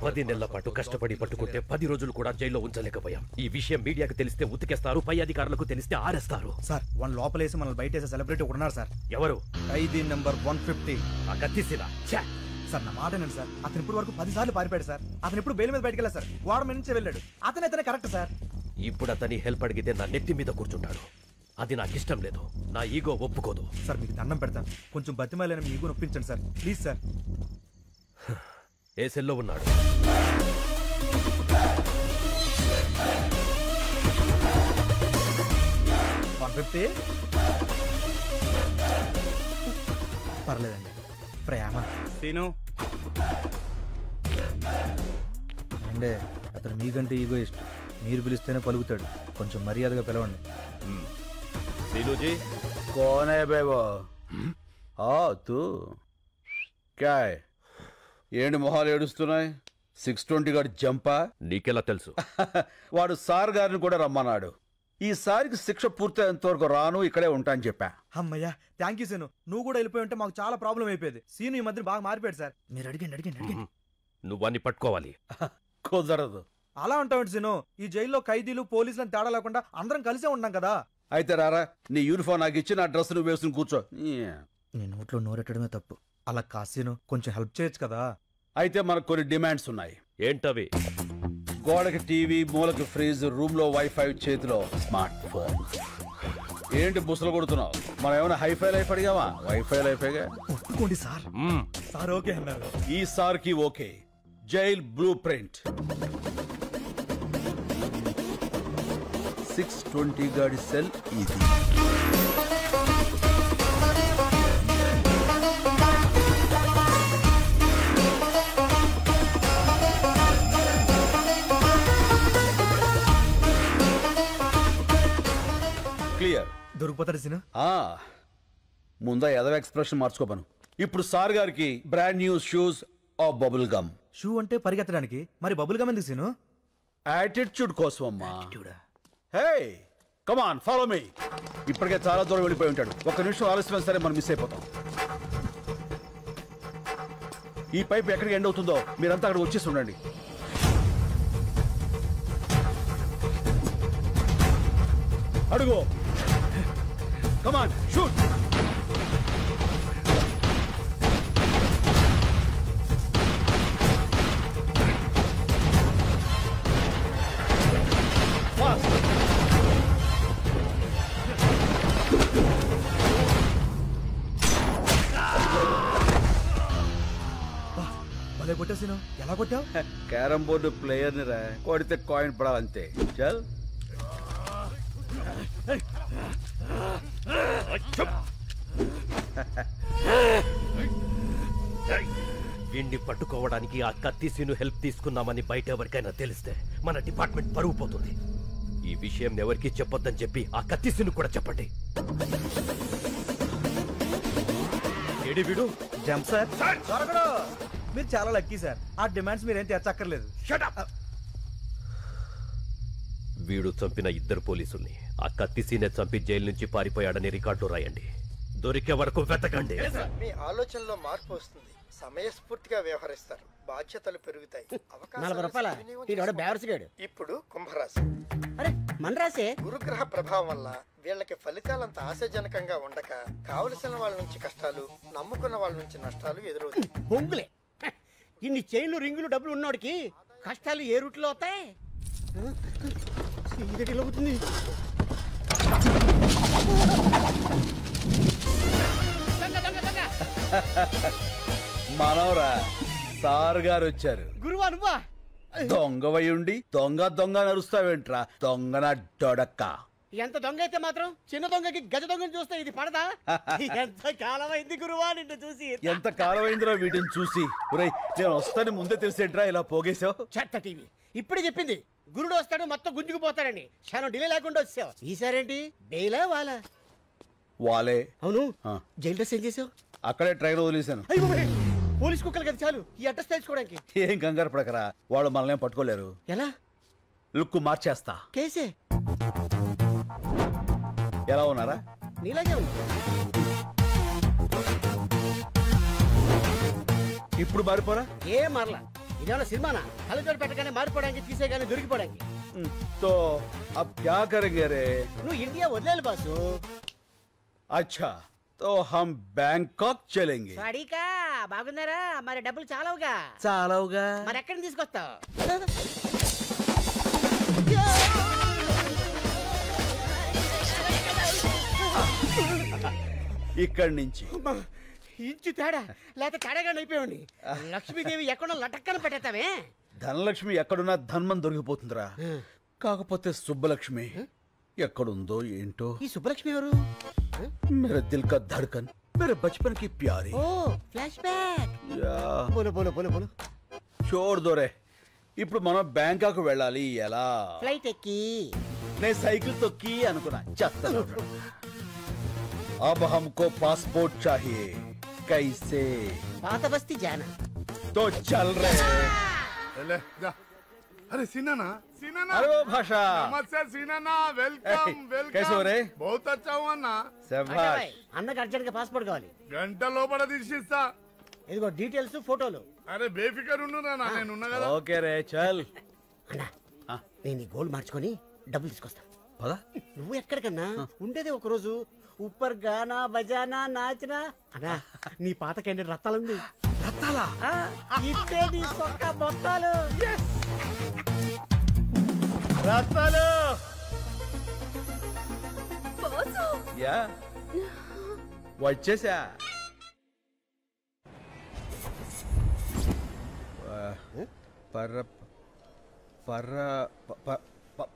పది నెలల పాటు కష్టపడి పట్టుకుంటే 10 రోజులు కూడా జైల్లో ఉంచలేకపోయాం. ఈ విషయం మీడియాకు తెలిస్తే ఉతికేస్తారు, పై అధికారులకు తెలిస్తే ఆరేస్తారు. సార్ వన్ లోపలేసి మనల్ని బయటేసే సెలబ్రిటీ ఒకడున్నారు సార్. ఎవరు? ఖైదీ నెంబర్ 150. ఆ కత్తిసీల. సార్ నా మాట ఏంటి సార్, అతను ఇప్పుడు వరకు 10 సార్లు పారిపోయాడు సార్. అతను ఇప్పుడు బెయిల్ మీద బయటకు వెళ్ళారు సార్. గోడ మీద నుంచే వెళ్ళాడు. అతనే కరెక్ట్ సార్. ఇప్పుడు అతని హెల్ప్ అడిగితే నా నెత్తి మీద కూర్చుంటాడు. అది నాకు ఇష్టం లేదు. నా ఈగో ఒప్పుకోదు. సార్ మీకు దండం పెడతాను, కొంచెం బతిమాలని మీ ఈగో నొప్పించండి సార్, ప్లీజ్ సార్. ఏ సెల్లో ఉన్నాడు? పర్లేదండి. ప్రేమ సీను అంటే అతను మీకంటే ఈగో ఇష్టం. మీరు పిలిస్తేనే పలుకుతాడు. కొంచెం మర్యాదగా పిలవండి. सीनूजी कौन है बे वो? हाँ तू क्या है? ఏంటి మొహాలు ఏడుస్తున్నాయి? 620 గారి జంపా? నీకెలా తెలుసు? వాడు సార్ గారిని కూడా రమ్మన్నాడు. ఈసారికి శిక్ష పూర్తయ్యేంత వరకు రాను, ఇక్కడే ఉంటా అని చెప్పా. అమ్మయ్యా థ్యాంక్ యూ సీను. నువ్వు కూడా వెళ్ళిపోయి ఉంటే మాకు చాలా ప్రాబ్లం అయిపోయేది. సీను ఈ మధ్య బాగా మారిపోయాడు సార్. మీరు అడిగండి. నువ్వు అన్ని పట్టుకోవాలి. కుదరదు. అలా ఉంటావు సీను. ఈ జైల్లో ఖైదీలు పోలీసులను తేడా లేకుండా అందరం కలిసే ఉన్నాం కదా. అయితే రారా, నీ యూనిఫామ్ నాకు ఇచ్చి నా డ్రెస్ నువ్వు వేసుకుని కూర్చో. నీ నోట్లో నోరెట్టడమే తప్పు. అలా కాసీను కొంచెం హెల్ప్ చేయొచ్చు కదా. అయితే మనకు కొన్ని డిమాండ్స్ ఉన్నాయి. ఏంటవి? గోడకి టీవీ, మూలకి ఫ్రిడ్జ్, రూమ్ లో వైఫై, చేతిలో స్మార్ట్ ఫోన్. ఏంటి బుసలు కొడుతున్నావు? మనం ఏమైనా హైఫై లైఫ్ అడిగావా? వైఫై లైఫేగా. ఒప్పుకోండి సార్. సార్ ఓకే అన్నారు. ఈ సార్ కి ఓకే. Jail blue print. 620 గాడి సెల్ ఇది. క్లియర్. దొరికిపోతాడు సీను. ముందా ఎదవ ఎక్స్ప్రెషన్ మార్చుకోపను. ఇప్పుడు సార్ గారికి brand new shoes of bubble gum. Shoe అంటే పరిగెత్తడానికి, మరి బబుల్ గమ్ ఎందుకు సీను? యాటిట్యూడ్ కోసం అమ్మా. Hey come on follow me. ఇప్పటికే చాలా దూరం వెళ్ళిపోయి ఉంటాడు. ఒక్క నిమిషం ఆలస్యమైన సరే మనం మిస్ అయిపోతాం. ఈ పైప్ ఎక్కడికి ఎండ్ అవుతుందో మీరంతా అక్కడ వచ్చేసి ఉండండి. అడుగు. Come on shoot. కొట్టేసిను. ఎలా కొట్టావు? క్యారం బోర్డు ప్లేయర్ ని రా, కొడితే కాయిన్ పడాలంతే. చల్. వీణ్ణి పట్టుకోవడానికి ఆ కత్తిసీను హెల్ప్ తీసుకున్నామని బయట ఎవరికైనా తెలిస్తే మన డిపార్ట్మెంట్ పరువు పోతుంది. ఈ విషయం ఎవరికి చెప్పొద్దని చెప్పి ఆ కత్తిసీను కూడా చెప్పండి. ఏడి వీడు? Jump sir. దొరకడు. మీరు చాలా లక్కీ సార్. ఆ డిమాండ్స్ మీరేం తెచ్చక్కర్లేదు. వీడు చంపిన 2 పోలీసుల్ని ఆ కత్తిసీనే చంపి జైలు నుంచి పారిపోయాడని రికార్డులో రాయండి. దొరికే వరకు వెతకండి. మీ ఆలోచనలో మార్పు వస్తుంది. సమయస్ఫూర్తిగా వ్యవహరిస్తారు. బాధ్యతలు పెరుగుతాయి. 40 రూపాయల. ఇప్పుడు కుంభరాశి. అరే మన రాశి. గురుగ్రహ ప్రభావం వల్ల వీళ్ళకి ఫలితాలంత ఆశాజనకంగా ఉండక కావలసిన వాళ్ళ నుంచి కష్టాలు, నమ్ముకున్న వాళ్ళ నుంచి నష్టాలు ఎదురవుతాయి. బొంగులే. ఇన్ని చైన్లు, రింగులు, డబ్బులు ఉన్నోడికి కష్టాలు ఏ రూట్లో అవుతాయి? అవుతుంది. మనవరా, సార్ గారు వచ్చారు. గురువా నువ్వా? దొంగవై ఉండి దొంగ దొంగ నరుస్తావేంట్రా? దొంగన డొడక్క. ఎంత దొంగ అయితే మాత్రం చిన్న దొంగకి గజ దొంగని చూస్తే ఇది పడదా? ఎంత కాలం అయింది గురువా నిన్ను చూసి. ఎంత కాలం అయిందిరా వీటిని చూసి. నేను వస్తాను ముందే తెలిసేంట్రా ఇలా పోగేశావు? చెత్త టీవీ ఇప్పుడు చెప్పింది. గురుడు వస్తాడు మొత్తం గుంజుకుపోతాడని. క్షణం డిలే లేకుండా వచ్చావు. ఈసారేంటి బెయిలా వాలా? వాలే. అవును. జైలు డ్రెస్ ఏం చేసావు? అక్కడే ట్రైన్ వదిలేశాను. పోలీస్ కుక్కలు కదా చాలు ఈ అడ్రస్ తెలుసుకోవడానికి. ఏం కంగారు పడకరా, వాళ్ళు మనల్ని పట్టుకోలేరు. ఎలా? లుక్ మార్చేస్తా. కేసే ఎలా ఉన్నారా? నీలాగే ఉంది. ఇప్పుడు మారిపోరా? ఏం మారలా. ఇదేమన్నా సినిమానా? కళ్ళజోడు పెట్టగానే మారిపోవడానికి, తీసేగానే దొరికిపోవడానికి. तो अब क्या करेंगे रे? నువ్వు ఇండియా వదిలేయాలి బాసు. अच्छा तो हम बैंकॉक चलेंगे. సాడీకా బాగున్నారా? మరి డబ్బులు చాలవుగా. చాలవుగా. మరి ఎక్కడిని తీసుకొస్తావు? ఇక్కడి నుంచి ఇంచు తేడా లేకపోతే తేడాగా అయిపోయాడి. లక్ష్మీదేవి ఎక్కడో లటక్కన పెట్టేస్తావే. ధనలక్ష్మి ఎక్కడున్నా ధన్మం దొరికిపోతుందిరా. కాకపోతే సుబ్బలక్ష్మి ఎక్కడుందో ఏంటో. ఈ సుబ్బలక్ష్మి ఎవరు? मेरे दिल का धड़कन, मेरे बचपन की प्यारी. ఓ ఫ్లాష్ బ్యాక్. యా బోలో బోలో బోలో బోలో. छोड़ दो रे. ఇప్పుడు మనం బ్యాంకాక్ వెళ్ళాలి. ఎలా? ఫ్లైట్ ఎక్కి. నేను సైకిల్ తొక్కి అనుకున్నా. చెత్తలో अब हमको पासपोर्ट चाहिए. कैसे? పాత బస్తీ జానా. तो चल रहे. ले जा. अरे सीना सीना अरे वो भाषा. नमस्ते सीना वेलकम वेलकम. कैसे हो रे? बहुत अच्छा हुआ ना. శభాష్. అన్నకి అర్జెంట్ గా పాస్పోర్ట్ కావాలి. గంట లోపల తీసిస్తా. ఇదిగో డీటెయిల్స్, ఫోటోలు. అరే బేఫికర్ ఉండురా నా, నేను ఉన్నా కదా. ఓకే రే చల్. అన్నా నేను ఈ గోల్డ్ మార్చుకొని డబ్బులు తీసుకొస్తా. పద. నువ్వు ఎక్కడికన్నా ఉండేది ఒక రోజు. ఉప్పర్ గానా బజానా నాచనా. అన్నా నీ పాత క్యాండిడేట్ రత్తాలుంది. రత్తాలా? ఇట్టే నీ సొక్క మొత్తాలు. రత్తాలు. యా వచ్చేసా.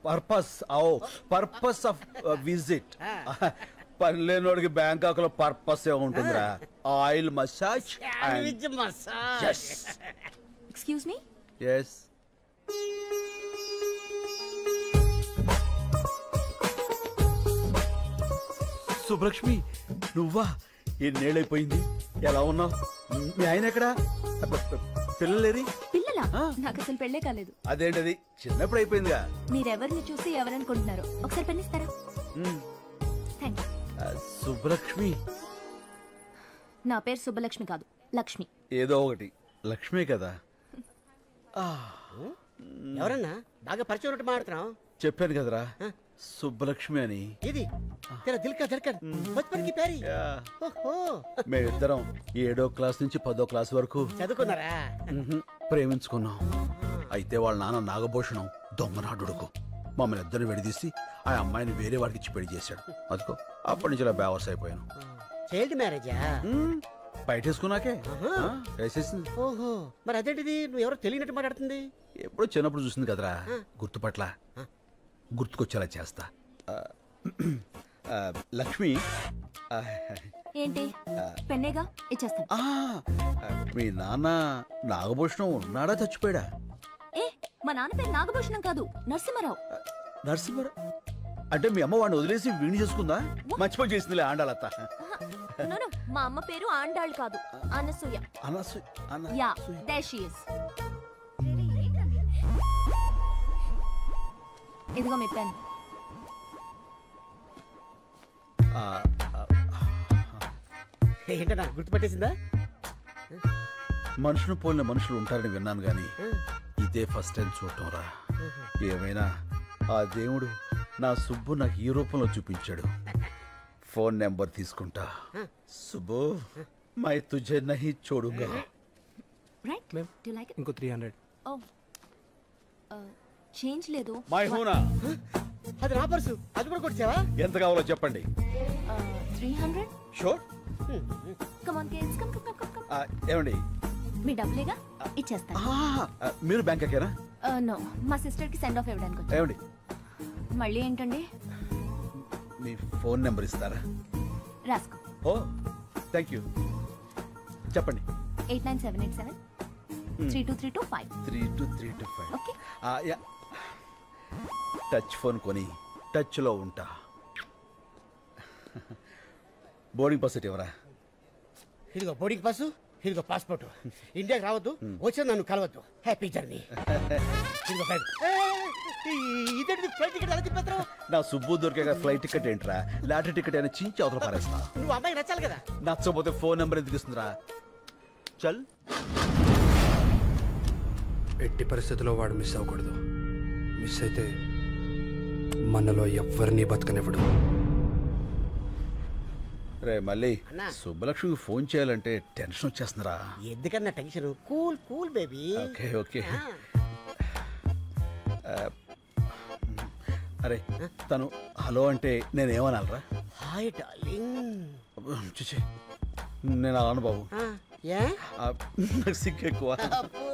Purpose purpose of visit. పనిలేనోడికి బ్యాంకాక్ లో పర్పస్ ఏ ఉంటుందిరా. Oil massage. Excuse me. Yes. Subbalakshmi నువ్వా? ఎన్నేళ్ళైపోయింది. ఎలా ఉన్నావు? మీ ఆయన ఎక్కడా? పిల్లలేరి? పిల్లలా? నాకు అసలు పెళ్ళే కాలేదు. అదేంటది చిన్నప్పుడు అయిపోయిందిగా. మీరెవరిని చూసి ఎవరనుకుంటున్నారో ఒకసారి పెన్నిస్తారా? Thank you. సుబ్బలక్ష్మి. నా పేరు సుబ్బలక్ష్మి కాదు, లక్ష్మి. ఏదో ఒకటి. లక్ష్మి కదా. ఎవరన్నా బాగా పరిచయం ఉన్నట్టు మాట్లాడుతున్నావు. చెప్పాను కదరా సుబ్బలక్ష్మి అని. ఇది తెరా దిల్ కా ధడ్కన్, బచ్పన్ కి ప్యారీ. ఓహో. మేమిద్దరం 7వ క్లాస్ నుంచి 10వ క్లాస్ వరకు చదువుకున్నారా? ప్రేమించుకున్నాం. అయితే వాళ్ళ నాన్న నాగభూషణం దొంగనాడుడుకు మమ్మల్ని ఇద్దరిని విడదీసి ఆ అమ్మాయిని వేరే వాడికి ఇచ్చి పెళ్లి చేశాడు. అదిగో అప్పటి నుంచి ఇలా బేవర్స్ అయిపోయాను. చైల్డ్ మ్యారేజా? బయటేసుకున్నాకే వేసేసింది. ఓహో. మరి అదేంటిది నువ్వు ఎవరో తెలియనట్టు మాట్లాడుతుంది? ఎప్పుడో చిన్నప్పుడు చూసింది కదరా. గుర్తుపట్ల గుర్తుకొచ్చేలా చేస్తా. లక్ష్మి. ఏంటి పెన్నేగా ఇచ్చేస్తాను. మీ నాన్న నాగభూషణం ఉన్నాడా చచ్చిపోయాడా? ఏ మా నాన్న పేరు నాగభూషణం కాదు, నరసింహారావు. నరసింహారావు అంటే మీ అమ్మ వాడిని వదిలేసి వీణి చేసుకుందా? మర్చిపోయి చేసిందిలే ఆండాలత్త. మా అమ్మ పేరు ఆండాళ్ కాదు, Anasuya. Yeah there she is. ఇదిగో మీ పెన్. ఏంటన్నా గుర్తుపట్టేసిందా? మనుషులు పోలిన మనుషులు ఉంటారని విన్నాను గాని ఇదే ఫస్ట్ టైం చూడటం రా. ఏమైనా ఆ దేవుడు నా సుబ్బు నాకు ఈ రూపంలో చూపించాడు. ఫోన్ నెంబర్ తీసుకుంటా. సుబ్బు మై తుజే నహీ చోడుగా. Right do you like it? ఇంకో 300. ఓ చేంజ్ లేదు. మై హూనా. అది నా పర్సు. అది కూడా కొట్టావా? ఎంత కావాలో చెప్పండి. 300. Sure. Come on kids, come come come come. ఏమండి మీ డబ్బులేగా ఇచ్చేస్తాను. మీరు బ్యాంకాకేనా? నో, మా సిస్టర్ కి సెండ్ ఆఫ్ ఇవ్వడానికి వచ్చాను. ఏమండి మళ్ళీ ఏంటండి? మీ ఫోన్ నెంబర్ ఇస్తారా? రాసుకో. ఓ థ్యాంక్ యూ. చెప్పండి. 89787 32325. 32325. ఓకే. టచ్ ఫోన్ కొని టచ్ లో ఉంటా. బోర్డింగ్ పాస్ ఎవరా? ఇదిగో బోర్డింగ్ పాసు. ఇదిగో పాస్పోర్ట్. ఇండియాకి రావద్దు, వచ్చి నన్ను కలవద్దు. Happy journey. ఇదిగో ఫ్లైట్. ఇదేంటి ఫ్లైట్ టికెట్ ఎలా తిప్పేస్తావు? నా సుబ్బు దొరికే ఫ్లైట్ టికెట్ ఏంట్రా, లాటరీ టికెట్ అయినా చించి అవతల పారేస్తా. నువ్వు అమ్మాయి నచ్చాలి కదా. నచ్చకపోతే ఫోన్ నెంబర్ ఎందుకు ఇస్తుందిరా? చల్. ఎట్టి పరిస్థితుల్లో వాడు మిస్ అవ్వకూడదు. మిస్ అయితే మనలో ఎవ్వరినీ బతకనివ్వడు. రే మళ్ళీ అన్నా. సుబ్బలక్ష్మికి ఫోన్ చేయాలంటే టెన్షన్ వచ్చేస్తుందిరా. ఎందుకన్నా tension? Cool cool baby. Okay okay. అరే తను హలో అంటే నేనేమనాలరా? Hi darling. చూచి నేను అలాను బాబు. ఏ నాకు సిగ్గు ఎక్కువ. అబ్బో.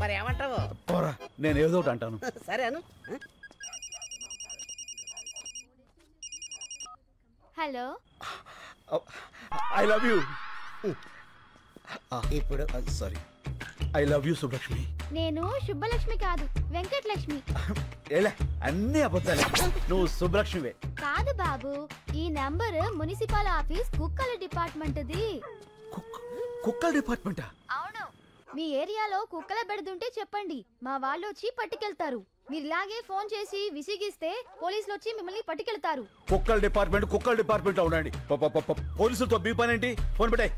మరి ఏమంటావు? పోరా, నేను ఏదో ఒకటి అంటాను. సరే అను. Hello, I love you. ఇప్పుడు sorry, I love you Subbalakshmi. నేను శుభలక్ష్మి కాదు, వెంకటలక్ష్మి. ఏలే అన్ని అబద్ధాలే. నువ్వు సుబ్బలక్ష్మివే. కాదు బాబు, ఈ నంబర్ మున్సిపల్ ఆఫీస్ కుక్కల డిపార్ట్మెంట్ది. కుక్కల డిపార్ట్మెంటా? అవును. మీ ఏరియాలో కుక్కల బెడదుంటే చెప్పండి, మా వాళ్ళు వచ్చి పట్టుకెళ్తారు. మీరు ఇలాగే ఫోన్ చేసి విసిగిస్తే పోలీసులు వచ్చి మిమ్మల్ని పట్టుకెళ్తారు. కుక్కల డిపార్ట్మెంట్ ఉండండి. పోలీసులతో మీ పని ఏంటి? ఫోన్ పెట్టాయి.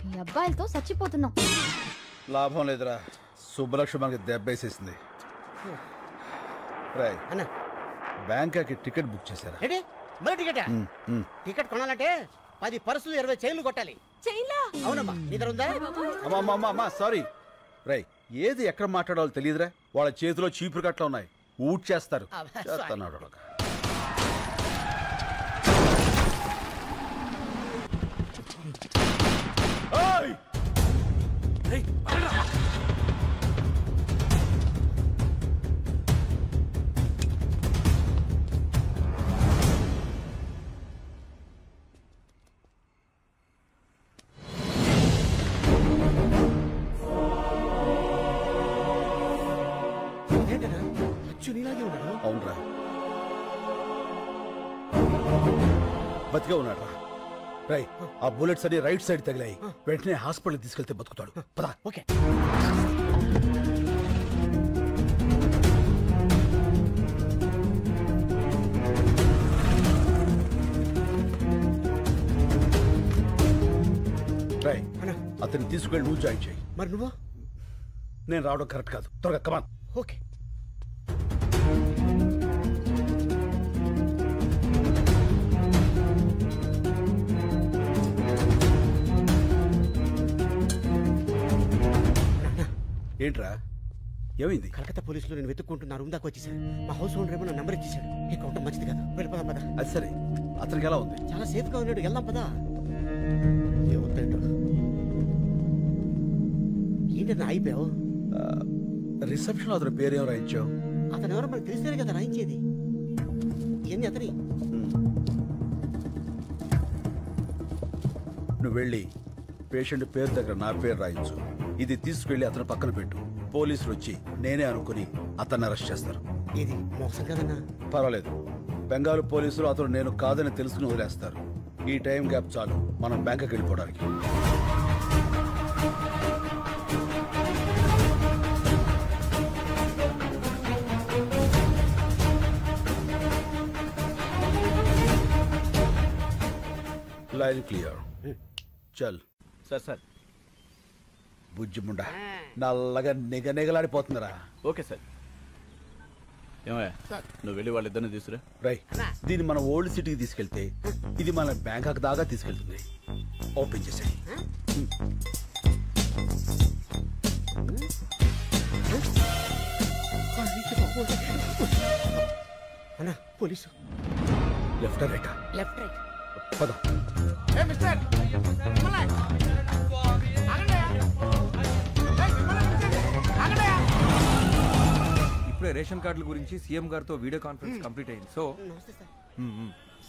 మీ అబ్బాయిలతో చచ్చిపోతున్నాం. లాభం లేదురా, సుబ్బలక్ష్మి మనకి దెబ్బేసేసింది. రాయ్ అన్న, బ్యాంకాకి టికెట్ బుక్ చేశారా? ఏంటి మరి టికెట్? టికెట్ కొనాలంటే 10 పర్సులు 20 చైన్లు కొట్టాలి. చైన్లా? అవునమ్మా. నీ దగ్గర ఉందా? అమ్మా సారీ. రై ఏది ఎక్కడ మాట్లాడాలో తెలియదురా. వాళ్ళ చేతిలో చీపురు కట్ల ఉన్నాయి, ఊట్ చేస్తారు. చేస్తున్నాడు. అవునరా, బతికే ఉన్నాడు రా. రై ఆ బుల్లెట్స్ అన్ని రైట్ సైడ్ తగిలాయి. వెంటనే హాస్పిటల్ తీసుకెళ్తే బతుకుతాడు. పదా. ఓకే. రై అతన్ని తీసుకెళ్ళి నువ్వు జాయిన్ చేయి. మరి నువ్వు? నేను రావడం కరెక్ట్ కాదు. త్వరగా కమాన్. ఓకే. ఏంట్రా ఏమైంది? కలకత్తా పోలీసులు నేను వెతుక్కుంటున్నా రూమ్ దాకా వచ్చేసారు. మా హౌస్ ఓనర్ ఏమో నా నెంబర్ ఇచ్చేసాడు. ఇక ఉండడం మంచిది కాదు. వెళ్ళిపోదాం పదా. అది సరే, అతనికి ఎలా ఉంది? చాలా సేఫ్ గా ఉన్నాడు. వెళ్దాం పదా. ఏమవుతాడు? ఏంటన్నా అయిపోయావు? రిసెప్షన్ అతని పేరేం రాయించావు? అతను ఎవరో మనకు తెలిస్తేనే కదా రాయించేది. ఏంది అతని? నువ్వు వెళ్ళి పేషెంట్ పేరు దగ్గర నా పేరు రాయించు. ఇది తీసుకెళ్లి అతను పక్కన పెట్టు. పోలీసులు వచ్చి నేనే అనుకుని అతన్ని అరెస్ట్ చేస్తారు. ఇది మోసం కదన్నా? పర్వాలేదు, బెంగాల్ పోలీసులు అతను నేను కాదని తెలుసుకుని వదిలేస్తారు. ఈ టైం గ్యాప్ చాలు మనం బ్యాంకుకి వెళ్ళిపోవడానికి. Line clear. చల్. సార్ బుజ్జిముండా నల్లగా నిగనిగలాడిపోతుందిరా. Okay sir. ఏమయ్యా, నువ్వు వెళ్ళి వాళ్ళిద్దరిని తీసుకురా. రై దీన్ని మన ఓల్డ్ సిటీకి తీసుకెళ్తే ఇది మన బ్యాంకాక్ దాకా తీసుకెళ్తుంది. ఓపెన్ చేసాయి. అన్నా police. Left right? Left right. పద. ఇప్పుడే రేషన్ కార్డుల గురించి సీఎం గారితో వీడియో కాన్ఫరెన్స్ కంప్లీట్ అయింది. సో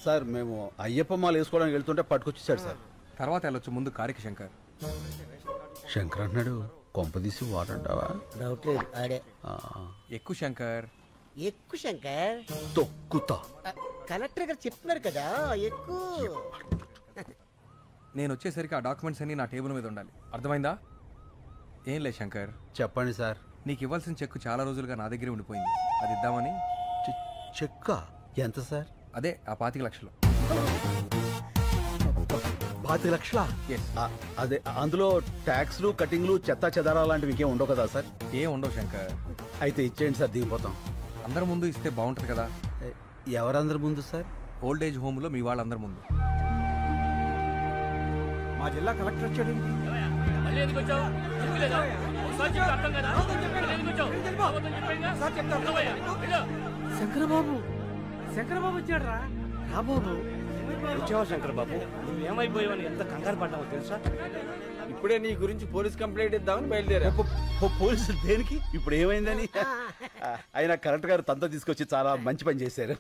సార్ మేము అయ్యప్ప మాల వేసుకోవడానికి వెళ్తుంటే పట్టుకొచ్చేసాడు సార్. తర్వాత వెళ్ళొచ్చు, ముందు కారికి శంకర్. శంకర్ అన్నాడు, కొంపదీసి వాడంటావా? డౌట్ లేదు, ఆడే. ఎక్కువ శంకర్. ఎక్కువ శంకర్. తొక్కుతా. కలెక్టర్ గారు చెప్తున్నారు కదా ఎక్కువ. నేను వచ్చేసరికి ఆ డాక్యుమెంట్స్ అన్నీ నా టేబుల్ మీద ఉండాలి, అర్థమైందా? ఏం లేదు శంకర్, చెప్పండి సార్. నీకు ఇవ్వాల్సిన చెక్కు చాలా రోజులుగా నా దగ్గరే ఉండిపోయింది, అది ఇద్దామని. చెక్క ఎంత సార్? అదే ఆ 25 లక్షలు. 25 లక్షలా? Yes. అదే అందులో ట్యాక్స్లు కటింగ్లు చెత్తా చెదారా లాంటివి ఇంకేం ఉండవు కదా సార్? ఏం ఉండవు శంకర్. అయితే ఇచ్చేయండి సార్, దిగిపోతాం. అందరి ముందు ఇస్తే బాగుంటుంది కదా. ఎవరందరి ముందు సార్? ఓల్డ్ ఏజ్ హోమ్లో మీ వాళ్ళందరి ముందు. మా జిల్లా కలెక్టర్ వచ్చాడు. శంకరబాబు శంకరబాబు వచ్చాడు రా. బాబు వచ్చావా శంకరబాబు? నువ్వు ఏమైపోయావని ఎంత కంగారు పడ్డావో తెలుసా? ఇప్పుడే నీ గురించి పోలీస్ కంప్లైంట్ ఇద్దామని బయలుదేరా. పోలీసులు దేనికి? ఇప్పుడు ఏమైందని? అయినా కలెక్టర్ గారు తనతో తీసుకొచ్చి చాలా మంచి పని చేశారు.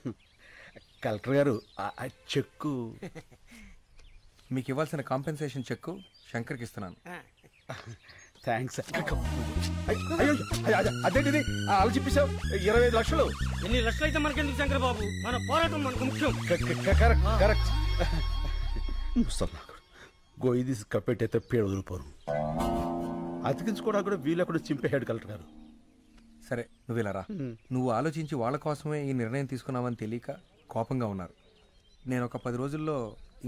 కలెక్టర్ గారు ఆ చెక్కు మీకు ఇవ్వాల్సిన కాంపెన్సేషన్ చెక్కు శంకర్కి ఇస్తున్నాను. థ్యాంక్స్. అదేంటిది అలా చెప్పేశావు? 25 లక్షలు. ఎన్ని లక్షలు అయితే మనకెందుకు శంకరబాబు, మన పోరాటం మనకు ముఖ్యం. కరెక్ట్. గొయ్యి తీసి కప్పెట్టయితే పేడ వదిలిపోరు. అతికించుకోవడానికి కూడా వీళ్ళెక్కడ చింపేశాడు కలెక్టర్ గారు. సరే నువ్వు ఇలా రా. నువ్వు ఆలోచించి వాళ్ళ కోసమే ఈ నిర్ణయం తీసుకున్నావని తెలియక కోపంగా ఉన్నారు. నేను ఒక 10 రోజుల్లో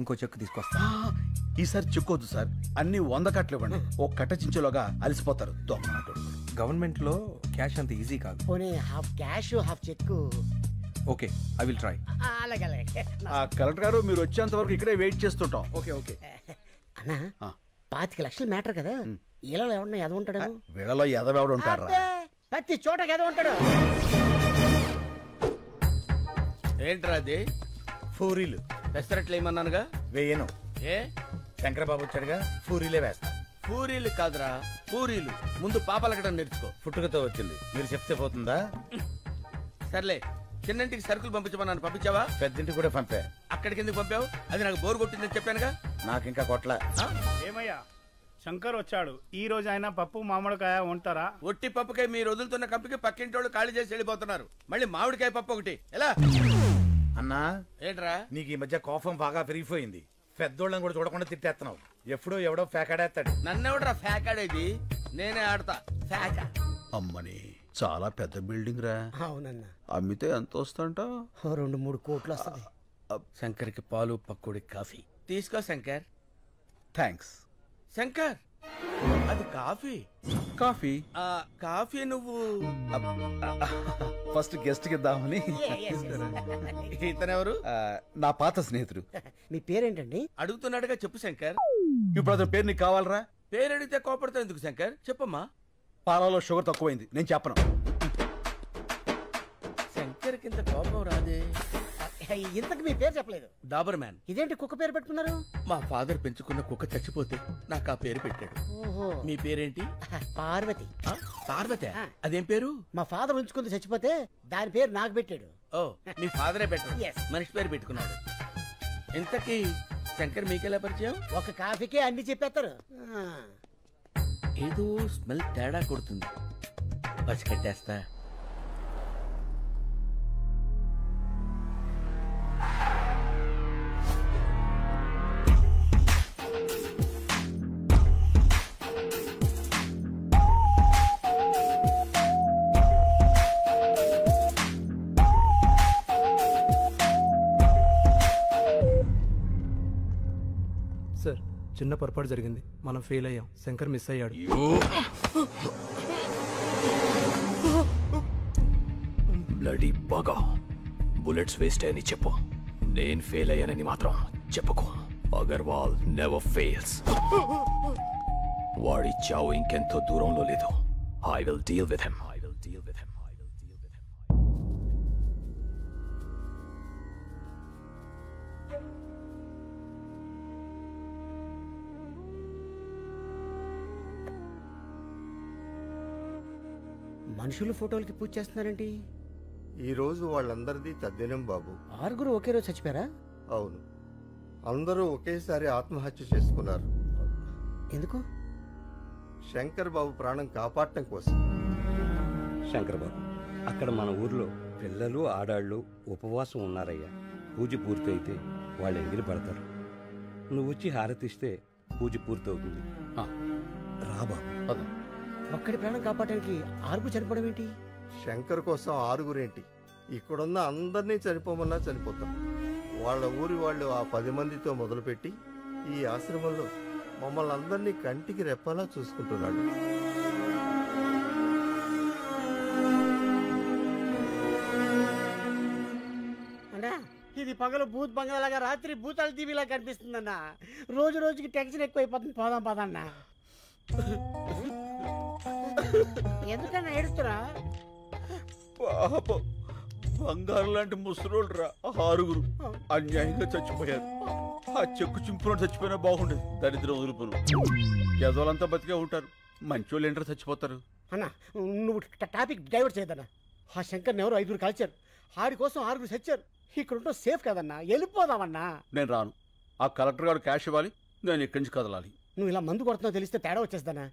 ఇంకో చెక్కు తీసుకొస్తా. ఈసారి చెక్కొద్దు సార్, అన్ని 100 కట్టలు ఇవ్వండి. ఓ కట్ట చించేలోగా అలసిపోతారు. గవర్నమెంట్ లో క్యాష్ అంత ఈజీ కాదు. Half cash half cheque. Okay, I will try. Collector గారు మీరు వచ్చేంత వరకు ఇక్కడే వెయిట్ చేస్తుంటాం. ఓకే. అన్నా 25 లక్షలు మ్యాటర్ కదా, ఇలా ఎవడన్నా ఎద ఉంటాడు? వీళ్ళలో ఎదవెవడు ఉంటారా? ప్రతి చోట ఎద ఉంటాడు. ఏంట్రా అది? పూరీలు పెసరట్లు ఏమన్నానుగా? వేయను. ఏ శంకరబాబు వచ్చాడుగా, పూరీలే వేస్తా. పూరీలు కాదురా, పూరీలు. ముందు పాపలకడం నేర్చుకో. పుట్టుకతో వచ్చింది, మీరు చెప్తే పోతుందా? సర్లే, చిన్నంటికి సరుకులు పంపించమన్నాను, పంపించావా? పెద్దింటికి కూడా పంపా. అక్కడికి ఎందుకు పంపావు? అది నాకు బోర్ కొట్టిందని చెప్పానుగా. నాకు ఇంకా కొట్ల. ఏమయ్యా శంకర్ వచ్చాడు, ఈ రోజు ఆయన పప్పు మామిడికాయ ఉంటారా? ఒట్టి పప్పుకాయ మీరు వదులుతున్న కంపికి పక్కింటి వాళ్ళు ఖాళీ చేసి వెళ్ళిపోతున్నారు. మళ్ళీ మామిడికాయ పప్పు ఒకటి ఎలా? అన్నా ఏంట్రా నీకు ఈ మధ్య కోపం బాగా పెరిగిపోయింది. పెద్దోళ్ళని కూడా చూడకుండా తిట్టేస్తున్నావు. ఎప్పుడో ఎవడో ఫేకాడేస్తాడు. నన్నెవడరా ఫేకాడేది? నేనే ఆడతా ఫేకా. అమ్మని చాలా పెద్ద బిల్డింగ్ రా. అవునన్నా. అమ్మితే ఎంత వస్తుంట? 2-3 కోట్లు వస్తుంది. శంకర్కి పాలు, పక్కుడి కాఫీ తీసుకో. శంకర్ థ్యాంక్స్. శంకర్ అది కాఫీ. కాఫీ కాఫీ నువ్వు ఫస్ట్ గెస్ట్ కి ఇద్దామని. ఇతనెవరు? నా పాత స్నేహితుడు. మీ పేరేంటండి? అడుగుతున్నాడుగా, చెప్పు శంకర్. ఇప్పుడు అతని పేరు నీకు కావాలరా? పేరు అడిగితే కోపడతావు ఎందుకు శంకర్? చెప్పమ్మా. పాలలో షుగర్ తక్కువైంది, నేను చెప్పను. శంకర్ కింద కోపం రాదే. ఇంతకు మీ పేరు చెప్పలేదు. డాబర్ మ్యాన్. ఇదేంటి కుక్క పేరు పెట్టుకున్నారు? మా ఫాదర్ పెంచుకున్న కుక్క చచ్చిపోతే నాకు ఆ పేరు పెట్టాడు. ఓహో. మీ పేరేంటి? పార్వతి. పార్వతి? అదేం పేరు? మా ఫాదర్ ఉంచుకుంది, చచ్చిపోతే దాని పేరు నాకు పెట్టాడు. ఓ, మీ ఫాదరే పెట్టాడు. Yes. మనిషి పేరు పెట్టుకున్నాడు. ఇంతకీ శంకర్ మీకెలా పరిచయం? ఒక కాఫీకే అన్ని చెప్పేస్తారు. ఏదో స్మెల్ తేడా కొడుతుంది, పసి కట్టేస్తా. సార్, చిన్న పొరపాటు జరిగింది, మనం ఫెయిల్ అయ్యాం. శంకర్ మిస్ అయ్యాడు. బ్లడీ బాగా బుల్లెట్స్ వేస్ట్ అని చెప్పు. నేను ఫెయిల్ అయ్యానని మాత్రం చెప్పుకో. Agarwal never fails. వాడి చావు ఇంకెంతో దూరంలో లేదు. I will deal with him. మనుషులు ఫోటోలకి పూజ చేస్తున్నారేంటి? ఈ రోజు వాళ్ళందరిది తద్దినం బాబు. 6 ఒకే రోజు చచ్చిపోయారా? అవును, అందరూ ఒకేసారి ఆత్మహత్య చేసుకున్నారు. ఎందుకు? శంకర్ బాబు ప్రాణం కాపాడటం కోసం. శంకర్ బాబు, అక్కడ మన ఊర్లో పిల్లలు ఆడాళ్ళు ఉపవాసం ఉన్నారయ్యా. పూజ పూర్తయితే వాళ్ళు ఎంగిలి పడతారు. నువ్వు వచ్చి హారతిస్తే పూజ పూర్తవుతుంది. రా బాబు. ఒక్కడి ప్రాణం కాపాడడానికి 6 చనిపోవడం ఏంటి? శంకర్ కోసం 6 ఇక్కడున్న అందరినీ చనిపోమన్నా చనిపోతాం. వాళ్ళ ఊరి వాళ్ళు ఆ 10 మందితో మొదలుపెట్టి ఈ ఆశ్రమంలో మమ్మల్ని అందరినీ కంటికి రెప్పలా చూసుకుంటున్నాడు. అన్నా ఇది పగలు భూత్ బంగాలాగా రాత్రి భూతాల టీవీలా కనిపిస్తుందన్నా. రోజు రోజుకి టెన్షన్ ఎక్కువైపోతుంది. పోదాం పదన్నా. ఎందుకన్నా ఏడుస్తురా? పాపం బంగారు లాంటి ముసలోళ్ళు రా 6 అన్యాయంగా చచ్చిపోయారు. ఆ చెక్కు చింపులో చచ్చిపోయినా బాగుండేది. దరిద్రం వదులుపును యజోలంతా బతికే ఉంటారు. మంచోళ్ళు ఏంటారు చచ్చిపోతారు. అన్నా నువ్వు టాపిక్ డైవర్ట్ చేయదన్నా. ఆ శంకర్ని ఎవరు 5 కాల్చారు. ఆడి కోసం 6 చచ్చారు. ఇక్కడ ఉంటే సేఫ్ కదన్నా. వెళ్ళిపోదామన్నా. నేను రాను. ఆ కలెక్టర్ గారు క్యాష్ ఇవ్వాలి. నేను ఇక్కడి నుంచి కదలాలి. నువ్వు ఇలా మందు కొడుతున్నావు తెలిస్తే తేడా వచ్చేస్తానా?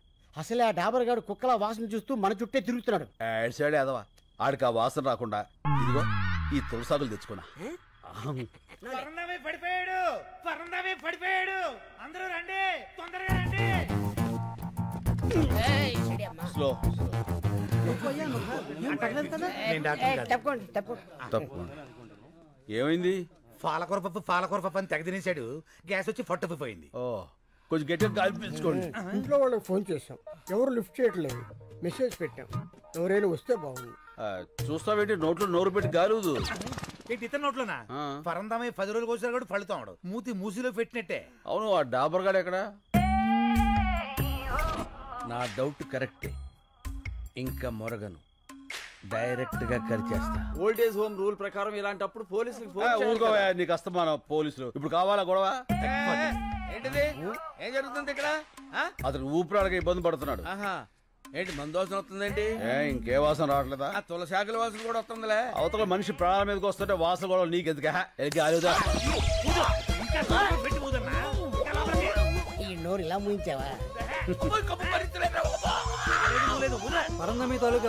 అసలే ఆ డాబర్ గారు కుక్కల వాసన చూస్తూ మన చుట్టే తిరుగుతున్నాడు. సైడ్ ఎదవా. ఆడికి ఆ వాసన రాకుండా ఇదిగో ఈ తులసాకులు తెచ్చుకున్నా. పడిపోయాడు. అందరూ రండి, తొందరగా రండి. స్లో తప్పకుండా. ఏమైంది? పాలకూర పప్పు అని తెగ తినేశాడు. గ్యాస్ వచ్చి ఫట్టుపోయింది. ఓ కొంచెం గట్టిగా గాలి పీల్చుకోండి. ఇంట్లో వాళ్ళకి ఫోన్ చేశాం. ఎవరు లిఫ్ట్ చేయట్లేదు. మెసేజ్ పెట్టాం. ఎవరైనా వస్తే బాగుంది. చూస్తావేంటి? నోట్లో నోరు పెట్టి గాలుదు. ఏంటి ఇతర నోట్లోనా? పరందామై 10 రోజులు కోసారు కూడా పడుతాడు. మూతి మూసిలో పెట్టినట్టే. అవును. ఆ డాబర్ గాడు ఎక్కడ? నా డౌట్ కరెక్టే. ఇంకా మొరగను, డైరెక్ట్ గా కరిచేస్తా. ఓల్డేజ్ హోమ్ రూల్ ప్రకారం ఇలాంటప్పుడు పోలీసులకు ఊరుకోవా. నీకు అస్తమానం పోలీసులు. ఇప్పుడు కావాలా గొడవ? ఏంటిది? ఏం జరుగుతుంది ఇక్కడ? అతను ఊపిరాడక ఇబ్బంది పడుతున్నాడు. ఏంటి మందోసన వస్తుందేంటి? ఇంకే వాసన రావట్లేదా? తులసాకుల వాసన కూడా వస్తుందిలే. అవతల మనిషి ప్రాణాల మీదకి వస్తుంటే వాసన కూడా నీకెందుక? ఈ నోరు ఇలా ముయించావా?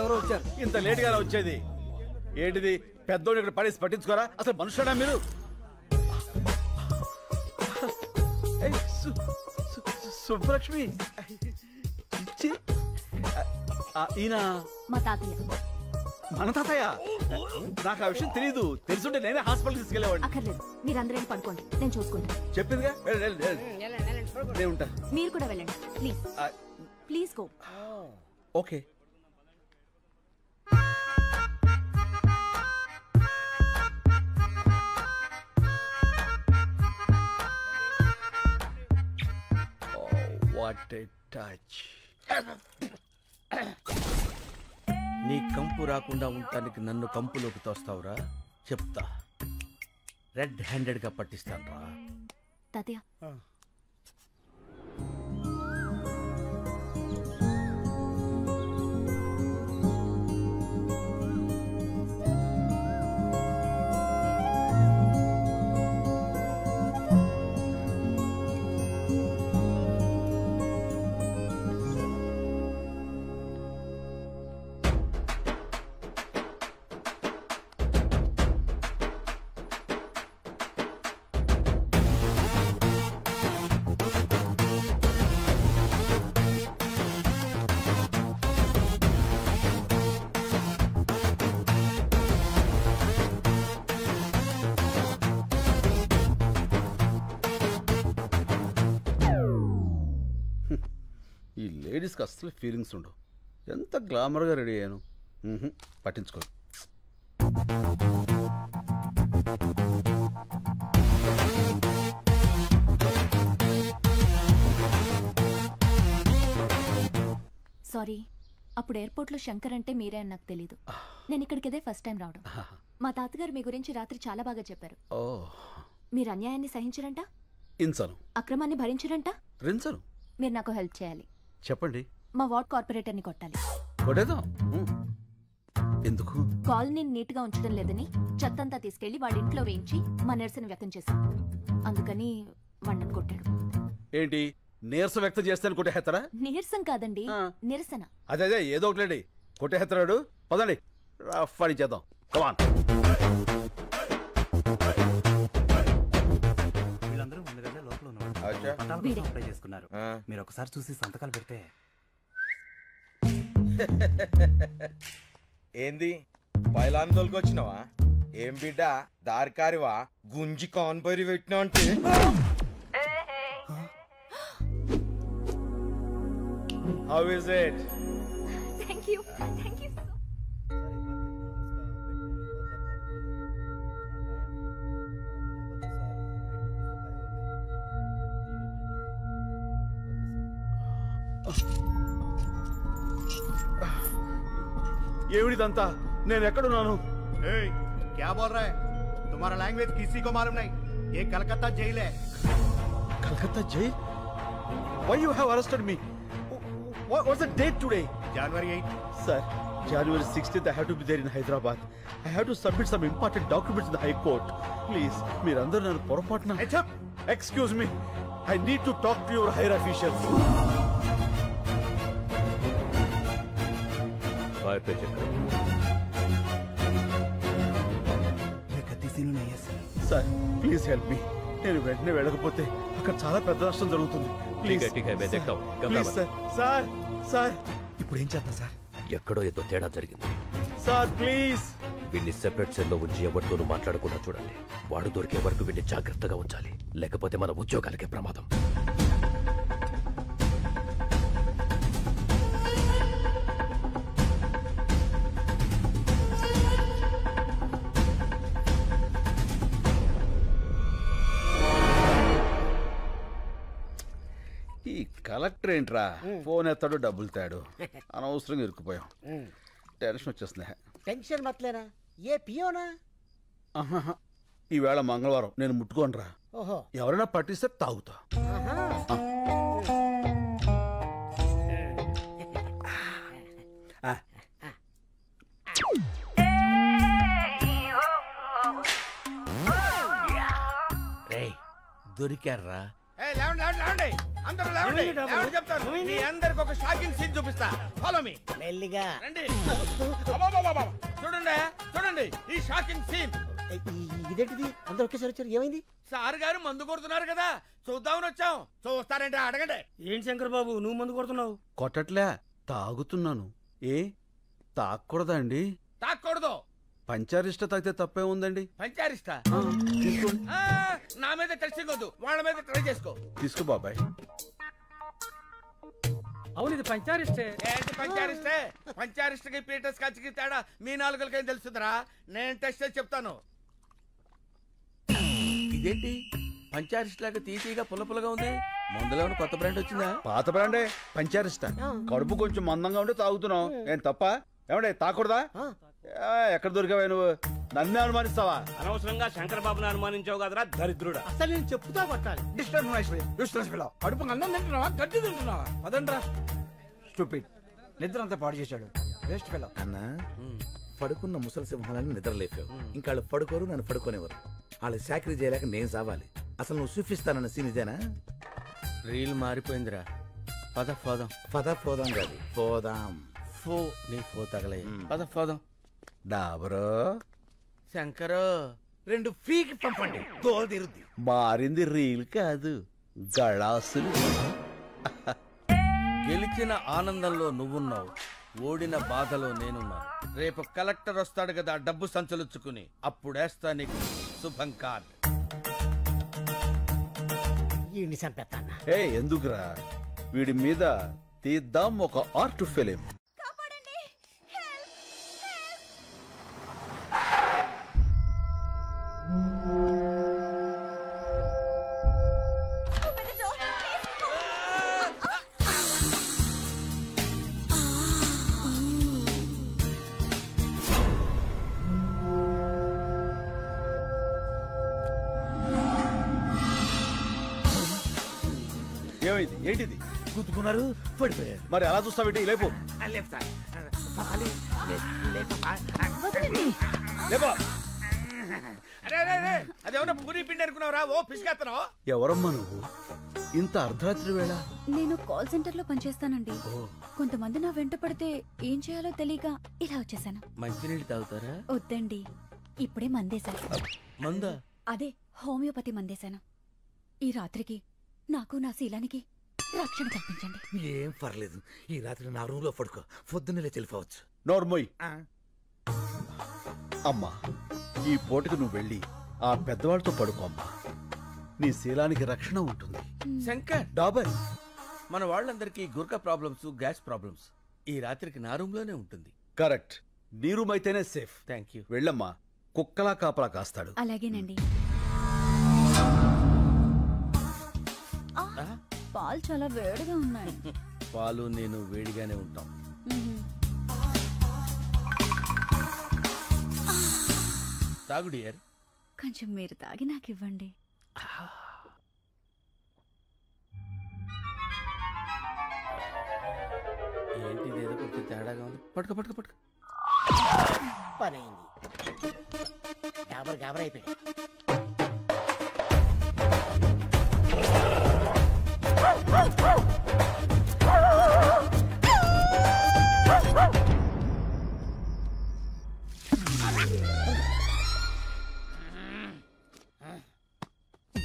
ఎవరో వచ్చారు. ఇంత లేట్ గా వచ్చేది ఏంటిది? పెద్దోడు ఇక్కడ పడేసి పట్టించుకోరా? అసలు మనుషుడా మీరు? సుబ్బలక్ష్మి ఈయన మా తాతయ్య. మన తాతయ్య? నాకు ఆ విషయం తెలీదు. తెలుసుంటే నేనే హాస్పిటల్ తీసుకెళ్లేవాడిని. అక్కర్లేదు, మీరందరూ పడుకోండి, నేను చూసుకుంటాను. చెప్పిందిగా. నేను ఉంటా. మీరు కూడా వెళ్ళండి please. Please go. Okay. What a touch. నీ కంపు రాకుండా ఉండటానికి నన్ను కంపులోకి తోస్తావురా? చెప్తా. రెడ్ హ్యాండెడ్ గా పట్టిస్తాను రా. తాతయ్య ఈ లేడీస్కి అస్సలు ఫీలింగ్స్ ఉండవు. ఎంత గ్లామర్గా రెడీ అయ్యాను. పట్టించుకో. సారీ, అప్పుడు ఎయిర్పోర్ట్లో శంకర్ అంటే మీరే అని నాకు తెలీదు. నేను ఇక్కడికిదే ఫస్ట్ టైం రావడం. మా తాతగారు మీ గురించి రాత్రి చాలా బాగా చెప్పారు. మీరు అన్యాయాన్ని సహించరంట, ఇంచను. అక్రమాన్ని భరించరంట. రించను. మీరు నాకు హెల్ప్ చేయాలి. చెప్పండి. మా వార్డ్ కార్పొరేటర్ని కొట్టాలి. కొట్టేద్దాం. ఎందుకు? కాలనీని నీట్గా ఉంచడం లేదని చెత్తంతా తీసుకెళ్లి వాడి ఇంట్లో వేయించి మా నిరసన వ్యక్తం చేశాం. అందుకని వాడిని కొట్టాడు. ఏంటి నీరసం వ్యక్తం చేస్తాను కొట్టేస్తారా? నీరసం కాదండి, నిరసన. అదే ఏదో ఒకటి కొట్టేస్తాడు. పదండి రఫ్ చేద్దాం. కమాన్. వీడే. అప్లై చేసుకున్నారు మీరు ఒకసారి చూసి సంతకాలు పెడితే. ఏంది పైలాన్ తోలుకొచ్చినావా? ఏం బిడ్డ దారికారివా గుంజి కాన్పరి పెట్టినా అంటే how is it? Thank you thank you. ఏమిడిదంతా? నేను ఎక్కడున్నాను? क्या बोल रहा है? तुम्हारा लैंग्वेज किसी को मालूम नहीं. ये कलकत्ता जेल है. Calcutta jail? Why you have arrested me? What's the date today? January 8th. Sir, January 16th I have to be there in Hyderabad. I have to submit some important documents in the High Court. Please, మీరందరూ నన్ను పొరపాటున. Excuse me. I need to talk to your higher officials. Sir please help me. నేను వెంటనే వెళ్ళకపోతే అక్కడ చాలా పెద్ద నష్టం జరుగుతుంది. Please sir. సార్ సార్ ఇప్పుడు ఏం చేద్దాం సార్? ఎక్కడో ఏదో తేడా జరిగింది సార్. ప్లీజ్ వీడిని సెపరేట్ సెల్లో ఉంచి ఎవరితోనూ మాట్లాడకుండా చూడండి. వాడు దొరికే వరకు వీడిని జాగ్రత్తగా ఉంచాలి, లేకపోతే మన ఉద్యోగాలకే ప్రమాదం. ఈ కలెక్టర్ ఏంట్రా ఫోన్ ఎత్తాడు డబ్బులు తాడు. అనవసరంగా ఇరుక్కుపోయాం. టెన్షన్ వచ్చేస్తుంది. టెన్షన్ మతలేనా? ఏ పియోనా? ఈవేళ మంగళవారం నేను ముట్టుకోనరా. ఓహో, ఎవరైనా పట్టిస్తే తాగుతా. దొరికారా? అందరికి ఒక షాకింగ్ సీన్ చూపిస్తా. Follow me. మెల్లిగా రండి. చూడండి చూడండి ఈ షాకింగ్ సీన్. ఇదేంటిది? అందరూ ఒకేసారి వచ్చారు. ఏమైంది? సార్ గారు మందు కొడుతున్నారు కదా, చూద్దామని వచ్చాం. చూస్తారంటే అడగండి. ఏంటి శంకర్ బాబు నువ్వు మందు కొడుతున్నావు? కొట్టట్లే, తాగుతున్నాను. ఏ తాగకూడదా అండి? తాకూడదు. పంచారిష్ట తాగితే తప్పే ఉందండి. పంచారిష్ట నా మీద టెస్టింగ్ వద్దు, వాళ్ళ మీద ట్రై చేసుకో. తీసుకో బాబాయ్. అవును ఇది పంచారిష్టే. ఏంటి పంచారిష్టే? పంచారిష్టకి పీటర్స్ కాచికి తేడా మీ నాలుగులకేం తెలుస్తుందిరా? నేను టెస్ట్ చేసి చెప్తాను. ఇదేంటి పంచారిష్ట లాగా తీసిగా పుల్ల పుల్లగా ఉంది? మందులో కొత్త బ్రాండ్ వచ్చిందా? పాత బ్రాండే పంచారిష్ట. కడుపు కొంచెం మందంగా ఉంటే తాగుతున్నాం. ఏం తప్ప? ఏమంటే తాకూడదా? ఎక్కడ దొరికావా నువ్వు? నన్నే అనుమానిస్తావా? అనవసరంగా శంకర్ బాబుని అనుమానించావు కదరా దరిద్రుడా. అసలు నేను చెప్తా కొట్టాలి. కడుపు అన్నం తింటున్నావా గడ్డి తింటున్నావా? అదండ్రా స్టూపిడ్. నిద్ర అంతా పాడు చేశాడు. Waste fellow. అన్నా పడుకున్న ముసలి సింహాలని నిద్ర లేపావు. ఇంకా వాళ్ళు పడుకోరు, నన్ను పడుకోనేవారు. వాళ్ళు చాకరీ చేయలేక నేను సావాలి. అసలు నువ్వు చూపిస్తానన్న సీన్ ఇదేనా? రీల్ మారిపోయిందిరా. పద పోదాం. పద పోదాం కాదు, పోదాం. ఫో నీ ఫో తగలే. పద పోదాం. డాబరో శంకరో 2 ఫ్రీకి పంపండి, తోలు తీరుద్ది. మారింది రీల్ కాదు, గళాసులు. గెలిచిన ఆనందంలో నువ్వున్నావు, ఓడిన బాధలో నేనున్నాను. రేపు కలెక్టర్ వస్తాడు కదా డబ్బు సంచలుచ్చుకుని, అప్పుడేస్తా నీకు శుభం కార్డ్. ఎందుకురా? వీడి మీద తీద్దాం ఒక ఆర్ట్ ఫిలిం. ఏమైంది? ఏంటిది? గుద్దుకున్నారు, పడిపోయారు. మరి అలా చూస్తావేంటి? లేపు. అదేమన్నా పూరి పిండి అనుకున్నావురా? ఓ పిసికేస్తున్నావు. ఎవరమ్మా నువ్వు? ఇంత అర్ధరాత్రి వేళ? నేను కాల్ సెంటర్ లో పనిచేస్తానండి. కొంతమంది నా వెంట పడితే ఏం చేయాలో తెలియక ఇలా వచ్చేసాను. మంచినీళ్ళు తాగుతారా? వద్దండి, ఇప్పుడే మందేశాను. మందా? అదే హోమియోపతి మందేశాను. ఈ రాత్రికి నాకు నా శీలానికి రక్షణ కల్పించండి. ఏం పర్లేదు, ఈ రాత్రి నా రూమ్ లో పడుకో, పొద్దున్నే వెళ్ళిపోవచ్చు. నోర్మోయ్. అమ్మా, ఈ పూటకు నువ్వు వెళ్ళి ఆ పెద్దవాళ్ళతో పడుకో అమ్మా. నీ శీలానికి రక్షణ ఉంటుంది. శంకర్, డాబర్, మన వాళ్ళందరికీ గుర్కా ప్రాబ్లమ్స్, గ్యాస్ ప్రాబ్లమ్స్. ఈ రాత్రికి నా రూమ్ లోనే ఉంటుంది. కరెక్ట్. నీ రూమ్ అయితేనే సేఫ్. Thank you. వెళ్ళమ్మా, కుక్కలా కాపలా కాస్తాడు. అలాగేనండి. పాలు చాలా వేడిగా ఉన్నాయి. పాలు నేను వేడిగానే ఉంటాం. తాగు డియర్. కొంచెం మీరు తాగి నాకు ఇవ్వండి. ఏంటి ఇదేదో కొంచెం తేడాగా ఉంది. పట్టుకో పట్టుకో పట్టుకో. పని అయింది. గాబర్ అయిపోయాడు.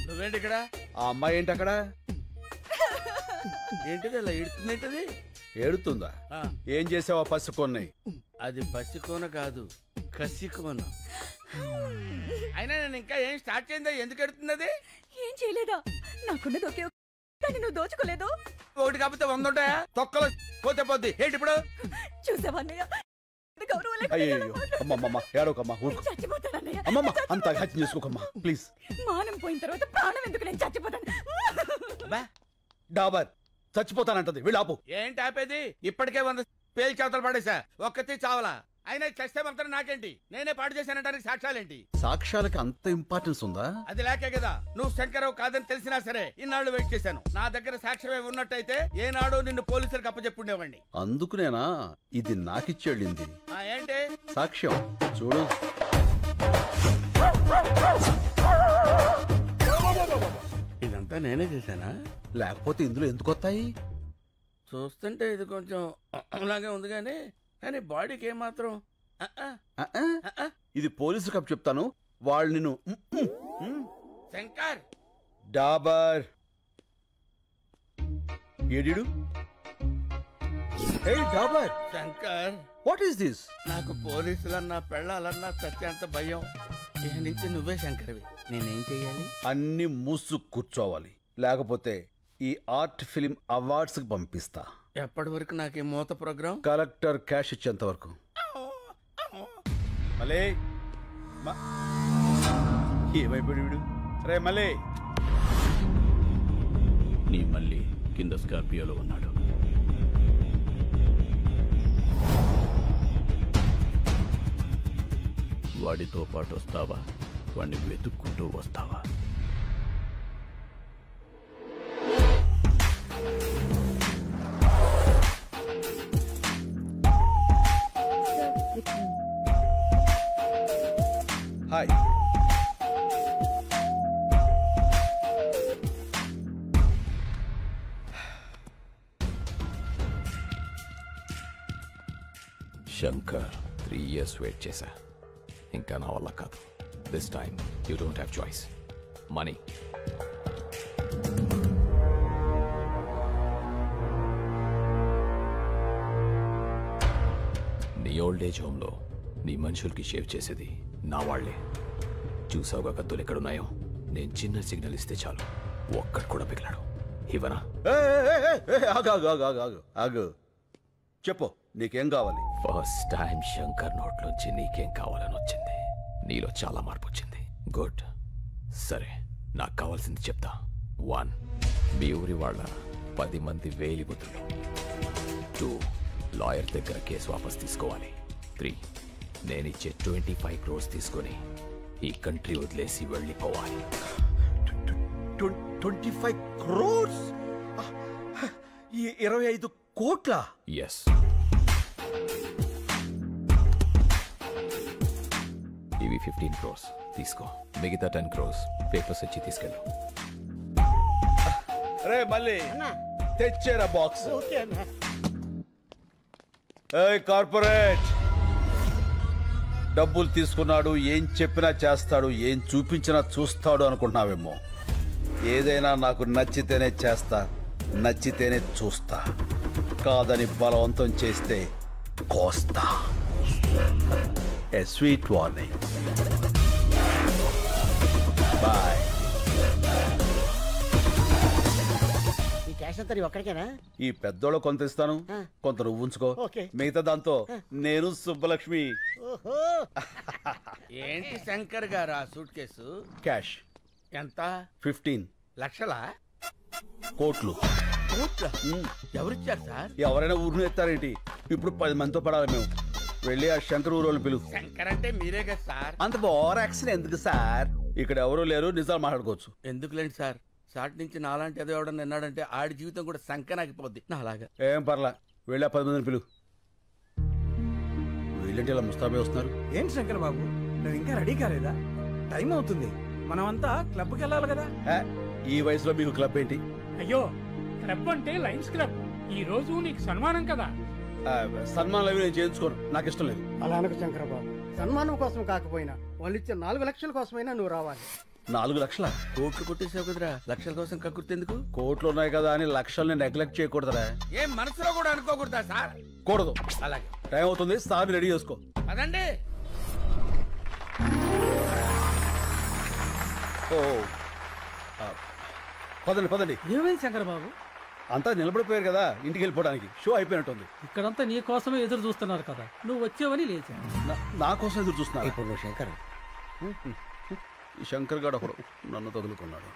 నువ్వేంటి ఇక్కడ? ఆ అమ్మాయి ఏంటి అక్కడ? ఏంటిది అలా ఏడుతుందేంటది? ఏడుతుందా? ఏం చేసావా పసికొన్నాయి? అది పసికోన కాదు, కసికోన. అయినా నేను ఇంకా ఏం స్టార్ట్ చేయందా? ఎందుకు ఎడుతుంది అది? ఏం చేయలేదా? నాకున్నది ఒకే కానీ నువ్వు దోచుకోలేదు. ఒకటి కాకపోతే 100 ఉంటాయా? తొక్కలో పోతే పోద్ది. ఏంటి ఇప్పుడు? చూసావన్నయ్య, అయ్యో అమ్మమ్మ, ఏడవకమ్మా, ఊరుకో. అమ్మమ్మ, అంత హత్య చేసుకోకమ్మా ప్లీజ్. మానం పోయిన తర్వాత ప్రాణం ఎందుకు? నేను చచ్చిపోతాను. డాబర్ చచ్చిపోతానంటది, వెళ్ళాపు. ఏంటి ఆపేది? ఇప్పటికే 100 పేలు చేతలు పడేసా, ఒక్కతి చావలా. అయినా చస్తే మాత్రం నాకేంటి? నేనే పాడు చేశానంటానికి సాక్ష్యాలేంటి? సాక్ష్యాలకి అంత ఇంపార్టెన్స్ ఉందా? అది లేకే కదా నువ్వు శంకరావు కాదని తెలిసినా సరే ఇన్నాళ్ళు వెయిట్ చేశాను. నా దగ్గర సాక్ష్యమే ఉన్నట్టయితే ఏనాడు నిన్ను పోలీసులకు అప్పచెప్పుండేవాడిని. అందుకునేనా ఇది నాకిచ్చేళ్ళింది? ఏంటి సాక్ష్యం? చూడు. ఇదంతా నేనే చేశానా? లేకపోతే ఇందులో ఎందుకు వస్తాయి? చూస్తుంటే ఇది కొంచెం అలాగే ఉంది కానీ బాడీకి ఏమాత్రం. ఇది పోలీసు కప్ చెప్తాను, వాళ్ళు నిన్ను. శంకర్, డాబర్ ఏడిడు? హే డాబర్. Shankar, what is this? నాకు పోలీసులన్నా పెళ్ళాలన్నా సత్యంత భయం. ఇక నుంచి నువ్వే శంకర్వి. నేనేం చెయ్యాలి? అన్ని మూసు కూర్చోవాలి, లేకపోతే ఈ ఆర్ట్ ఫిల్మ్ అవార్డ్స్ కి పంపిస్తా. ఎప్పటి వరకు నాకు ఈ మూత ప్రోగ్రాం? కలెక్టర్ క్యాష్ ఇచ్చేంత వరకు. మలే ఏమైపోయాడు? రే మలే. నీ మళ్ళీ కింద స్కార్పియోలో ఉన్నాడు. వాడితో పాటు వస్తావా? వాడిని వెతుక్కుంటూ వస్తావా? హాయ్. శంకర్, 3 years వెయిట్ చేశా. ఇంకా నా వల్ల కాదు. This time you don't have choice. Money. నీ ఓల్డ్ ఏజ్ హోమ్లో నీ మనుషులకి షేవ్ చేసేది నా వాళ్లే. చూసావుగా కత్తులు ఎక్కడున్నాయో? నేను చిన్న సిగ్నల్ ఇస్తే చాలు, ఒక్కడు కూడా పిగలాడు. ఇవనా? ఆగు, చెప్పు, నీకేం కావాలి? ఫస్ట్ టైం శంకర్ నోట్లోంచి నీకేం కావాలని వచ్చింది. నీలో చాలా మార్పు వచ్చింది. గుడ్. సరే, నాకు కావాల్సింది చెప్తా. 1, మీ ఊరి వాళ్ళ 10 మంది వేలిబుద్ధులు. 2, లాయర్ దగ్గర కేసు వాపస్ తీసుకోవాలి. 3, నేనిచ్చే 25 crores తీసుకొని ఈ కంట్రీ వదిలేసి వెళ్ళిపోవాలి. 25 crores? 25 కోట్ల? ఎస్. ఇవి 15 crores తీసుకో. మిగతా 10 crores పేపర్స్ వచ్చి తీసుకెళ్ళు. రే మళ్ళీ తెచ్చేరా బాక్స్. కార్పొరేట్ డబ్బులు తీసుకున్నాడు, ఏం చెప్పినా చేస్తాడు, ఏం చూపించినా చూస్తాడు అనుకుంటున్నావేమో. ఏదైనా నాకు నచ్చితేనే చేస్తా, నచ్చితేనే చూస్తా. కాదని బలవంతం చేస్తే కోస్తా. ఏ స్వీట్ వార్నింగ్. బాయ్. ఈ క్యాష్ అంతా ఒక్కడికేనా? ఈ పెద్దోళ్ళ కొంత ఇస్తాను, కొంత నువ్వు ఉంచుకో. మిగతా దాంతో నేను సుబ్బలక్ష్మి. ఏంటి శంకర్ గారు ఆ సూట్ కేసు? క్యాష్ ఎంత? 15 లక్షలా? కోట్లు. ఎవరిచ్చారు సార్? ఎవరైనా ఊరిని ఎత్తారేంటి? ఇప్పుడు 10 మందితో పడాలి మేము. వెళ్ళి ఆ శంకర్ ఊరోళ్ళు పిలువు. శంకర్ అంటే మీరే కదా సార్. అంత ఓవర్ యాక్షన్ ఎందుకు సార్? ఇక్కడ ఎవరూ లేరు, నిజాలు మాట్లాడుకోవచ్చు. ఎందుకులేండి సార్, సాటి నుంచి నాలాంటి ఏదో ఎవడన్నా విన్నాడంటే ఆడి జీవితం కూడా సంకనాగిపోద్ది. నా అలాగా ఏం పర్లా, వెళ్ళి ఆ 10 మందిని పిలువు. వీళ్ళంటే ఇలా ముస్తాబే వస్తున్నారు. ఏంటి శంకర్ బాబు, నువ్వు ఇంకా రెడీ కాలేదా? టైం అవుతుంది. మనమంతా క్లబ్కి వెళ్ళాలి కదా. ఈ వయసులో మీకు క్లబ్ ఏంటి? అయ్యో, క్లబ్ అంటే లయన్స్ క్లబ్. ఈ రోజు నీకు సన్మానం కదా. సన్మానం అవి నేను చేయించుకోను, నాకు ఇష్టం లేదు. అలా అనకు శంకరబాబు. సన్మానం కోసం కాకపోయినా వాళ్ళు ఇచ్చే 4 లక్షల కోసమైనా నువ్వు రావాలి. 4 లక్షల? కోట్లు కొట్టేసావు కదరా, లక్షల కోసం కక్కుర్తెందుకు? కోట్లు ఉన్నాయి కదా అని లక్షల్ని నెగ్లెక్ట్ చేయకూడదురా. ఏం మనసులో కూడా అనుకోకూడదా సార్? కూడదు. అలాగే, టైం అవుతుంది, సార్ రెడీ చేసుకో. అదండి. ఓ పదండి పదండి. ఏమైంది శంకరబాబు? అంతా నిలబడిపోయారు కదా, ఇంటికి వెళ్ళిపోవడానికి. షో అయిపోయినట్టుంది. ఇక్కడంతా నీ కోసమే ఎదురు చూస్తున్నారు కదా, నువ్వు వచ్చావని లేచా. నా కోసం ఎదురు చూస్తున్నారు. ఇప్పుడు నువ్వు శంకర్, ఈ శంకర్ గారు ఒకడు నన్ను తగులుకున్నాడు.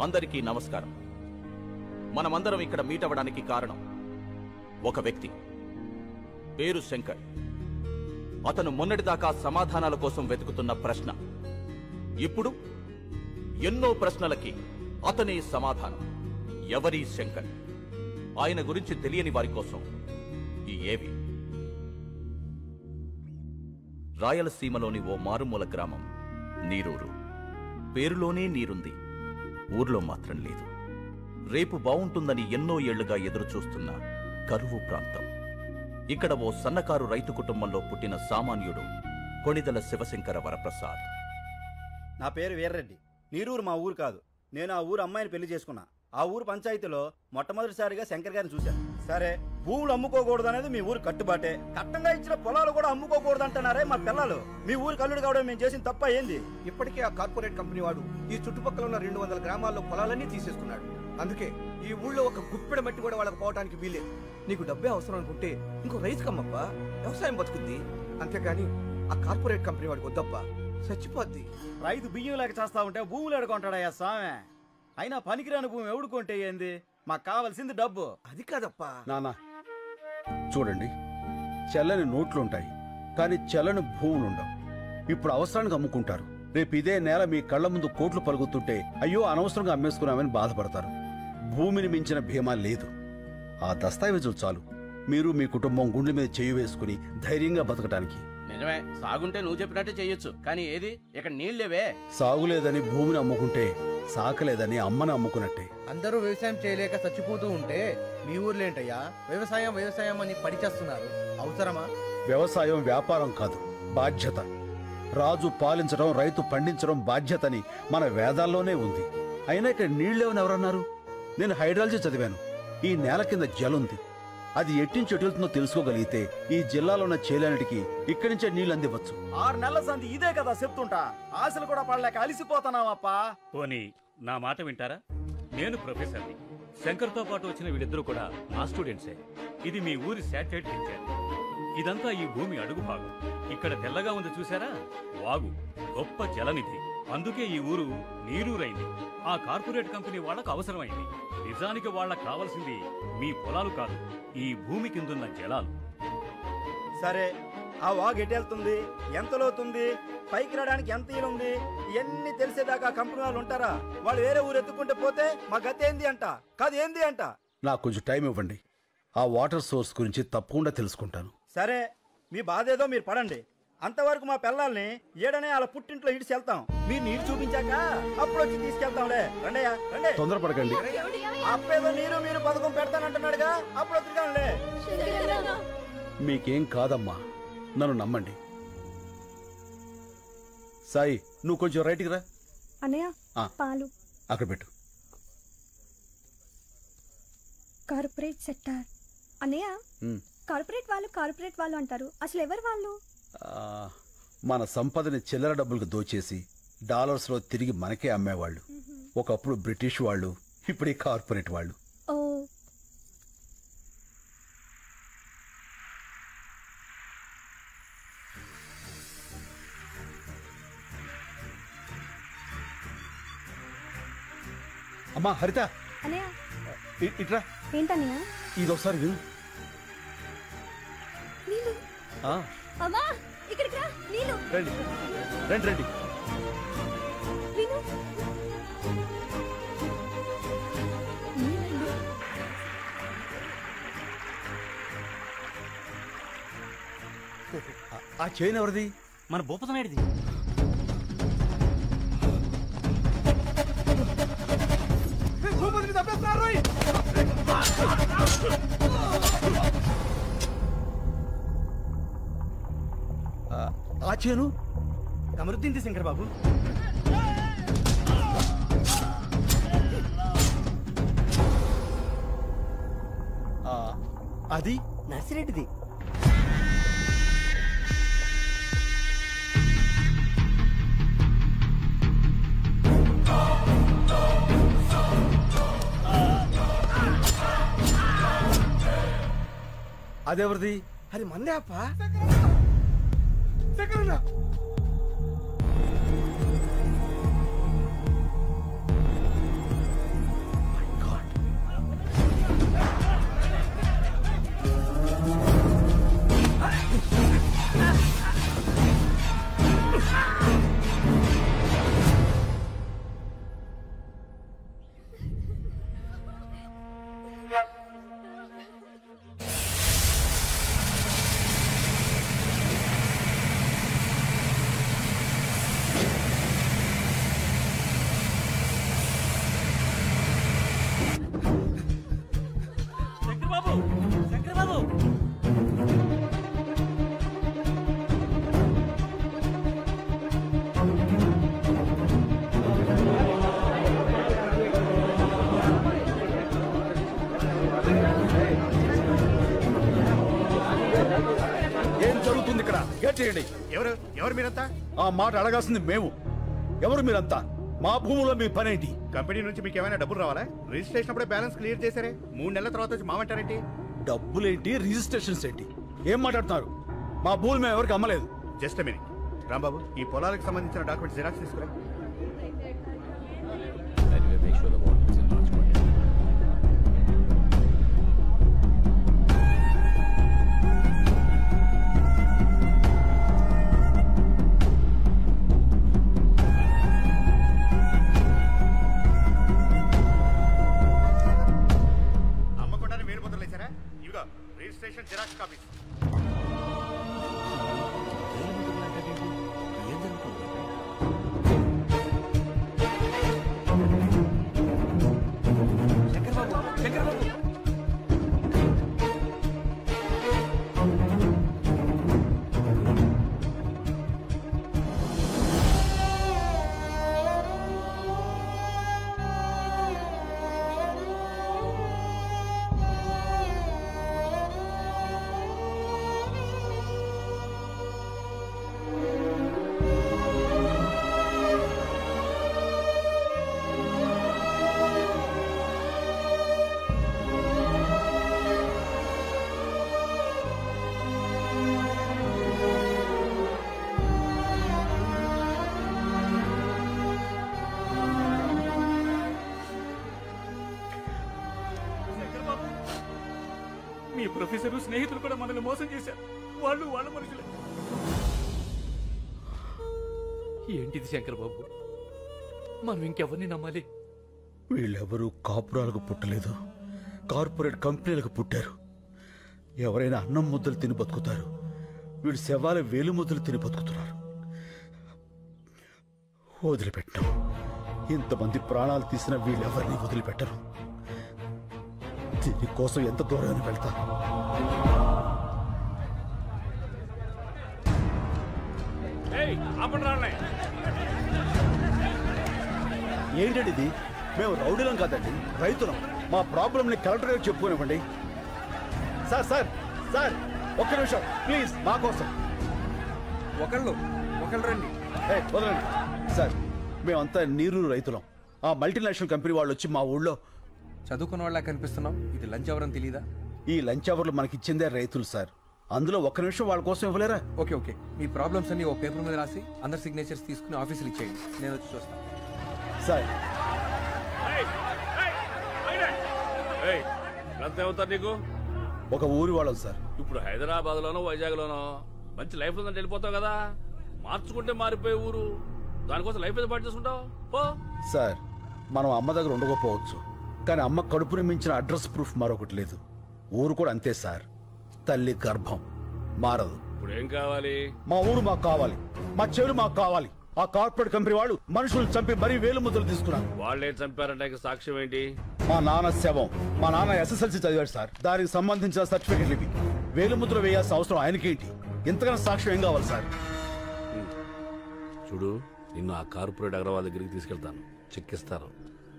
అందరికీ నమస్కారం. మనమందరం ఇక్కడ మీట్ అవ్వడానికి కారణం ఒక వ్యక్తి, పేరు శంకర్. అతను మొన్నటిదాకా సమాధానాల కోసం వెతుకుతున్న ప్రశ్న, ఇప్పుడు ఎన్నో ప్రశ్నలకి అతనే సమాధానం. ఎవరి శంకర్? ఆయన గురించి తెలియని వారి కోసం ఈ ఏవి. రాయలసీమలోని ఓ మారుమూల గ్రామం నీరూరు. పేరులోనే నీరుంది, ఊర్లో మాత్రం లేదు. రేపు బావుంటుందని ఎన్నో ఏళ్లుగా ఎదురుచూస్తున్న కరువు ప్రాంతం. ఇక్కడ ఓ సన్నకారు రైతు కుటుంబంలో పుట్టిన సామాన్యుడు కొణిదెల శివశంకర వరప్రసాద్. నా పేరు వీర్రెడ్డి. నీరూరు మా ఊరు కాదు. నేను ఆ ఊరు అమ్మాయిని పెళ్లి చేసుకున్నా. ఆ ఊరు పంచాయతీలో మొట్టమొదటిసారిగా శంకర్ గారిని చూశాను. సరే, భూములు అమ్ముకోకూడదు అనేది మీ ఊరు కట్టుబాటే. కట్టంగా ఇచ్చిన పొలాలు కూడా అమ్ముకోకూడదు అంటున్నారే మా పిల్లలు. మీ ఊరు కల్లుడు కావడం మేము చేసిన తప్ప ఏంది? ఇప్పటికే ఆ కార్పొరేట్ కంపెనీ వాడు ఈ చుట్టుపక్కల ఉన్న 200 గ్రామాల్లో పొలాలన్నీ తీసేసుకున్నాడు. అందుకే ఈ ఊళ్ళో ఒక గుప్పెడ మట్టి కూడా వాళ్ళకి పోవడానికి వీలేదు. నీకు డబ్బే అవసరం అనుకుంటే ఇంకో రైతు కమ్మప్పా, వ్యవసాయం బతుకుద్ది. అంతేగాని ఆ కార్పొరేట్ కంపెనీ వాడికి వద్దప్పా, చచ్చిపోద్ది. రైతు బియ్యం లేక చేస్తా ఉంటే భూములు ఎడుకుంటాడయ్యా స్వామి. అయినా పనికిరాని భూమి ఎవడుకుంటే ఏంది? మాకు కావాల్సింది డబ్బు. అది కాదప్పా. నానా చూడండి, చెల్లని నోట్లుంటాయి కానీ చెల్లని భూములుండవు. ఇప్పుడు అవసరానికి అమ్ముకుంటారు. రేపు ఇదే నేల మీ కళ్ల ముందు కోట్లు పలుకుతుంటే అయ్యో అనవసరంగా అమ్మేసుకున్నామని బాధపడతారు. భూమిని మించిన భీమా లేదు. ఆ దస్తావేజులు చాలు మీరు మీ కుటుంబం గుండె మీద చేయి వేసుకుని ధైర్యంగా బతకటానికి. నిజమే, సాగుంటే నువ్వు చెప్పినట్టే చెయ్యొచ్చు. కానీ ఏది ఇక్కడ నీళ్లేవే. సాగులేదని భూమిని అమ్ముకుంటే సాకలేదని అమ్మని అమ్ముకున్నట్టే. అందరూ వ్యవసాయం చేయలేక చచ్చిపోతూ ఉంటే మీ ఊర్లో ఏంటయ్యా వ్యవసాయం వ్యవసాయం అని పడిచేస్తున్నారు? అవసరమా? వ్యవసాయం వ్యాపారం కాదు, బాధ్యత. రాజు పాలించడం, రైతు పండించడం బాధ్యతని మన వేదాల్లోనే ఉంది. అయినా ఇక్కడ నీళ్లేవని ఎవరన్నారు? నేను హైడ్రాలజీ చదివాను. ఈ నేల కింద జలుంది. అది ఎట్టించి ఎటుతుందో తెలుసుకోగలిగితే ఈ జిల్లాలో ఉన్న చేలన్నిటికీ ఇక్కడి నుంచే నీళ్ళు అందివచ్చు. 6 నెలల సంది ఇదే కదా చెప్తుంటా. ఆశలు కూడా పడలేక అలిసిపోతున్నావప్పా. పోనీ నా మాట వింటారా? నేను ప్రొఫెసర్ని. శంకర్తో పాటు వచ్చిన వీళ్ళిద్దరూ కూడా నా స్టూడెంట్సే. ఇది మీ ఊరి శాటిలైట్ పిక్చర్. ఇదంతా ఈ భూమి అడుగు భాగం. ఇక్కడ తెల్లగా ఉంది చూసారా, వాగు, గొప్ప జలనిధి. అందుకే ఈ ఊరు నీరూరైంది. ఆ కార్పొరేట్ కంపెనీ వాళ్ళకు అవసరమైంది. నిజానికి వాళ్ళకు కావాల్సింది మీ పొలాలు కాదు, ఈ భూమి కిందున్న జలాలు. సరే, ఆ వాగు ఎటెళ్తుంది, ఎంత లోతుంది, పైకి రావడానికి ఎంత ఈలుంది, ఇవన్నీ తెలిసేదాకా కంపెనీ వాళ్ళు ఉంటారా? వాళ్ళు వేరే ఊరు ఎత్తుకుంటే పోతే మా గతి ఏంది అంట, కాదు ఏంది అంట. నాకు కొంచెం టైం ఇవ్వండి. ఆ వాటర్ సోర్స్ గురించి తప్పకుండా తెలుసుకుంటాను. సరే, మీ బాధ ఏదో మీరు పడండి. అంతవరకు మా పిల్లల్ని ఏడనే వాళ్ళ పుట్టింట్లో ఇడిచి వెళ్తాం. మీరు నీరు చూపించాక అప్పుడు వచ్చి తీసుకెళ్తాంలే. రండయ్యా రండి. తొందరపడకండి. అప్పేదో మీరు పథకం పెడతానంటున్నాడుగా, అప్పుడు వద్దుగానులే. మీకేం కాదమ్మా, నన్ను నమ్మండి. సాయి నువ్వు కొంచెం రైట్కి రా. అన్నయ్య ఆ. పాలు. అక్కడ పెట్టు. Corporate sector. అన్నయ్య కార్పొరేట్ వాళ్ళు అంటారు, అసలు ఎవరు వాళ్ళు? మన సంపదని చిల్లర డబ్బులకు దోచేసి డాలర్స్లో తిరిగి మనకే అమ్మేవాళ్ళు. ఒకప్పుడు బ్రిటిష్ వాళ్ళు, ఇప్పుడు ఈ కార్పొరేట్ వాళ్ళు. ఓ అమ్మా హరిత, అన్నయ్య ఇట్రా. ఏంటన్నయ్య? ఇదొకసారి విను. నీళ్ళు. అమ్మా ఇక్కడికి రా. నీళ్ళు. రండి రండి రండి. విను. ఆ చైన్ ఎవరిది? మన భూపతనాయుడిది. ఆ చేను కమరుద్దీన్ శంకర్ బాబు. అది నర్సిరెడ్డిది. అదెవరిది? అది మందే అప్ప. ఏం జరుగుతుంది ఇక్కడ? గట్టియండి. ఎవరు మీరంతా? ఆ మాట అడగాల్సింది మేము. ఎవరు మీరంతా? మా భూములో మీ పనేంటి? కంపెనీ నుంచి మీకు ఏమైనా డబ్బులు రావాలా? రిజిస్ట్రేషన్ అప్పుడే బ్యాలెన్స్ క్లియర్ చేశారే, 3 నెలల తర్వాత వచ్చి మామంటారేంటి? డబ్బులేంటి, రిజిస్ట్రేషన్స్ ఏంటి? ఏం మాట్లాడుతున్నారు? మా భూములు మేము ఎవరికి అమ్మలేదు. జస్ట్ మినిట్ రాంబాబు, ఈ పొలాలకు సంబంధించిన డాక్యుమెంట్స్ జిరాక్స్ తీసుకురా. అమ్మకుండానే వేలు ముద్రలు వేశారా? ఇవిగో రిజిస్ట్రేషన్ జిరాక్స్ కాపీస్. మీ ప్రొఫెసర్ స్నేహితులు కూడా మనల్ని మోసం చేశారు. వాళ్ళు వాళ్ళ మనుషులే. ఏంటిది శంకర్ బాబు? మనం ఇంకెవరిని నమ్మాలి? వీళ్ళెవరూ కాపురాలకు పుట్టలేదు, కార్పొరేట్ కంపెనీలకు పుట్టారు. ఎవరైనా అన్నం ముద్దలు తిని బతుకుతారు, వీళ్ళు శవాల వేలు ముద్దలు తిని బతుకుతున్నారు. వదిలిపెట్టం. ఇంతమంది ప్రాణాలు తీసిన వీళ్ళెవరిని వదిలిపెట్టరు. దీనికోసం ఎంత దూరాన్ని వెళ్తారు. ఏంటండి ఇది? మేము రౌడీలం కాదండి, రైతులం. మా ప్రాబ్లంని కలెక్టర్ గారికి చెప్పుకోనివ్వండి. సార్ సార్ సార్ ఒక్క నిమిషం ప్లీజ్, మా కోసం ఒకళ్ళు రండి. వదలండి సార్. మేమంతా నీరూరు రైతులం. ఆ మల్టీనేషనల్ కంపెనీ వాళ్ళు వచ్చి మా ఊళ్ళో చదువుకున్న వాళ్ళ కనిపిస్తున్నాం. ఇది లంచ్ అవర్ అని తెలీదా? ఈ లంచ్ అవర్లు మనకిచ్చిందే రైతులు సార్. అందులో ఒక్క నిమిషం వాళ్ళ కోసం ఇవ్వలేరా? ఓకే మీ ప్రాబ్లమ్స్ అన్ని ఓ పేపర్ మీద రాసి అందరు సిగ్నేచర్స్ తీసుకుని ఆఫీసులు ఇచ్చేయండి. నేను వచ్చి చూస్తాను సార్. ఎంత అవుతారు నీకు? ఒక ఊరి వాళ్ళం సార్. ఇప్పుడు హైదరాబాద్ లోనో వైజాగ్ లోనో మంచి లైఫ్ ఉందని వెళ్ళిపోతావు కదా. మార్చుకుంటే మారిపోయే ఊరు, దానికోసం లైఫ్ ఏదో పాటు చేసుకుంటావు పో. సార్, మనం అమ్మ దగ్గర ఉండకపోవచ్చు, కానీ అమ్మ కడుపుని మించిన అడ్రస్ ప్రూఫ్ మరొకటి లేదు. ఊరు కూడా అంతే సార్. తల్లి గర్భం మారదు. ఇప్పుడు ఏం కావాలి? మా ఊరు మాకు కావాలి, మా చెవులు మాకు కావాలి. ఆ కార్పొరేట్ కంపెనీ వాళ్ళు మనుషులు చంపి మరీ వేలు ముద్దలు తీసుకున్నారు. వాళ్ళే చంపారంటే సాక్ష్యం ఏంటి? మా నాన్న శవం. మా నాన్న SSLC చదివాడు సార్. దానికి సంబంధించిన సర్టిఫికెట్లు ఇవి. వేలు ముద్ర వేయాల్సిన అవసరం ఆయనకేంటి? ఇంతకన్నా సాక్ష్యం ఏం కావాలి సార్? చూడు, నిన్ను ఆ కార్పొరేట్ అగ్రవాల్ దగ్గరికి తీసుకెళ్తాను, చెక్కిస్తారు,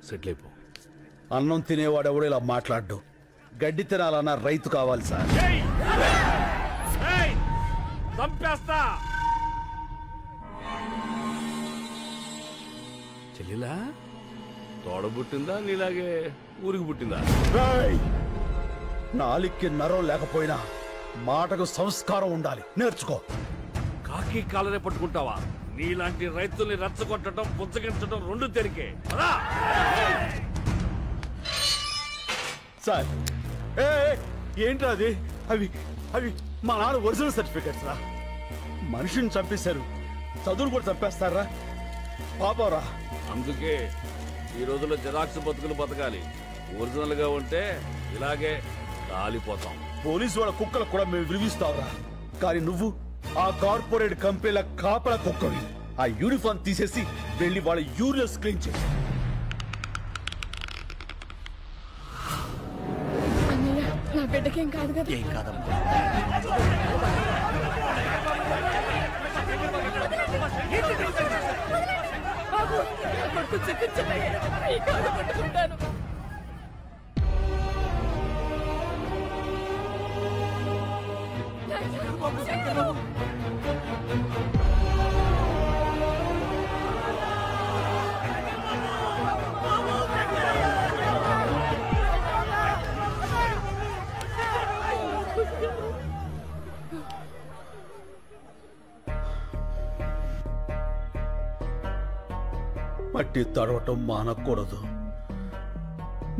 సెటిల్ అయిపో. అన్నం తినేవాడు ఎవడు ఇలా మాట్లాడ్డు. గడ్డి తినాలన్న రైతు కావాలి సార్. చంపేస్తా. చెల్లిలా తోడ పుట్టిందా నీలాగే ఊరికి పుట్టిందా? నాలిక్కి నరం లేకపోయినా మాటకు సంస్కారం ఉండాలి, నేర్చుకో. కాకి కాలనే పట్టుకుంటావా? నీలాంటి రైతుల్ని రెచ్చగొట్టడం, పుచ్చగించడం రెండు తెరికే. సార్ ఏంట్రా అది? అవి అవి మా నాన్న ఒరిజినల్ సర్టిఫికెట్స్ రా. మనిషిని చంపేశారు, చదువులు కూడా చంపేస్తారా? పాపరా. అందుకే ఈ రోజుల్లో జిరాక్స్ బతుకులు బతకాలి. ఒరిజినల్ గా ఉంటే ఇలాగే కాలిపోతాం. పోలీసు వాళ్ళ కుక్కలకు కూడా మేము విలువిస్తావురా. కానీ నువ్వు ఆ కార్పొరేట్ కంపెనీల కాపల కుక్కవి. ఆ యూనిఫామ్ తీసేసి వెళ్ళి వాళ్ళ యూరియస్ క్లీన్ చేయి. నా బిడ్డకేం కాదు కదా? ఏం కాదమ్మా. మట్టి తడవటం మానకూడదు.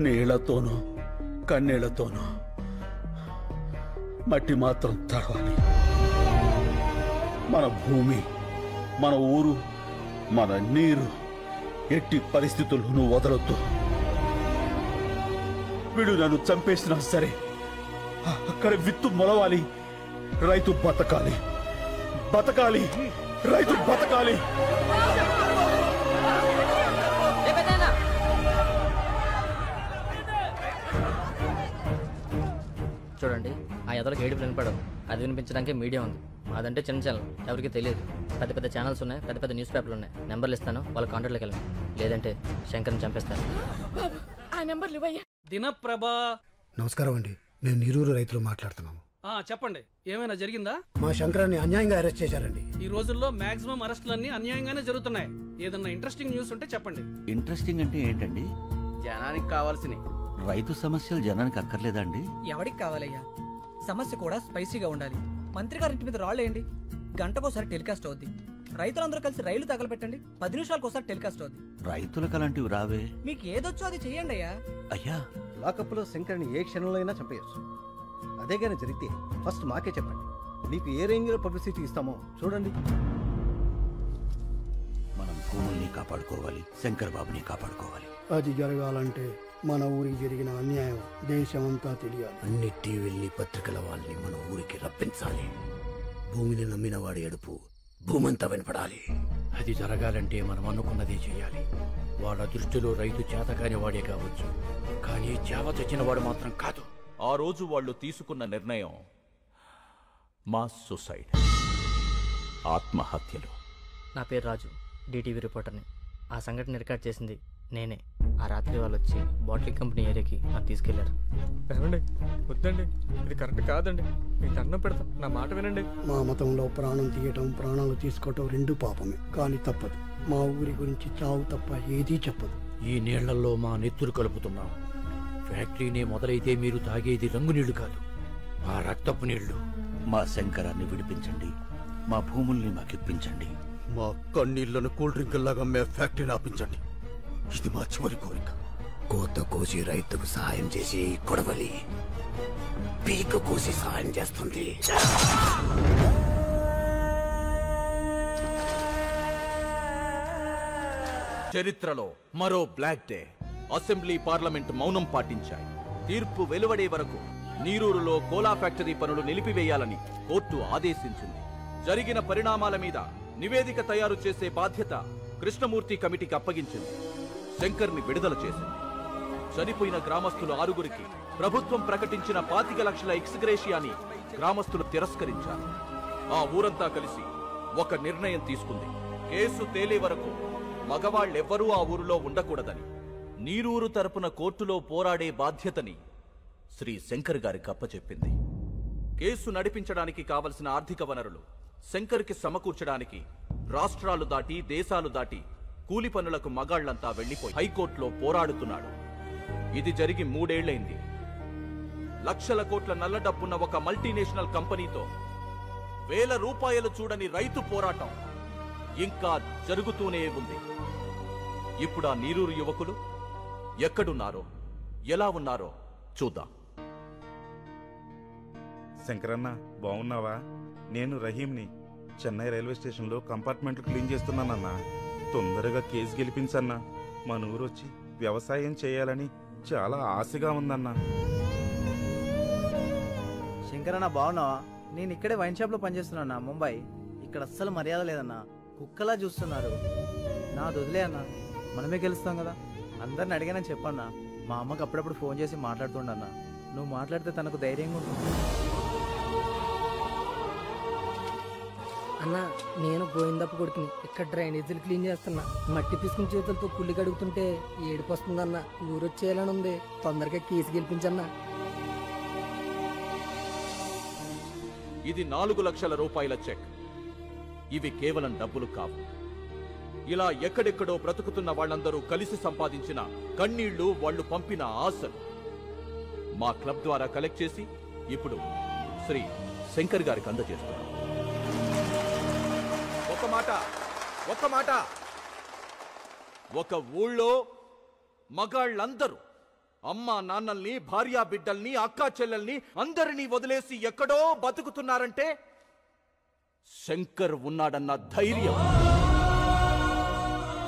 నీళ్లతోనూ కన్నీళ్లతోనూ మట్టి మాత్రం తడవాలి. మన భూమి, మన ఊరు, మన నీరు ఎట్టి పరిస్థితుల్లోనూ వదలొద్దు. వీడు నన్ను చంపేసినా సరే అక్కడ విత్తు మొలవాలి. రైతు బతకాలి, బతకాలి, రైతు బతకాలి. చూడండి, ఆ ఎదలకు ఏడుపు వినపడవు. అది వినిపించడానికి మీడియా ఉంది. అదంటే చిన్న ఛానల్, ఎవరికి తెలియదు. పెద్ద పెద్ద ఛానల్స్ ఉన్నాయి, పెద్ద పెద్ద న్యూస్ పేపర్లు ఉన్నాయి. నెంబర్లు ఇస్తాను, వాళ్ళ కాంటాక్ట్లోకి వెళ్ళండి. లేదంటే శంకర్ని చంపేస్తాను. ఆ నెంబర్లు ఇవ్వయ్యా. దినప్రభా. నమస్కారం అండి, మేము నీరూరు రైతులు మాట్లాడుతున్నాము. చెప్పండి, ఏమైనా జరిగిందా? మా శంకరాన్ని అన్యాయంగా అరెస్ట్ చేశారండి. ఈ రోజుల్లో మాక్సిమం అరెస్టులన్నీ అన్యాయంగానే జరుగుతున్నాయి. ఏదన్నా ఇంట్రెస్టింగ్ న్యూస్ ఉంటే చెప్పండి. ఇంట్రెస్టింగ్ అంటే ఏంటండి? జనానికి కావాల్సినవి. రైతు సమస్యలు జనానికి అక్కర్లేదా అండి? ఎవరికి కావాలయ్యా? సమస్య కూడా స్పైసీగా ఉండాలి. మంత్రి గారింటి మీద రాళ్ళేయండి, గంటకోసారి టెలికాస్ట్ అవుద్ది. రైతులందరూ కలిసి రైలు తగలబెట్టండి, 10 నిమిషాలకోసారి టెలికాస్ట్ అవుద్ది. రైతులకు అలాంటివి రావే. మీకు ఏదొచ్చో అది చెయ్యండి అయ్యా. అయ్యా, లాకప్లో శంకర్ని ఏ క్షణంలో అయినా చంపేయచ్చు. అదే కానీ జరిగితే ఫస్ట్ మాకే చెప్పండి. మీకు ఏ రేంజ్లో పబ్లిసిటీ ఇస్తామో చూడండి. మనం భూముల్ని కాపాడుకోవాలి, శంకర్ బాబుని కాపాడుకోవాలి. అది జరగాలంటే మన ఊరికి జరిగిన అన్యాయం దేశమంతా తెలియాలి. అన్ని టీవీల్ని, పత్రికల వాళ్ళని మన ఊరికి రప్పించాలి. భూమిని నమ్మిన వాడి ఎడుపు భూమంతా వినపడాలి. అది జరగాలంటే మనం అనుకున్నదే చేయాలి. వాళ్ళ దృష్టిలో రైతు చేతకాని వాడే కావచ్చు, కానీ చేవ తెచ్చిన వాడు మాత్రం కాదు. ఆ రోజు వాళ్ళు తీసుకున్న నిర్ణయం మాస్ సూసైడ్, ఆత్మహత్యలు. నా పేరు రాజు, డిటీవీ రిపోర్టర్ని. ఆ సంఘటన రికార్డ్ చేసింది నేనే. ఆ రాత్రి వాళ్ళు వచ్చి బాటిల్ కంపెనీ ఏరియాకి నన్ను తీసుకెళ్లారు. ఏమండి, వద్దండి, ఇది కరెక్ట్ కాదండి. మీకు దండం పెడతా, నా మాట వినండి. మా మతంలో ప్రాణం తీయటం, ప్రాణాలు తీసుకోవటం రెండు పాపమే, కానీ తప్పదు. మా ఊరి గురించి చావు తప్ప ఏదీ చెప్పదు. ఈ నీళ్లలో మా నెత్తురు కలుపుతున్నాం. ఫ్యాక్టరీనే మొదలైతే మీరు తాగేది రంగు నీళ్లు కాదు, ఆ రక్తపు నీళ్లు. మా శంకరాన్ని విడిపించండి, మా భూముల్ని మాకిప్పించండి. మా కన్నీళ్లను కూల్ డ్రింక్ లాగా మే ఫ్యాక్టరీని ఆపించండి. ఇది మా చివరి కోరిక. కోత కోసి రైతుకు సహాయం చేసి కొడవలి పీక కోసి సహాయం చేస్తుంది. చరిత్రలో మరో బ్లాక్ డే. అసెంబ్లీ పార్లమెంట్ మౌనం పాటించాయి. తీర్పు వెలువడే వరకు నీరూరులో కోలా ఫ్యాక్టరీ పనులు నిలిపివేయాలని కోర్టు ఆదేశించింది. జరిగిన పరిణామాల మీద నివేదిక తయారు చేసే బాధ్యత కృష్ణమూర్తి కమిటీకి అప్పగించింది. శంకర్ని విడుదల చేసింది. చనిపోయిన గ్రామస్తులు 6గురికి ప్రభుత్వం ప్రకటించిన 25 లక్షల ఎక్స్గ్రేషియాని గ్రామస్తులు తిరస్కరించారు. ఆ ఊరంతా కలిసి ఒక నిర్ణయం తీసుకుంది. కేసు తేలే వరకు మగవాళ్ళెవ్వరూ ఆ ఊరిలో ఉండకూడదని. నీరూరు తరపున కోర్టులో పోరాడే బాధ్యతని శ్రీ శంకర్ గారికి అప్పచెప్పింది. కేసు నడిపించడానికి కావలసిన ఆర్థిక వనరులు శంకర్కి సమకూర్చడానికి రాష్ట్రాలు దాటి దేశాలు దాటి కూలి పనులకు మగాళ్లంతా వెళ్లిపోయి హైకోర్టులో పోరాడుతున్నాడు. ఇది జరిగి 3 ఏళ్లైంది. లక్షల కోట్ల నల్ల డబ్బున్న ఒక మల్టీనేషనల్ కంపెనీతో వేల రూపాయలు చూడని రైతు పోరాటం ఇంకా జరుగుతూనే ఉంది. ఇప్పుడు ఆ నీరూరు యువకులు ఎక్కడున్నారో, ఎలా ఉన్నారో చూద్దాం. శంకరన్న, బాగున్నావా? నేను రహీంని. చెన్నై రైల్వే స్టేషన్లో కంపార్ట్మెంట్లు క్లీన్ చేస్తున్నానన్నా. తొందరగా కేసు గెలిపించన్నా. మన ఊరు వచ్చి వ్యవసాయం చేయాలని చాలా ఆశగా ఉందన్నా. శంకరన్న, బాగున్నావా? నేను ఇక్కడే వైన్ షాప్లో పనిచేస్తున్నా, ముంబై. ఇక్కడ అస్సలు మర్యాద లేదన్నా. కుక్కలా చూస్తున్నారు. నా వదిలే అన్నా, మనమే గెలుస్తాం కదా. అందరిని అడిగానని చెప్పన్నా. మా అమ్మకి అప్పుడప్పుడు ఫోన్ చేసి మాట్లాడుతుండన్నా. నువ్వు మాట్లాడితే తనకు ధైర్యంగా ఉంటుంది. అన్నా, నేను గోవిందప్ప కొడుకుని. ఇక్కడ డ్రైనేజీలు క్లీన్ చేస్తున్నా. మట్టి పిసుకుని చేతులతో కుళ్ళి కడుగుతుంటే ఏడుపు వస్తుందన్నా. ఊరొచ్చేయాలని ఉంది. తొందరగా కేసు గెలిపించన్నా. ఇది 4 లక్షల రూపాయల చెక్. ఇవి కేవలం డబ్బులు కావు. ఇలా ఎక్కడెక్కడో బ్రతుకుతున్న వాళ్ళందరూ కలిసి సంపాదించిన కన్నీళ్లు, వాళ్ళు పంపిన ఆశలు మా క్లబ్ ద్వారా కలెక్ట్ చేసి ఇప్పుడు శ్రీ శంకర్ గారికి అందజేస్తున్నాం. ఒక మాట, ఒక ఊళ్ళో మగాళ్ళందరూ అమ్మా నాన్నల్ని, భార్యా బిడ్డల్ని, అక్కా చెల్లెల్ని అందరినీ వదిలేసి ఎక్కడో బతుకుతున్నారంటే శంకర్ ఉన్నాడన్న ధైర్యం,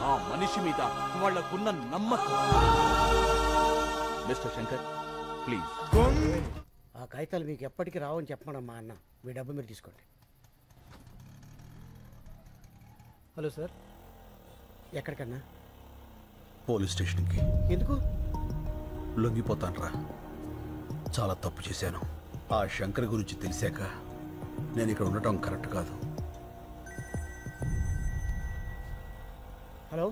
ఆ మనిషి మీద వాళ్లకున్న నమ్మకం. Mister Shankar, please. ఆ కాగితాలు మీకు ఎప్పటికీ రావని చెప్పమమ్మా అన్న. మీ డబ్బు మీరు తీసుకోండి. Hello sir. ఎక్కడికన్నా? పోలీస్ స్టేషన్కి. ఎందుకు? లొంగిపోతాన్రా. చాలా తప్పు చేశాను. ఆ శంకర్ గురించి తెలిసాక నేను ఇక్కడ ఉండటం కరెక్ట్ కాదు. హలో,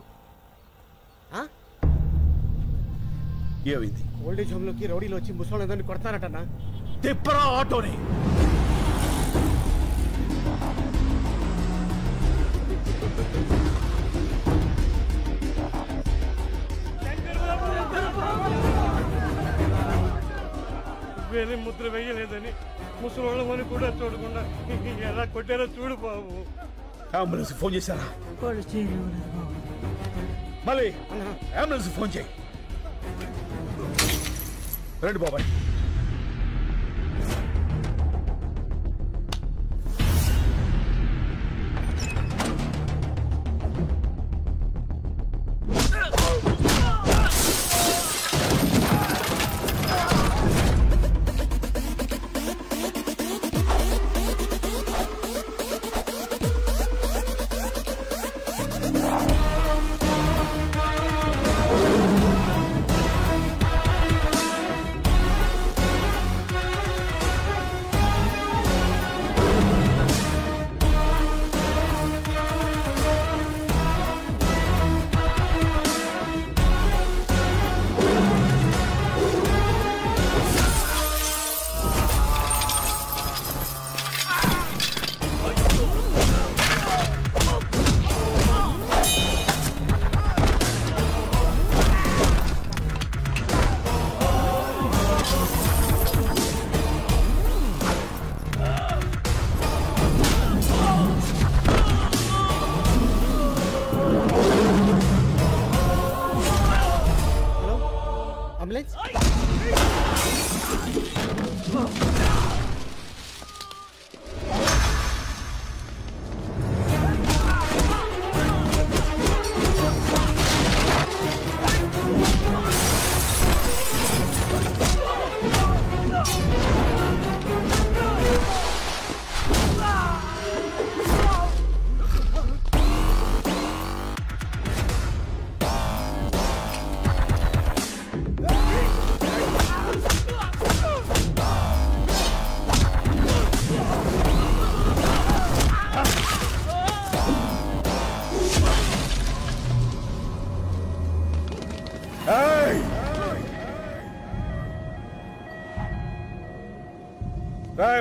ఏమైంది? ఓల్డేజ్ హోమ్లోకి రౌడీలు వచ్చి ముసలి కొడతారటన్నా. తిప్పరా ఆటోని. వేరే ముద్ర వేయలేదని ముసలోళ్ళమని కూడా చూడకుండా ఎలా కొట్టారో చూడు బాబు. అంబులెన్స్ ఫోన్ చేశారా? మళ్ళీ అంబులెన్స్ ఫోన్ చేయి. రండి బాబాయ్.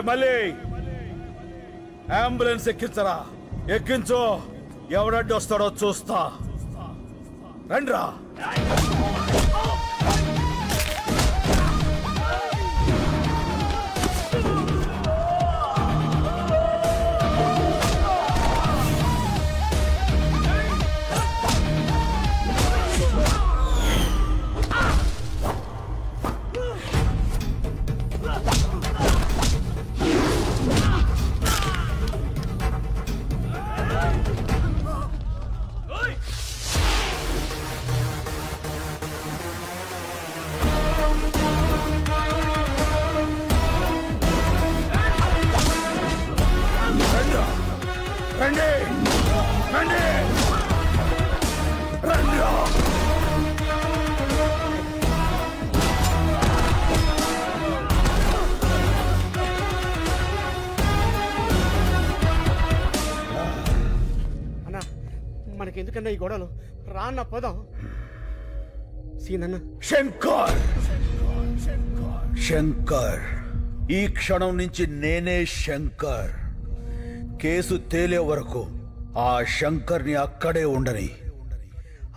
మళ్ళీ అంబులెన్స్ ఎక్కించరా, ఎక్కించు. ఎవడడ్డు వస్తాడో చూస్తా. రండ్రా. మనకెందుకన్నా ఈ గొడవలు? రాన్న పదం. సీనన్న. శంకర్, శంకర్, ఈ క్షణం నుంచి నేనే శంకర్. కేసు తేలే వరకు ఆ శంకర్ని అక్కడే ఉండని.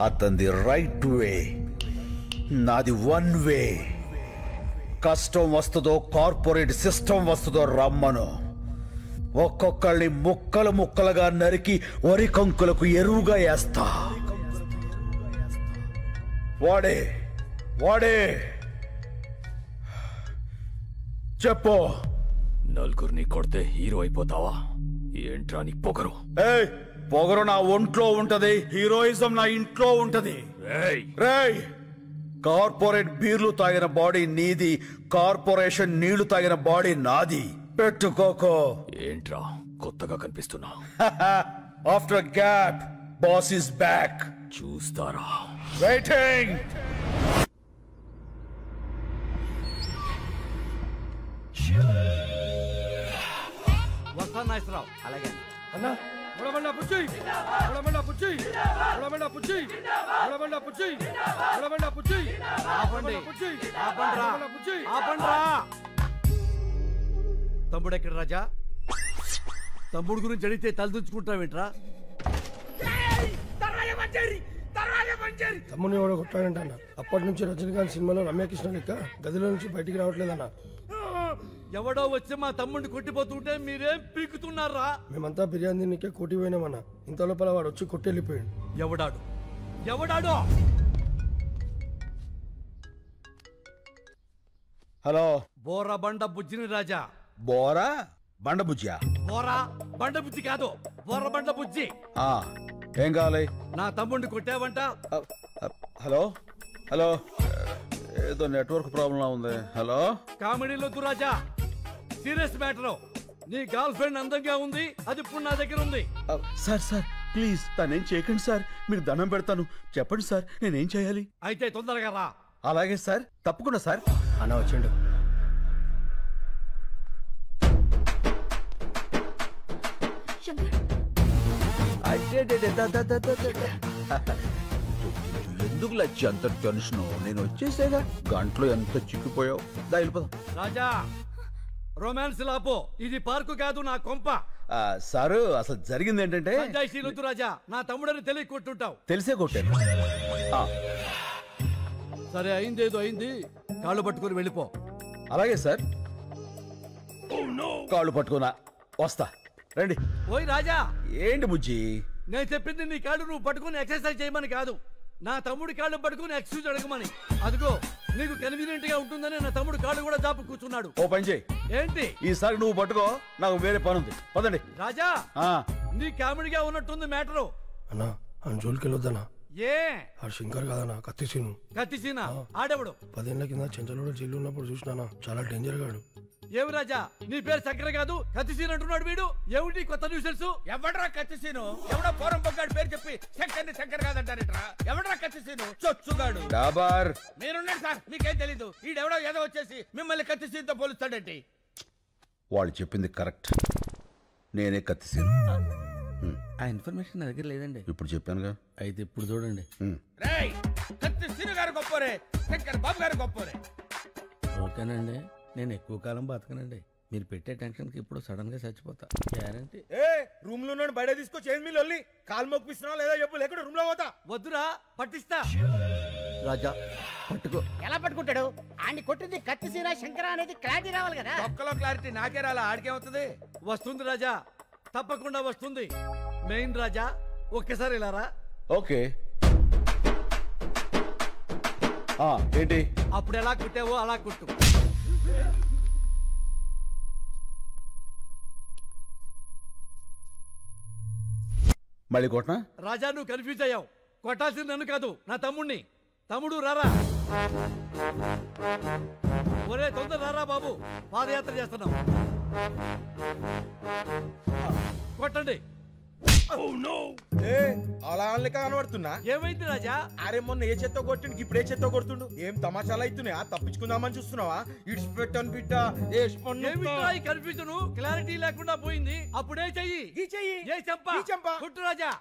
అతనిది రైట్ వే, నాది వన్ వే. కష్టం వస్తుందో కార్పొరేట్ సిస్టమ్ వస్తుందో రమ్మను. ఒక్కొక్కళ్ళని ముక్కలు ముక్కలుగా నరికి వరి కంకులకు ఎరువుగా వేస్తా. వాడే వాడే చెప్పు. నలుగురిని కొడితే హీరో అయిపోతావా? ఏంట్రా నీ పొగరు? పొగరు నా ఒంట్లో ఉంటది, హీరోయిజం నా ఇంట్లో ఉంటది. రేయ్, కార్పొరేట్ బీర్లు తాగిన బాడీ నీది, కార్పొరేషన్ నీళ్లు తాగిన బాడీ నాది. పెట్టుకోకో. ఏంట్రా కొత్తగా కనిపిస్తున్నా? After gap boss is back. చూస్తారా? వెయిటింగ్. వస్తా నాగేశ్వరరావు. అలాగే అన్నా. ఉడబండ పుచ్చి, ఉడబండ పుచ్చి, ఉడబండ పుచ్చి, ఉడబండ పుచ్చి, ఉడబండ పుచ్చి. ఆపండి, పుచ్చి. ఆపండ్రా. తమ్ముడు ఎక్కడ రాజా? తమ్ముడు గురించి అడిగితే తలదించుకుంటావేంట్రా? తమ్ముని ఎవడో కొట్టాడంట. అప్పటి నుంచి రజనీకాంత్ సినిమాలో రమ్యకృష్ణ లెక్క గదిలో నుంచి బయటికి రావట్లేదన్న. ఎవడో వచ్చి మా తమ్ముడిని కొట్టిపోతుంటే మీరేం పీకుతున్నారా? మేమంతా బిర్యానీ నీకే కొట్టి పోయినామన్న. ఇంత లోపల వాడు వచ్చి కొట్టెళ్ళిపోయాడు. ఎవడాడు? ఎవడాడు? హలో, బోరా బండ బుజ్జిని రాజా. బోరా బండ బుజ్జా? బోరా బండ బుజ్జి కాదు, బోర బండ బుజ్జి. ఏం కావాలి? నా తమ్ముడిని కొట్టావంట. హలో హలో, ఏదో నెట్వర్క్ ప్రాబ్లం ఉంది. హలో, కామెడీలో రాజా, సీరియస్ మ్యాటర్. నీ గర్ల్ ఫ్రెండ్ అందంగా ఉంది, అది ఇప్పుడు నా దగ్గర ఉంది. సార్ సార్ ప్లీజ్ తనేం చేయకండి సార్, మీకు దండం పెడతాను. చెప్పండి సార్, నేనేం చేయాలి? అయితే తొందరగా రా. అలాగే సార్, తప్పకుండా సార్. అన్న వచ్చిండు. ఎందుకు లచ్చి అంత టెన్షన్? నేను వచ్చేసేగా, గంటలో ఎంత చిక్కిపోయావు. దా వెళ్ళిపోదాం. రాజా, రొమాన్స్ లాపో, ఇది పార్కు కాదు, నా కొంప. సారు, అసలు జరిగింది ఏంటంటే, రాజా, నా తమ్ముడని తెలియ కొట్టుంటావు. తెలిసే కొట్టాను. సరే, అయిందేదో అయింది, కాళ్ళు పట్టుకుని వెళ్ళిపో. అలాగే సార్, కాళ్ళు పట్టుకున్నా వస్తా. రండి. ఓయ్ రాజా. ఏంటి బుజ్జి? నేను చెప్పింది నీ కాళ్ళు నువ్వు పట్టుకుని ఎక్సర్సైజ్ చేయమని కాదు, నా తమ్ముడి కాళ్ళు పట్టుకుని ఎక్స్క్యూజ్ అడగమని. అదిగో నీకు కన్వీనియంట్ గా ఉంటుందని నా తమ్ముడు కాళ్ళు కూడా జాపు కూర్చున్నాడు. ఓ పని చేయి. ఏంటి? ఈసారి నువ్వు పట్టుకో, నాకు వేరే పని ఉంది. పదండి. రాజా, నీ కామెడీగా ఉన్నట్టుంది మ్యాటరు. అన్నా ఆ జోలికి వెళ్ళొద్దనా? ఏ? ఆ శంకర్ కాదన్నా, కత్తిసీను. కత్తిసీనా? ఆడెవడు? 10 ఏళ్ల కింద చెంచలోడు జైలు ఉన్నప్పుడు చూసినానా, చాలా డేంజర్ గాడు. ఏమి రాజా, నీ పేరు చక్కెర కాదు, కత్తిసీన్ అంటున్నాడు వీడు. ఏమిటి కొత్త న్యూసెన్స్? ఎవడ్రా కత్తిసీను? ఎవడో పోరం పొగ్గాడు పేరు చెప్పి శంకర్ని శంకర్ కాదంటారేట్రా? ఎవడ్రా కత్తిసీను? చొచ్చుగాడు. మీరున్నాడు సార్, మీకేం తెలీదు. ఈడెవడో ఏదో వచ్చేసి మిమ్మల్ని కత్తిసీన్తో పోలుస్తాడేంటి? వాళ్ళు చెప్పింది కరెక్ట్, నేనే కత్తిసీను. ఆ ఇన్ఫర్మేషన్ నా దగ్గర లేదండి. ఇప్పుడు చెప్పానుగా. అయితే ఇప్పుడు చూడండి. రేయ్, కత్తిసీను గారు గొప్పరే, శంకర్ బాబు గారు గొప్పరే. ఓకేనండి, నేను ఎక్కువ కాలం బతకనండి. మీరు పెట్టే టెన్షన్కి ఇప్పుడు సడన్ గా చచ్చిపోతా గ్యారంటీ. రూమ్ లో బయట తీసుకొచ్చి ఏం మీ లొల్లి కాలు మొక్కిస్తున్నావు లేదా చెప్పు, లేకుండా రూమ్ లో పోతా. వద్దురా పట్టిస్తా. రాజా పట్టుకో. ఎలా పట్టుకుంటాడు? ఆడిని కొట్టింది కత్తిసీన శంకర అనేది క్లారిటీ రావాలి కదా. ఒక్కలో క్లారిటీ నాకే రాలా, ఆడికేమవుతుంది? వస్తుంది రాజా, తప్పకుండా వస్తుంది. మెయిన్ రాజా ఒక్కసారి ఇలా రా. ఓకే ఏంటి? అప్పుడు ఎలా కుట్టావో అలా కుట్టు. మళ్ళీ కొట్టనా? రాజా నువ్వు కన్ఫ్యూజ్ అయ్యావు. కొట్టాల్సింది నన్ను కాదు, నా తమ్ముణ్ణి. తమ్ముడు రారా. ఒరే తొందర రారా బాబు, పాదయాత్ర చేస్తున్నాం. కొట్టండి. అలా కనబడుతున్నా. ఏమైంది రాజా? అరే మొన్న ఏ చెత్త కొట్టిండు, ఇప్పుడు ఏ చెత్త కొడుతుండు. ఏం తమాషాలు అవుతున్నాయా? తప్పించుకుందామని చూస్తున్నావా? ఇడిచిపెట్టాను బిడ్డ. కన్ఫ్యూజన్ క్లారిటీ లేకుండా పోయింది. అప్పుడే చెయ్యి ఏ చెంప కుట్టు రాజా.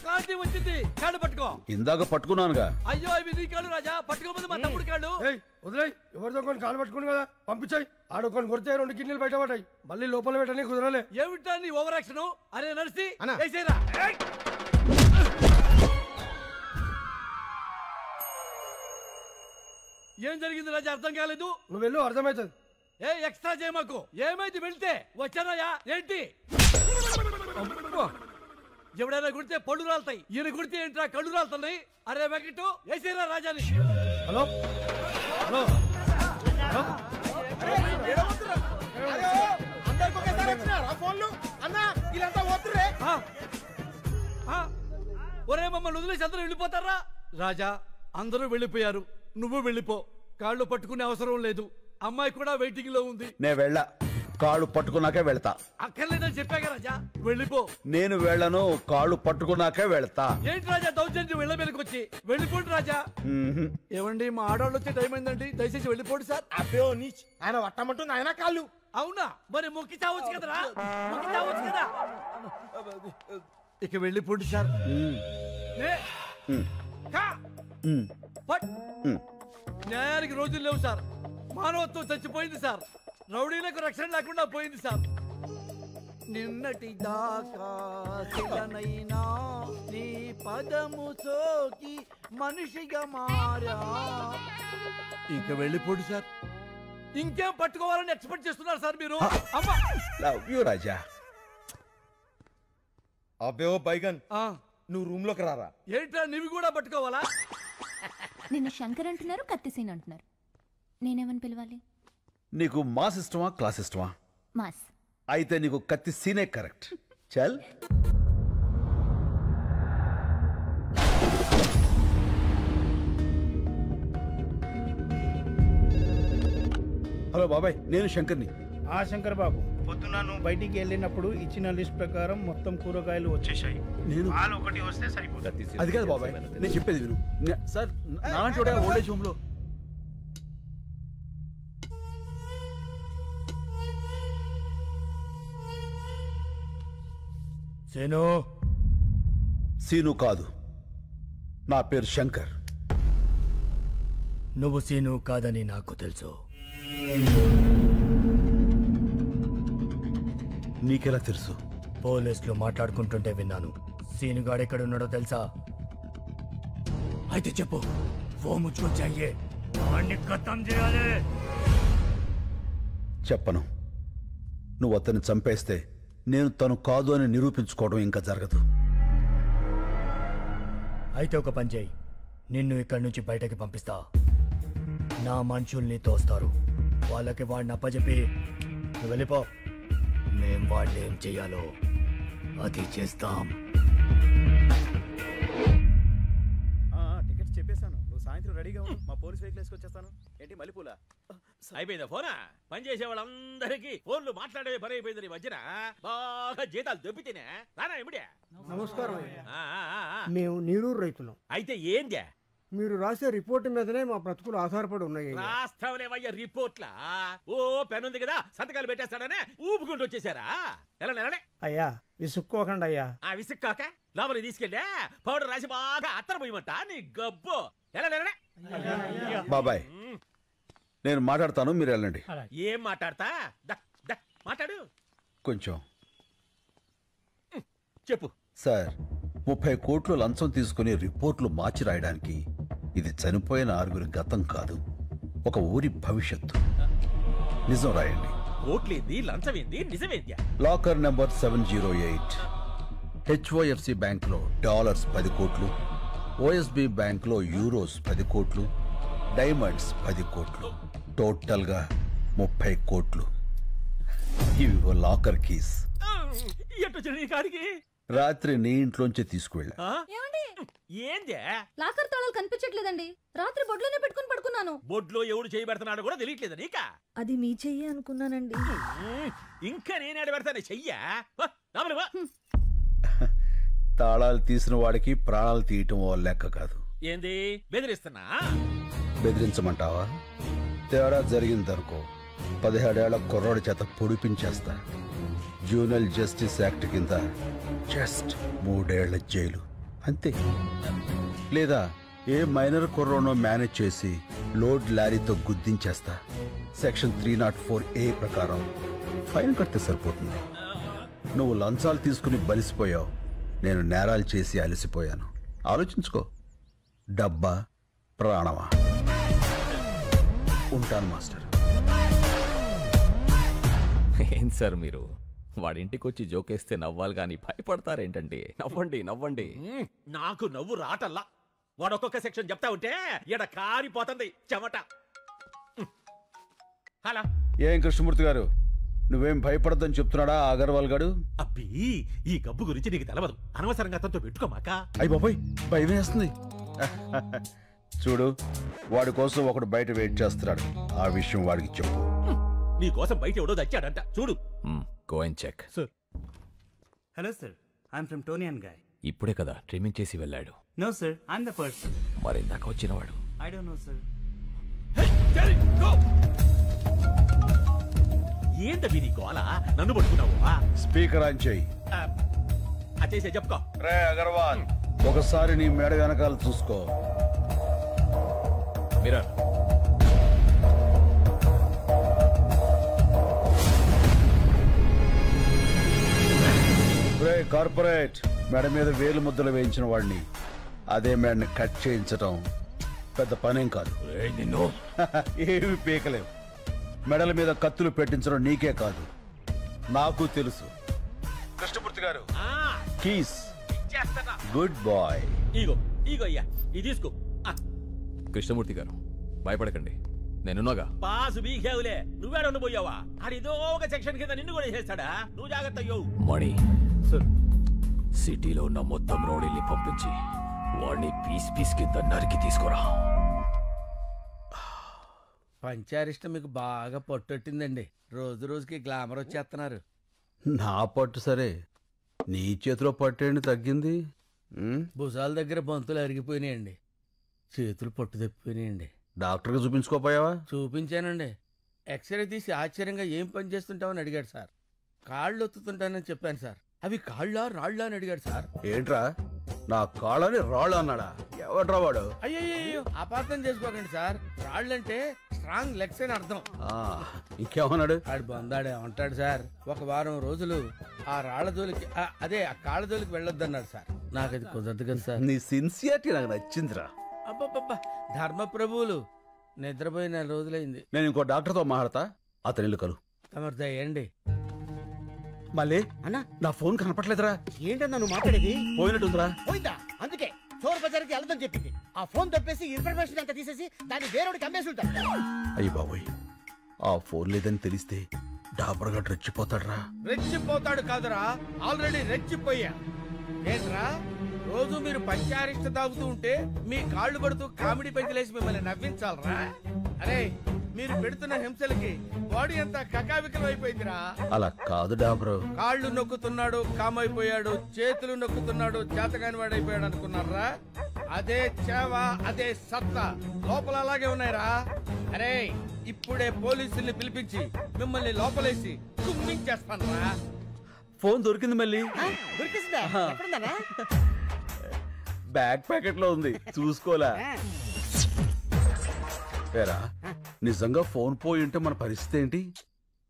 క్లారిటీ వచ్చింది. కాళ్ళు పట్టుకో. ఇందాక పట్టుకున్నానుగా. అయ్యో ఇవి నీ కాళ్ళు రాజా, పట్టుకోమంది మా తమ్ముడు కాళ్ళు. వదిలే, ఎవరితో కొన్ని కాలు పట్టుకుని కదా పంపించాయి. ఆడుకొని కొడితే 2 కిడ్నీలు బయట పడ్డాయి. మళ్ళీ లోపల పెట్టని కుదరలే. ఏమిటా నీ ఓవర్ యాక్షన్? అరే నడిచి వేసేరా. ఏం జరిగింది రాజా? అర్థం కాలేదు. నువ్వు వెళ్ళు, అర్థమవుతుంది. ఎక్స్ట్రా చేయమాకు. ఏమైంది వెళ్తే? వచ్చానయ్యా. ఏంటి? ఎవడైనా కుడితే పళ్ళు రాలుతాయి, ఈయన కుడితే ఏంట్రా కళ్ళు రాలుతున్నాయి. అరే వెంకట వేసేరా రాజాని. హలో హలో ఒరే మమ్మల్ని వదిలేసి అందరూ వెళ్ళిపోతారా? రాజా అందరూ వెళ్ళిపోయారు, నువ్వు వెళ్ళిపో. కాళ్ళు పట్టుకునే అవసరం లేదు. అమ్మాయి కూడా వెయిటింగ్ లో ఉంది. నే వెళ్ళా, కాళ్ళు పట్టుకున్నాకే వెళ్తా. అక్కర్లేదని చెప్పాగా రాజా, వెళ్ళిపో. నేను వెళ్ళను, కాళ్ళు పట్టుకున్నాకే వెళ్తా. ఏంటి రాజా దౌర్జన్యం? వెళ్ళ మీదకి వచ్చి వెళ్ళిపోండి రాజా. ఏమండి మా ఆడవాళ్ళు వచ్చే టైం అయిందండి, దయచేసి వెళ్ళిపోండి సార్. అబ్బే నీచ్, ఆయన వట్టమంటుంది ఆయన కాళ్ళు. అవునా? మరి మొక్కి చావచ్చు కదరా, మొక్కి చావచ్చు కదా. ఇక వెళ్ళిపోండి సార్. న్యాయానికి రోజులు లేవు సార్. మానవత్వం చచ్చిపోయింది సార్. రౌడీలకు రక్షణ లేకుండా పోయింది సార్. నిన్నటి దాకా శిలనైనా నీ పదము సోకి మనిషిగా మారా. ఇక వెళ్ళిపోండి సార్. ఇంకేం పట్టుకోవాలని ఎక్స్పెక్ట్ చేస్తున్నారు సార్ మీరు? లవ్ యూ రాజా. అబ్బే బైగన్, నువ్వు రూమ్ లోకి రారా. ఏంట్రా నీవి కూడా పట్టుకోవాలా? నిన్ను శంకర్ అంటున్నారు, కత్తిసీన్ అంటున్నారు. నేనేమని పిలవాలి? నీకు మాస్ ఇష్టమా క్లాస్ ఇష్టమా? మాస్. అయితే నీకు కత్తి సీనే కరెక్ట్. చల్. హలో బాబాయ్, నేను శంకర్ని. శంకర్ బాబు, పొద్దున నువ్వు బయటికి వెళ్ళినప్పుడు ఇచ్చిన లిస్ట్ ప్రకారం మొత్తం కూరగాయలు వచ్చేసాయి. నేను ఒకటి వస్తే సరిపోతుంది. అది కాదు బాబాయ్, నేను చెప్పేది విను. సార్ నాలాంటి వాడే ఓల్డేజ్ హోమ్ లో. సీను కాదు, నా పేరు శంకర్. నువ్వు సీను కాదని నాకు తెలుసు. నీకెలా తెలుసు? పోలీసులు మాట్లాడుకుంటుంటే విన్నాను. సీను గాడెక్కడున్నాడో తెలుసా? అయితే చెప్పు. वो मुझको चाहिए, వాణ్ణి ఖతం చేయాలి. చెప్పను. నువ్వు అతన్ని చంపేస్తే నేను తను కాదు అని నిరూపించుకోవడం ఇంకా జరగదు. అయితే ఒక పని చేయి, నిన్ను ఇక్కడి నుంచి బయటకి పంపిస్తా. నా మనుషుల్ని తోస్తారు, వాళ్ళకి వాడిని అప్పచెప్పి నువ్వు వెళ్ళిపో. మేం వాళ్ళు ఏం చెయ్యాలో అది చేస్తాం. టికెట్స్ చెప్పేశాను, నువ్వు సాయంత్రం రెడీగా ఉండు. మా పోలీస్ వెహికల్ వేసుకొచ్చేస్తాను. ఏంటి మల్లెపూల? అయిపోయిందా ఫోనా? పనిచేసే వాళ్ళందరికీ ఫోన్లు మాట్లాడే పని అయిపోయింది. ఈ మధ్యన బాగా జీతాలు దొబ్బితేనే రానా ఇమిడే. నమస్కారం. మేము నీరూరు రైతులం. అయితే ఏందే? మీరు రాసే రిపోర్ట్ మీదనే మా బ్రతుకులు ఆధారపడి ఉన్నాయి. రాస్తావులేవయ్యా రిపోర్ట్లా? ఓ పెన్ ఉంది కదా, సంతకాలు పెట్టేస్తాడనే ఊపుకుంటూ వచ్చేసారా? ఎలా నెలనే? అయ్యా విసుక్కోకండి అయ్యా. ఆ విసుక్కాక లోపలికి తీసుకెళ్ళా పౌడర్ రాసి బాగా అత్తర పోయమంట. నీ గబ్బు బాబాయ్ నేను మాట్లాడతాను, మీరు వెళ్ళండి. ఏం మాట్లాడతా? మాట్లాడు. కొంచెం చెప్పు. సార్, 30 కోట్లు లంచం తీసుకుని రిపోర్ట్లు మార్చి రాయడానికి ఇది చనిపోయిన 6 గతం కాదు, ఒక ఊరి భవిష్యత్తు. నిజం రాయండి. కోట్లేంది, లంచమేంది, నిజమేంది? లాకర్ నెంబర్ 708 HOFC బ్యాంక్లో డాలర్స్ 10 కోట్లు, OSB బ్యాంక్లో యూరోస్ 10 కోట్లు, డైమండ్స్ 10 కోట్లు, టోటల్గా 30 కోట్లు. ఇవి లాకర్ కీస్. రాత్రి నీ ఇంట్లోంచి తీసుకువెళ్ళా. ఏందే? లాకర్ తాళాలు కనిపించట్లేదండి. రాత్రి బొడ్లోనే పెట్టుకుని పడుకున్నాను. బొడ్లో ఎవడు చేయి పెడుతున్నాడో కూడా తెలియట్లేదు నీకా? అది మీ చెయ్యి అనుకున్నానండి. ఇంకా నేనేడ పెడతానే చెయ్యా? తాళాలు తీసిన వాడికి ప్రాణాలు తీయటం లెక్క కాదు. ఏంది బెదిరిస్తున్నా? బెదిరించమంటావా? తేడా జరిగిందనుకో 17 ఏళ్ల కుర్రోడి చేత పొడిపించేస్తా. జూనల్ జస్టిస్ యాక్ట్ కింద జస్ట్ 3 ఏళ్ల జైలు అంతే. లేదా ఏ మైనర్ కుర్రోనో మేనేజ్ చేసి లోడ్ లారీతో గుద్దించేస్తా. సెక్షన్ 304A ప్రకారం ఫైన్ కడితే సరిపోతుంది. నువ్వు లంచాలు తీసుకుని బలిసిపోయావు, నేను నేరాలు చేసి అలసిపోయాను. ఆలోచించుకో, డబ్బా ప్రాణమా? ఉంటాను మాస్టర్. ఏం సార్ మీరు వాడింటికి వచ్చి జోకేస్తే నవ్వాలి కానీ భయపడతారేంటండి? నవ్వండి నవ్వండి. నాకు నవ్వు రాటల్లా. వాడొక్కొక్క సెక్షన్ చెప్తా ఉంటే ఎడ కారిపోతుంది చెమట. హలో, ఏం కృష్ణమూర్తి గారు, నువ్వేం భయపడద్దని చెప్తున్నాడా అగర్వాల్ గారు? అబ్బీ, ఈ గబ్బు గురించి నీకు తెలవదు. అనవసరంగా అతనితో పెట్టుకోమాక. అయ్య బాబాయ్, భయం వేస్తుంది. చూడు, వాడి కోసం ఒకడు బయట వెయిట్ చేస్తున్నాడు. ఆ విషయం వాడికి చెప్పు. నీ కోసం బయట ఎవడో దచ్చాడంట, చూడు. Go and check. Sir. Hello sir, I'm from Toni and Guy. ఇప్పుడే కదా ట్రిమ్మింగ్ చేసి వెళ్ళాడు. No sir, I'm the person. మరి ఇందాక వచ్చినవాడు? I don't know sir. ఏంటవి నీ గోల? నన్ను పట్టుకున్నావా? స్పీకర్ ఆన్ చేయి. అచ్చేసే చెప్పుకో. రే అగర్వాల్, ఒకసారి నీ మేడ వెనకాల చూసుకో. మిర్రర్. రే కార్పొరేట్, మేడ మీద వేలు ముద్దలు వేయించిన వాడిని అదే మేడని కట్ చేయించటం పెద్ద పనేం కాదు. నిన్ను ఏమి పీకలేవు. మెడల మీద కత్తులు పెట్టించడం నీకే కాదు, నాకు తెలుసు. కృష్ణమూర్తి గారు, కీస్. Good boy. ఇగో ఇగో అయ్యా, ఇది తీసుకో. కృష్ణమూర్తి గారు, భయపడకండి, నేనున్నాగా. పాసు బీకేవులే, నువ్వేడ పోయావా? ఆడిదో ఒక సెక్షన్ కింద నిన్ను కూడా చేస్తాడా? నువ్వు జాగ్రత్త అయ్యో. మణి, సిటీలో ఉన్న మొత్తం రౌడీల్ని పంపించి వాడిని పీస్ పీస్ కింద నరికి తీసుకురా. పంచారిష్ట మీకు బాగా పట్టొట్టిందండి. రోజు రోజుకి గ్లామర్ వచ్చేస్తున్నారు. నా పట్టు సరే, నీ చేతిలో పట్టేండి తగ్గింది. భుజాల దగ్గర బంతులు అరిగిపోయినాయండి, చేతులు పట్టు తప్పిపోయినాయండి. డాక్టర్కి చూపించుకోపోయావా? చూపించానండి. ఎక్స్రే తీసి ఆశ్చర్యంగా ఏం పని చేస్తుంటావని అడిగాడు సార్. కాళ్ళు ఒత్తుతుంటానని చెప్పాను సార్. అవి కాళ్ళా రాళ్ళా అని అడిగాడు సార్. ఏంట్రా, నా కాళ్ళని రాళ్ళు అన్నాడా? ఎవడ్రా వాడు? అయ్యో, అపార్థం చేసుకోకండి సార్. రాళ్ళంటే స్ట్రాంగ్ లెగ్స్ అని అర్థం. ఇంకేమన్నాడు? ఆడు బందాడే ఉంటాడు సార్. ఒక వారం రోజులు ఆ రాళ్ల జోలికి, అదే ఆ కాళ్ళ జోలికి వెళ్ళొద్దన్నాడు సార్. నాకు అది కుదరదు కదా సార్. నీ సిన్సియారిటీ నాకు నచ్చిందిరా. అబ్బబ్బబ్బా, ధర్మప్రభువులు. నిద్రపోయి 4 రోజులైంది. నేను ఇంకో డాక్టర్తో మాట్లాడతా, అతని ఇల్లు కలు. తమరు దయండి. మళ్ళీ అన్నా, నా ఫోన్ కనపట్లేదురా. ఏంటన్నా నువ్వు మాట్లాడేది? పోయినట్టుందిరా. పోయిందా? అందుకే చోర్ బజార్కి వెళ్ళదని చెప్పింది. ఆ ఫోన్ తప్పేసి ఇన్ఫర్మేషన్ అంతా తీసేసి దాన్ని వేరేవాడికి అమ్మేసి ఉంటాడు. అయ్యి బాబోయ్, ఆ ఫోన్ లేదని తెలిస్తే డాబర్గా రెచ్చిపోతాడురా. రెచ్చిపోతాడు కాదురా, ఆల్రెడీ రెచ్చిపోయా. ఏంట్రా, రోజు మీరు పంచారిష్ట తాగుతూ ఉంటే మీ కాళ్ళు పడుతూ కామెడీ పెంచలేసి మిమ్మల్ని నవ్వించాలరా? అరే, మీరు పెడుతున్న హింసలకి బాడీ అంతా కకావికలం అయిపోయిందిరా. అలా కాదు డాబరు. కాళ్ళు నొక్కుతున్నాడు కామైపోయాడు, చేతులు నొక్కుతున్నాడు చేతగాని వాడైపోయాడు అనుకున్నారా? అదే చేవ, అదే సత్తా లోపల అలాగే ఉన్నాయిరా. అరే, ఇప్పుడే పోలీసుల్ని పిలిపించి మిమ్మల్ని లోపలేసి కుమ్మించేస్తానరా. ఫోన్ దొరికింది మళ్ళీ. దొరికిందా? ఎక్కడుందన్నా? బ్యాక్ ప్యాకెట్ లో ఉంది, చూసుకోలే. ఏరా నిజంగా ఫోన్ పోయి ఉంటే మన పరిస్థితి ఏంటి?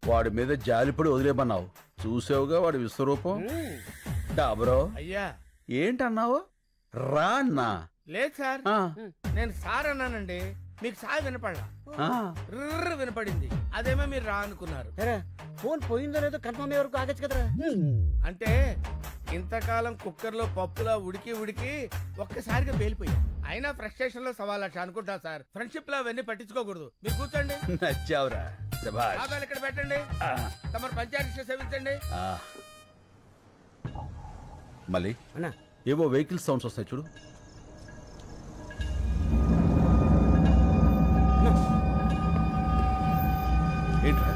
వాడి మీద జాలిపడి వదిలేమన్నావు, చూసావుగా వాడి విశ్వరూపం. డాబ్రో అయ్యా ఏంటన్నావు? రా అన్నా. లేదు సార్, నేను సార్ అన్నానండి, మీకు సార్ వినపడలా, వినపడింది. అదేమో మీరు రా అనుకున్నారు. ఫోన్ పోయిందో లేదో కన్ఫర్మ్ అయ్యే వరకు ఆగచ్చు కదరా. అంటే ఇంతకాలం కుక్కర్లో పప్పులా ఉడికి ఉడికి ఒక్కసారిగా పేలిపోయాయి. అయినా ఫ్రస్ట్రేషన్ లో 1,00,000 అనుకుంటా సార్. ఫ్రెండ్షిప్ లో అవన్నీ పట్టించుకోకూడదు. మీరు కూర్చోండి. నచ్చావురా, శభాష్. ఆదాలు ఇక్కడ పెట్టండి, తమరు పంచాయతీ సేవించండి. మళ్ళీ ఏవో వెహికల్ సౌండ్స్ వస్తాయి చూడు. ఏంట్రా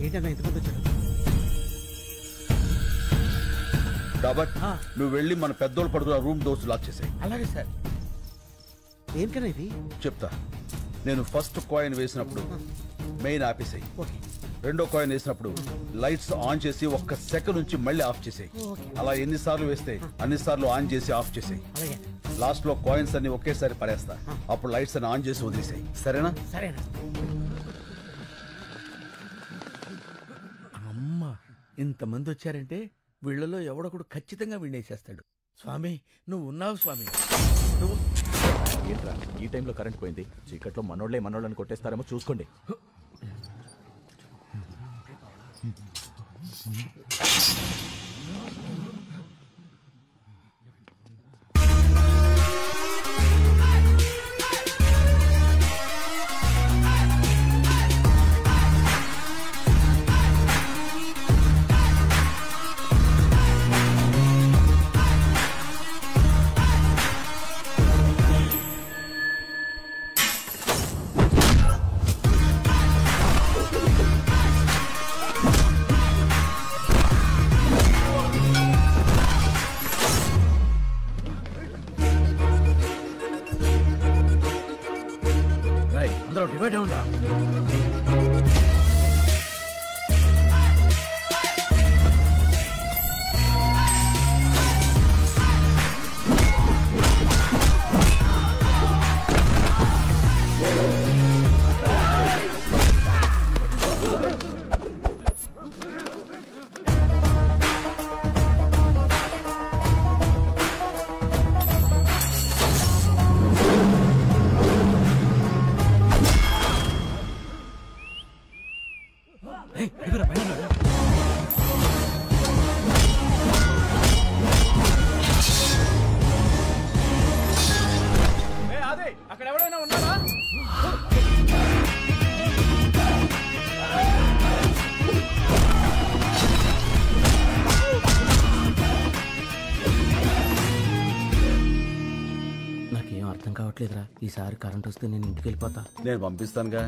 ఏంటన్నా ఇంతమంది వచ్చాడు? కాబట్టి నువ్వు వెళ్ళి మన పెద్దోళ్ళు పడుకున్న రూమ్ డోర్స్ లాక్ చేసాయి. అలాగే సార్. ఏంటన్నా ఇది? చెప్తా. నేను ఫస్ట్ కాయిన్ వేసినప్పుడు మెయిన్ ఆపేసాయి. రెండో కాయిన్ వేసినప్పుడు లైట్స్ ఆన్ చేసి 1 సెకండ్ నుంచి మళ్ళీ ఆఫ్ చేసాయి. అలా ఎన్నిసార్లు వేస్తే అన్నిసార్లు ఆన్ చేసి ఆఫ్ చేసాయి. లాస్ట్ లో కాయిన్స్ అన్ని ఒకేసారి పడేస్తా. అప్పుడు లైట్స్ అని ఆన్ చేసి వదిలేసాయి. సరేనా? సరేనా. అమ్మా, ఇంతమంది వచ్చారంటే వీళ్ళలో ఎవడొకడు ఖచ్చితంగా వినేసేస్తాడు. స్వామి నువ్వు ఉన్నావు స్వామి. ఏంట్రా ఈ టైంలో కరెంట్ పోయింది? చీకట్లో మనోళ్ళని కొట్టేస్తారేమో చూసుకోండి. డివైడ్ అవునా? అక్కడ ఎవరైనా ఉన్నారా? నాకేం అర్థం కావట్లేదురా. ఈసారి కరెంట్ వస్తే నేను ఇంటికి వెళ్ళిపోతా. నేను పంపిస్తానుగా.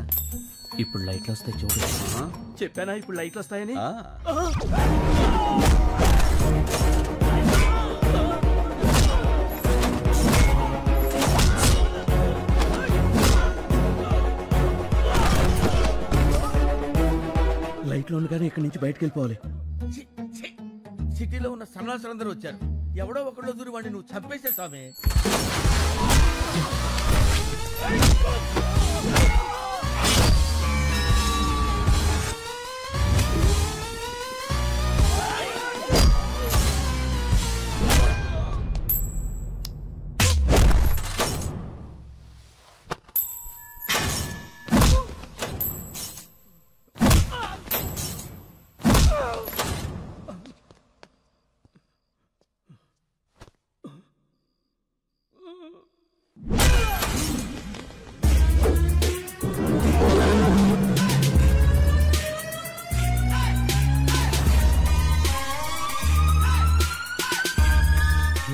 ఇప్పుడు లైట్లు వస్తాయి చూడు. చెప్పానా ఇప్పుడు లైట్లు వస్తాయని? లైట్లో ఉండగానే ఇక్కడి నుంచి బయటకు వెళ్ళిపోవాలి. సిటీలో ఉన్న సన్నాసులందరూ వచ్చారు. ఎవడో ఒకళ్ళు దూరి వాడిని నువ్వు చంపేసే స్వామి.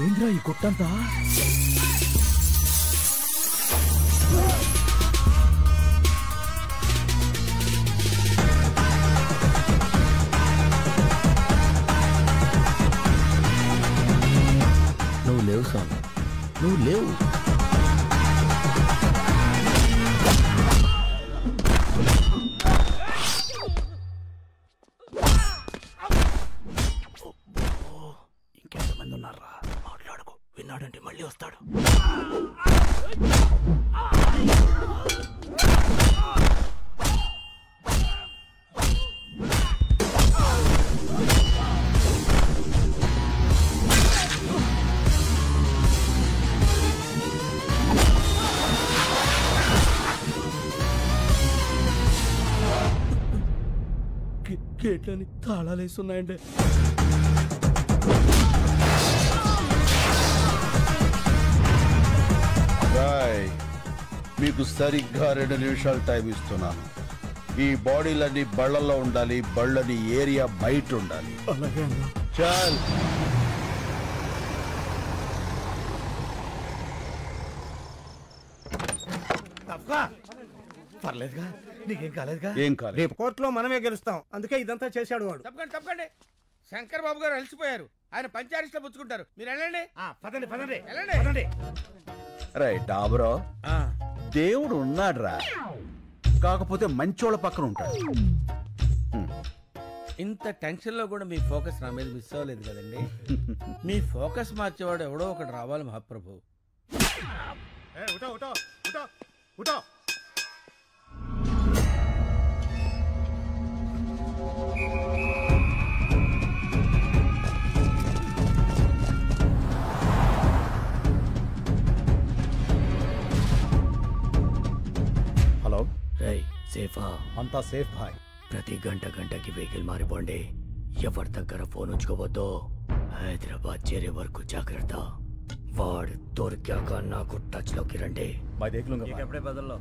ఏంద్రా ఈ గుట్టంతా? నువ్వు లేవు స్వామి, నువ్వు లేవు. ఇంకెంతమంది ఉన్నారా? మాట్లాడుకో, విన్నాడంటే మళ్ళీ వస్తాడు. గేట్లని తాళాలు వేస్తున్నాయండి. మీకు సరిగ్గా 2 నిమిషాలు టైం ఇస్తున్నాను. ఈ బాడీలన్నీ బళ్ళల్లో ఉండాలి, బళ్ళని ఏరియా బయట ఉండాలి. అలాగే అన్నా. చాల్ పర్లేదుగా, నీకేం కాలేదుగా? ఏం కాలేదు. రేపు కోర్టులో మనమే గెలుస్తాం, అందుకే ఇదంతా చేశాడు వాడు. తప్పకండి తప్పకండి, శంకర్ బాబు గారు అలసిపోయారు, ఆయన పంచారిస్ట్లో పుచ్చుకుంటారు. మీరు వెళ్ళండి. పదండి పదండి వెళ్ళండి పదండి. రైట్ డాబరో, దేవుడు ఉన్నాడురా, కాకపోతే మంచోళ్ళ పక్కన ఉంటాడు. ఇంత టెన్షన్ లో కూడా మీ ఫోకస్ నా మీద మిస్ అవ్వలేదు కదండి. మీ ఫోకస్ మార్చేవాడు ఎవడో ఒకటి రావాలి మహాప్రభు. హలో రై సేఫా? అంతా సేఫ్ భాయ్. ప్రతి గంటకి వెహికల్ మారిపోండి. ఎవరి దగ్గర ఫోన్ ఉంచుకోవద్దు. హైదరాబాద్ చేరే వరకు జాగ్రత్త. వాడు దొరికాక నాకు టచ్ లోకి రండి. ఎప్పుడే బదుల్లో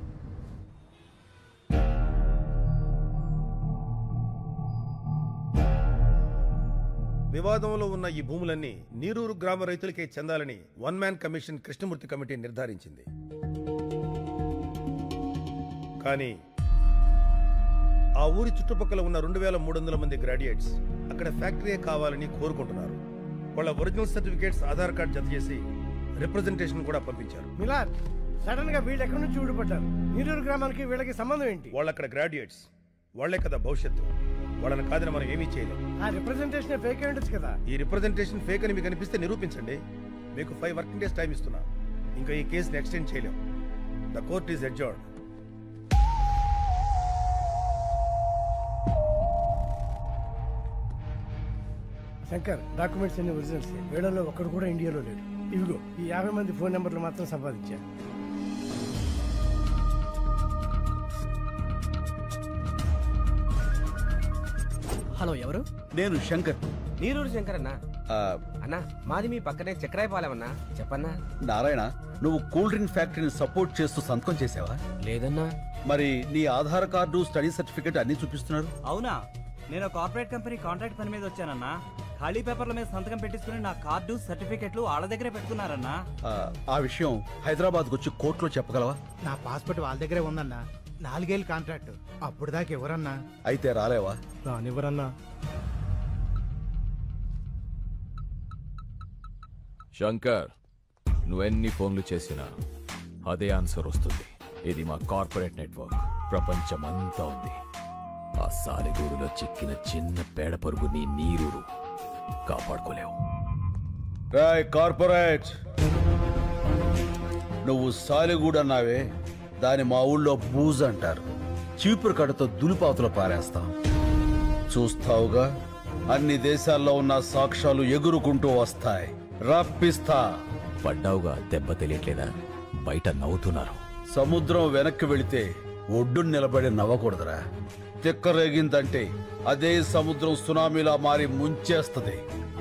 వివాదంలో ఉన్న ఈ భూములన్నీ నీరూరు గ్రామ రైతులకే చెందాలని 1 మ్యాన్ కమిషన్ కృష్ణమూర్తి కమిటీ నిర్ధారించింది. కానీ ఆ ఊరి చుట్టుపక్కల ఉన్న 2300 మంది గ్రాడ్యుయేట్స్ అక్కడ ఫ్యాక్టరీ కావాలని కోరుకుంటున్నారు. వాళ్ళ ఒరిజినల్ సర్టిఫికేట్స్, ఆధార్ కార్డు జత చేసి రిప్రజెంటేషన్ కూడా పంపించారు. మిలాద్, సడన్ గా వీళ్ళు ఎక్కడి నుంచి ఊడిపడ్డారు? నీరూరు గ్రామానికి వీళ్ళకి సంబంధం ఏంటి? వాళ్ళు అక్కడ గ్రాడ్యుయేట్స్, వాళ్లే కదా భవిష్యత్తు. వాళ్ళని కాదని మనం ఏమీ చేయలేం. ఆ రిప్రజెంటేషన్ ఫేక్ అయి ఉండొచ్చు కదా. ఈ రిప్రజెంటేషన్ ఫేక్ అని మీకు అనిపిస్తే నిరూపించండి. మీకు 5 వర్కింగ్ డేస్ టైం ఇస్తున్నా. ఇంకా ఈ కేసుని ఎక్స్టెండ్ చేయలేం. The court is adjourned. Shankar, documents అన్ని ఒరిజినల్స్. వీళ్ళలో ఒక్కడు కూడా ఇండియాలో లేడు. ఇవిగో ఈ 50 మంది ఫోన్ నెంబర్లు మాత్రం సంపాదించా. హలో, ఎవరు? నేను శంకర్. నీరూరు శంకర్ అన్నా. అన్నా, మాది మీ పక్కనే చక్రాయపాలెమన్నా. చెప్పన్నా. నారాయణ, నువ్వు కూల్ డ్రింక్ ఫ్యాక్టరీని సపోర్ట్ చేస్తూ సంతకం చేసావా? లేదన్నా. మరి నీ ఆధార్ కార్డు, స్టడీ సర్టిఫికేట్ అన్ని చూపిస్తున్నారు. అవునా? నేను కార్పొరేట్ కంపెనీ కాంట్రాక్ట్ పని మీద వచ్చానన్నా. ఖాళీ పేపర్ల మీద సంతకం పెట్టించుకుని నా కార్డు, సర్టిఫికెట్లు వాళ్ళ దగ్గరే పెట్టుకున్నారన్నా. ఆ విషయం హైదరాబాద్కు వచ్చి కోర్టులో చెప్పగలవా? నా పాస్పోర్ట్ వాళ్ళ దగ్గరే ఉందన్నా. 4 ఏళ్ళు కాంట్రాక్ట్, అప్పుడు దాకా ఎవరన్నా? అయితే రాలేవా? రానివ్వరన్నా. శంకర్, నువ్వెన్ని ఫోన్లు చేసినా అదే ఆన్సర్ వస్తుంది. ఇది మా కార్పొరేట్ నెట్వర్క్, ప్రపంచమంతా ఉంది. ఆ సాలిగూడులో చిక్కిన చిన్న పేడ పరుగు నీ నీరూరు కాపాడుకోలేవు. కార్పొరేట్, నువ్వు సాలిగూడు అన్నావే, దాని మా ఊళ్ళో బూజ్ అంటారు. చీపురు కడతో దులిపాతులు పారేస్తాం. చూస్తావుగా, అన్ని దేశాల్లో ఉన్న సాక్ష్యాలు ఎగురుకుంటూ వస్తాయి. రప్పిస్తా. పడ్డావుగా, దెబ్బ తెలియట్లేదా? బయట నవ్వుతున్నారు. సముద్రం వెనక్కి వెళితే ఒడ్డు నిలబడి నవ్వకూడదురా. తిక్కరేగిందంటే అదే సముద్రం సునామీలా మారి ముంచేస్తది.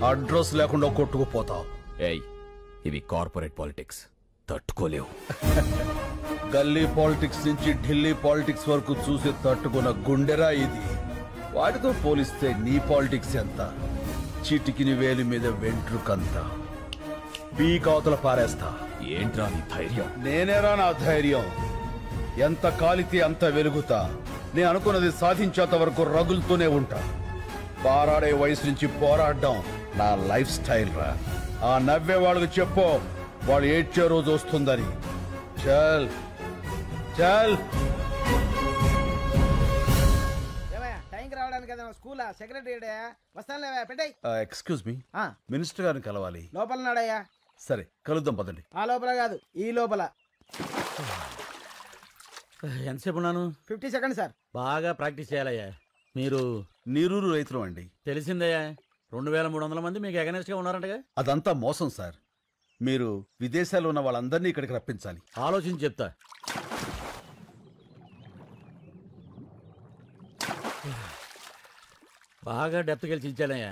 అడ్రస్ లేకుండా కొట్టుకుపోతావు. ఏయ్, ఇవి కార్పొరేట్ పాలిటిక్స్, తట్టుకోలేవు. గల్లీ పాలిటిక్స్ నుంచి ఢిల్లీ పాలిటిక్స్ వరకు చూసి తట్టుకున్న గుండెరా ఇది. వాటితో పోలిస్తే నీ పాలిటిక్స్ ఎంత? చిటికిని వేలి మీద వెంట్రుకంత. పీకావతల పారేస్తా. ఏంట్రా నీ ధైర్యం? నేనేరా నా ధైర్యం. ఎంత కాలితే అంత వెలుగుతా. నేను అనుకున్నది సాధించేంత వరకు రగులుతూనే ఉంటా. పారాడే వయసు నుంచి పోరాడడం నా లైఫ్ స్టైల్ రా. ఆ నవ్వే వాళ్ళకి చెప్పు, వాళ్ళు ఏడ్చే రోజు వస్తుందని. చల్ చల్. టైంకి రావడానికి కదా స్కూల్ సెక్రటరీ వస్తానులేవా, పెట్టాయి. ఎక్స్క్యూజ్ మీ, మినిస్టర్ గారిని కలవాలి. లోపల నాడయ్యా. సరే, కలుద్దాం పదండి. ఆ లోపల కాదు, ఈ లోపల. ఎంతసేపు ఉన్నాను? 50 సెకండ్స్ సార్. బాగా ప్రాక్టీస్ చేయాలయ్యా. మీరు నీరూరు రైతులు అండి. తెలిసిందయ్యా. 2300 మంది మీకు అగెనెస్ట్ గా ఉన్నారంటగా? అదంతా మోసం సార్. మీరు విదేశాల్లో ఉన్న వాళ్ళందరినీ ఇక్కడికి రప్పించాలి. ఆలోచించి చెప్తా. బాగా డెప్త్ గెలిచి ఇచ్చానయ్యా.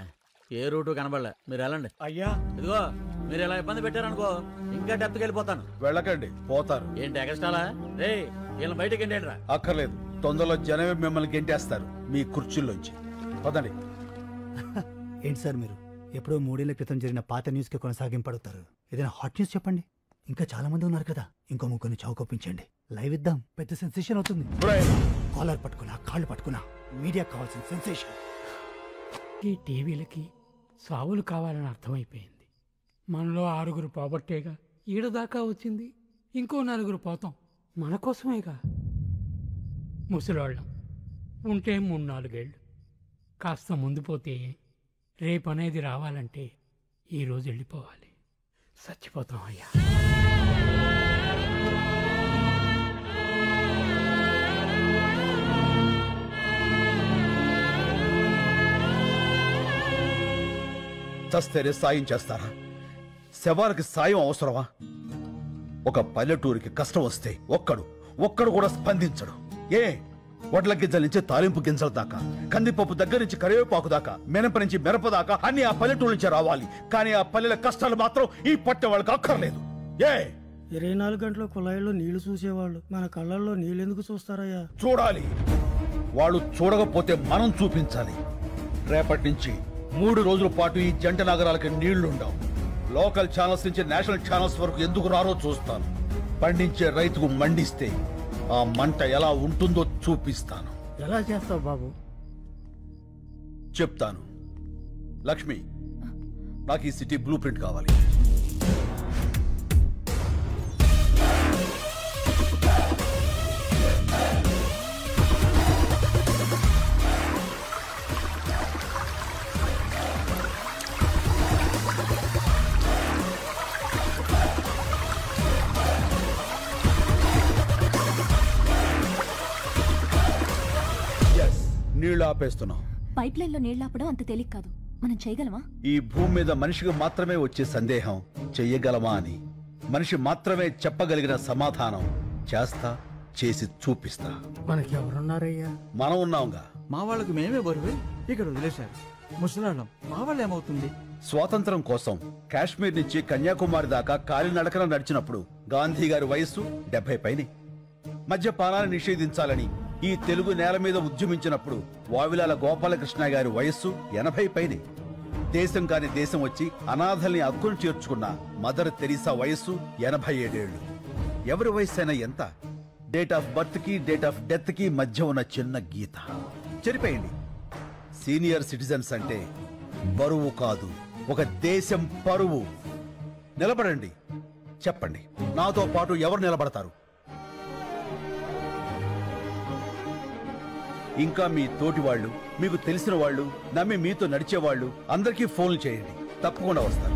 ఏ రూటు కనబడలే. మీరు వెళ్ళండి. అయ్యా ఇదిగో మీరు ఇలా ఇబ్బంది పెట్టారనుకో ఇంకా డెప్త్కి వెళ్ళిపోతాను. వెళ్ళకండి, పోతారు. ఏంటి ఎగస్టాలా? రే వీళ్ళని బయటకి ఎండేంట్రా. అక్కర్లేదు, తొందరలో జనమే మిమ్మల్ని గెంటేస్తారు మీ కుర్చీల్లోంచి. పదండి. ఏంటి సార్ మీరు ఎప్పుడో 3 ఏళ్ల క్రితం జరిగిన పాత న్యూస్కి కొనసాగింపడుతారు. ఏదైనా హాట్ న్యూస్ చెప్పండి. ఇంకా చాలా మంది ఉన్నారు కదా, ఇంకో ముగ్గురిని చౌకొప్పించండి. లైవ్ ఇద్దాం, పెద్ద సెన్సేషన్ అవుతుంది. కాలర్ పట్టుకున్నా కాళ్ళు పట్టుకున్నా మీడియాకి కావాల్సిన సెన్సేషన్. ఈ టీవీలకి సావులు కావాలని అర్థమైపోయింది. మనలో 6 పోగొట్టేగా ఈడదాకా వచ్చింది. ఇంకో 4 పోతాం, మన కోసమేగా. ముసలోళ్ళం ఉంటే 3-4 ఏళ్ళు, కాస్త ముందు పోతే రేపు అనేది రావాలంటే ఈరోజు వెళ్ళిపోవాలి. చచ్చిపోతాం అయ్యా. చస్తేనే సాయం చేస్తారా? శవానికి సాయం అవసరమా? ఒక పల్లెటూరికి కష్టం వస్తే ఒక్కడు కూడా స్పందించడు. ఏ వడ్ల గింజల నుంచి తాలింపు గింజల దాకా, కందిపప్పు దగ్గర నుంచి కరివేపాకు దాకా, మినప నుంచి మిరప దాకా అన్ని ఆ పల్లెటూరు నుంచి రావాలి. కానీ ఆ పల్లెల కష్టాలు మాత్రం ఈ పట్టె వాళ్ళకి అక్కర్లేదు. 24 గంటల కుళాయిలో నీళ్లు చూసేవాళ్ళు మన కళ్ళల్లో నీళ్ళెందుకు చూస్తారయ్యా? చూడాలి. వాళ్ళు చూడకపోతే మనం చూపించాలి. రేపటి నుంచి 3 రోజుల పాటు ఈ జంట నగరాలకి నీళ్లుండవు. లోకల్ ఛానల్స్ నుంచి నేషనల్ ఛానల్స్ వరకు ఎందుకు రారో చూస్తాను. పండించే రైతుకు మండిస్తే ఆ మంట ఎలా ఉంటుందో చూపిస్తాను. ఎలా చేస్తావు బాబు? చెప్తాను. లక్ష్మి, నాకు ఈ సిటీ బ్లూ ప్రింట్ కావాలి. నీళ్లు ఆపేస్తున్నాం. పైప్ లైన్ లో నీళ్లాపడం అంత తేలిక కాదు. మనం చేయగలమా? ఈ భూమి మీద మనిషికి మాత్రమే వచ్చే సందేహం చెయ్యగలమా అని. మనిషి మాత్రమే చెప్పగలిగిన సమాధానం చేస్తా, చేసి చూపిస్తా. మనకి ఎవరున్నారయ్యా? మనం ఉన్నాంగా. మా వాళ్ళకి మేమే బరువే ఇక్కడ వదిలేశారు. ముసలాళ్ళం మా వాళ్ళు ఏమవుతుంది? స్వాతంత్రం కోసం కాశ్మీర్ నుంచి కన్యాకుమారి దాకా కాలినడకన నడిచినప్పుడు గాంధీ గారి వయస్సు 70 పైనే. మద్యపానాన్ని నిషేధించాలని ఈ తెలుగు నేల మీద ఉద్యమించినప్పుడు వావిలాల గోపాలకృష్ణ గారి వయస్సు 80 పైనే. దేశం కాని దేశం వచ్చి అనాథల్ని అక్కును చేర్చుకున్న మదర్ తెరీసా వయస్సు 87 ఏళ్లు. ఎవరి వయస్సు అయినా ఎంత? డేట్ ఆఫ్ బర్త్ కి డేట్ ఆఫ్ డెత్ కి మధ్య ఉన్న చిన్న గీత చెరిపేయండి. సీనియర్ సిటిజన్స్ అంటే బరువు కాదు, ఒక దేశం పరువు. నిలబడండి, చెప్పండి, నాతో పాటు ఎవరు నిలబడతారు? ఇంకా మీ తోటి వాళ్ళు, మీకు తెలిసిన వాళ్ళు, నమ్మి మీతో నడిచేవాళ్ళు అందరికీ ఫోన్లు చేయండి. తప్పకుండా వస్తారు.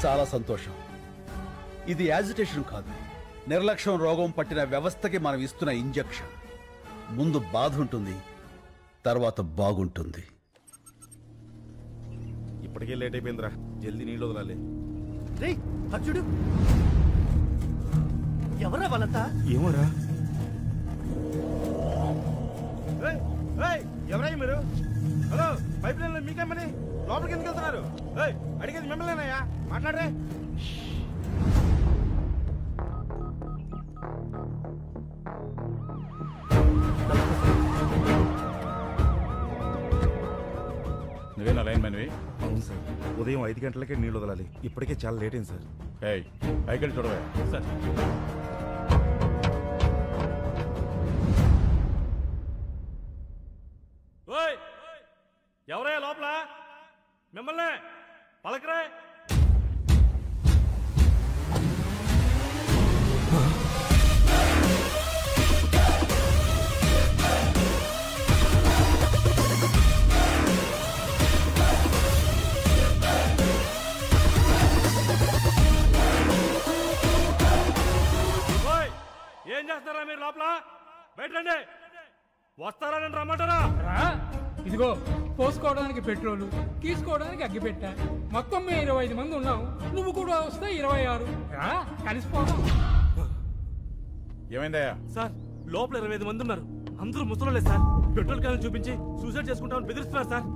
చాలా సంతోషం. ఇది యాజిటేషన్ కాదు, నిర్లక్ష్యం రోగం పట్టిన వ్యవస్థకి మనం ఇస్తున్న ఇంజెక్షన్. ముందు బాధ ఉంటుంది, తర్వాత బాగుంటుంది. ఇప్పటికే లేట్ అయిపోయిందిరా, జల్దీ నీళ్ళు వదలాలి. చూడు ఎవరా వాళ్ళంతా? ఏమోరా. ఎవరయ్య మీరు? హలో, పైప్ లైన్ లో మీకేమని లోపలికి ఎందుకు వెళ్తున్నారు? అడిగేది మిమ్మల్నేనయ్యా, మాట్లాడరే. నువ్వేనా లైన్ మ్యాన్వి? అవును సార్. ఉదయం 5 గంటలకే నీళ్ళు వదలాలి. ఇప్పటికే చాలా లేట్ అయింది సార్. పైకి చూడవే సార్. ఎవరయ్యా లోపల? మిమ్మల్ని పలకరే. ఏం చేస్తారా మీరు లోపల? బయట రండి. వస్తారని రమ్మంటారా? ఇదిగో పోసుకోవడానికి పెట్రోలు, తీసుకోవడానికి అగ్గిపెట్ట, మొత్తం మేము 25 మంది ఉన్నాం. నువ్వు కూడా వస్తే 26. రా కలిసిపోదాం. ఏమైందయ్యా? సార్ లోపల 25 మంది ఉన్నారు. అందరూ ముసలోళ్ళే సార్. పెట్రోల్ క్యాన్ చూపించి సూసైడ్ చేసుకుంటామని బెదిరిస్తున్నారు సార్.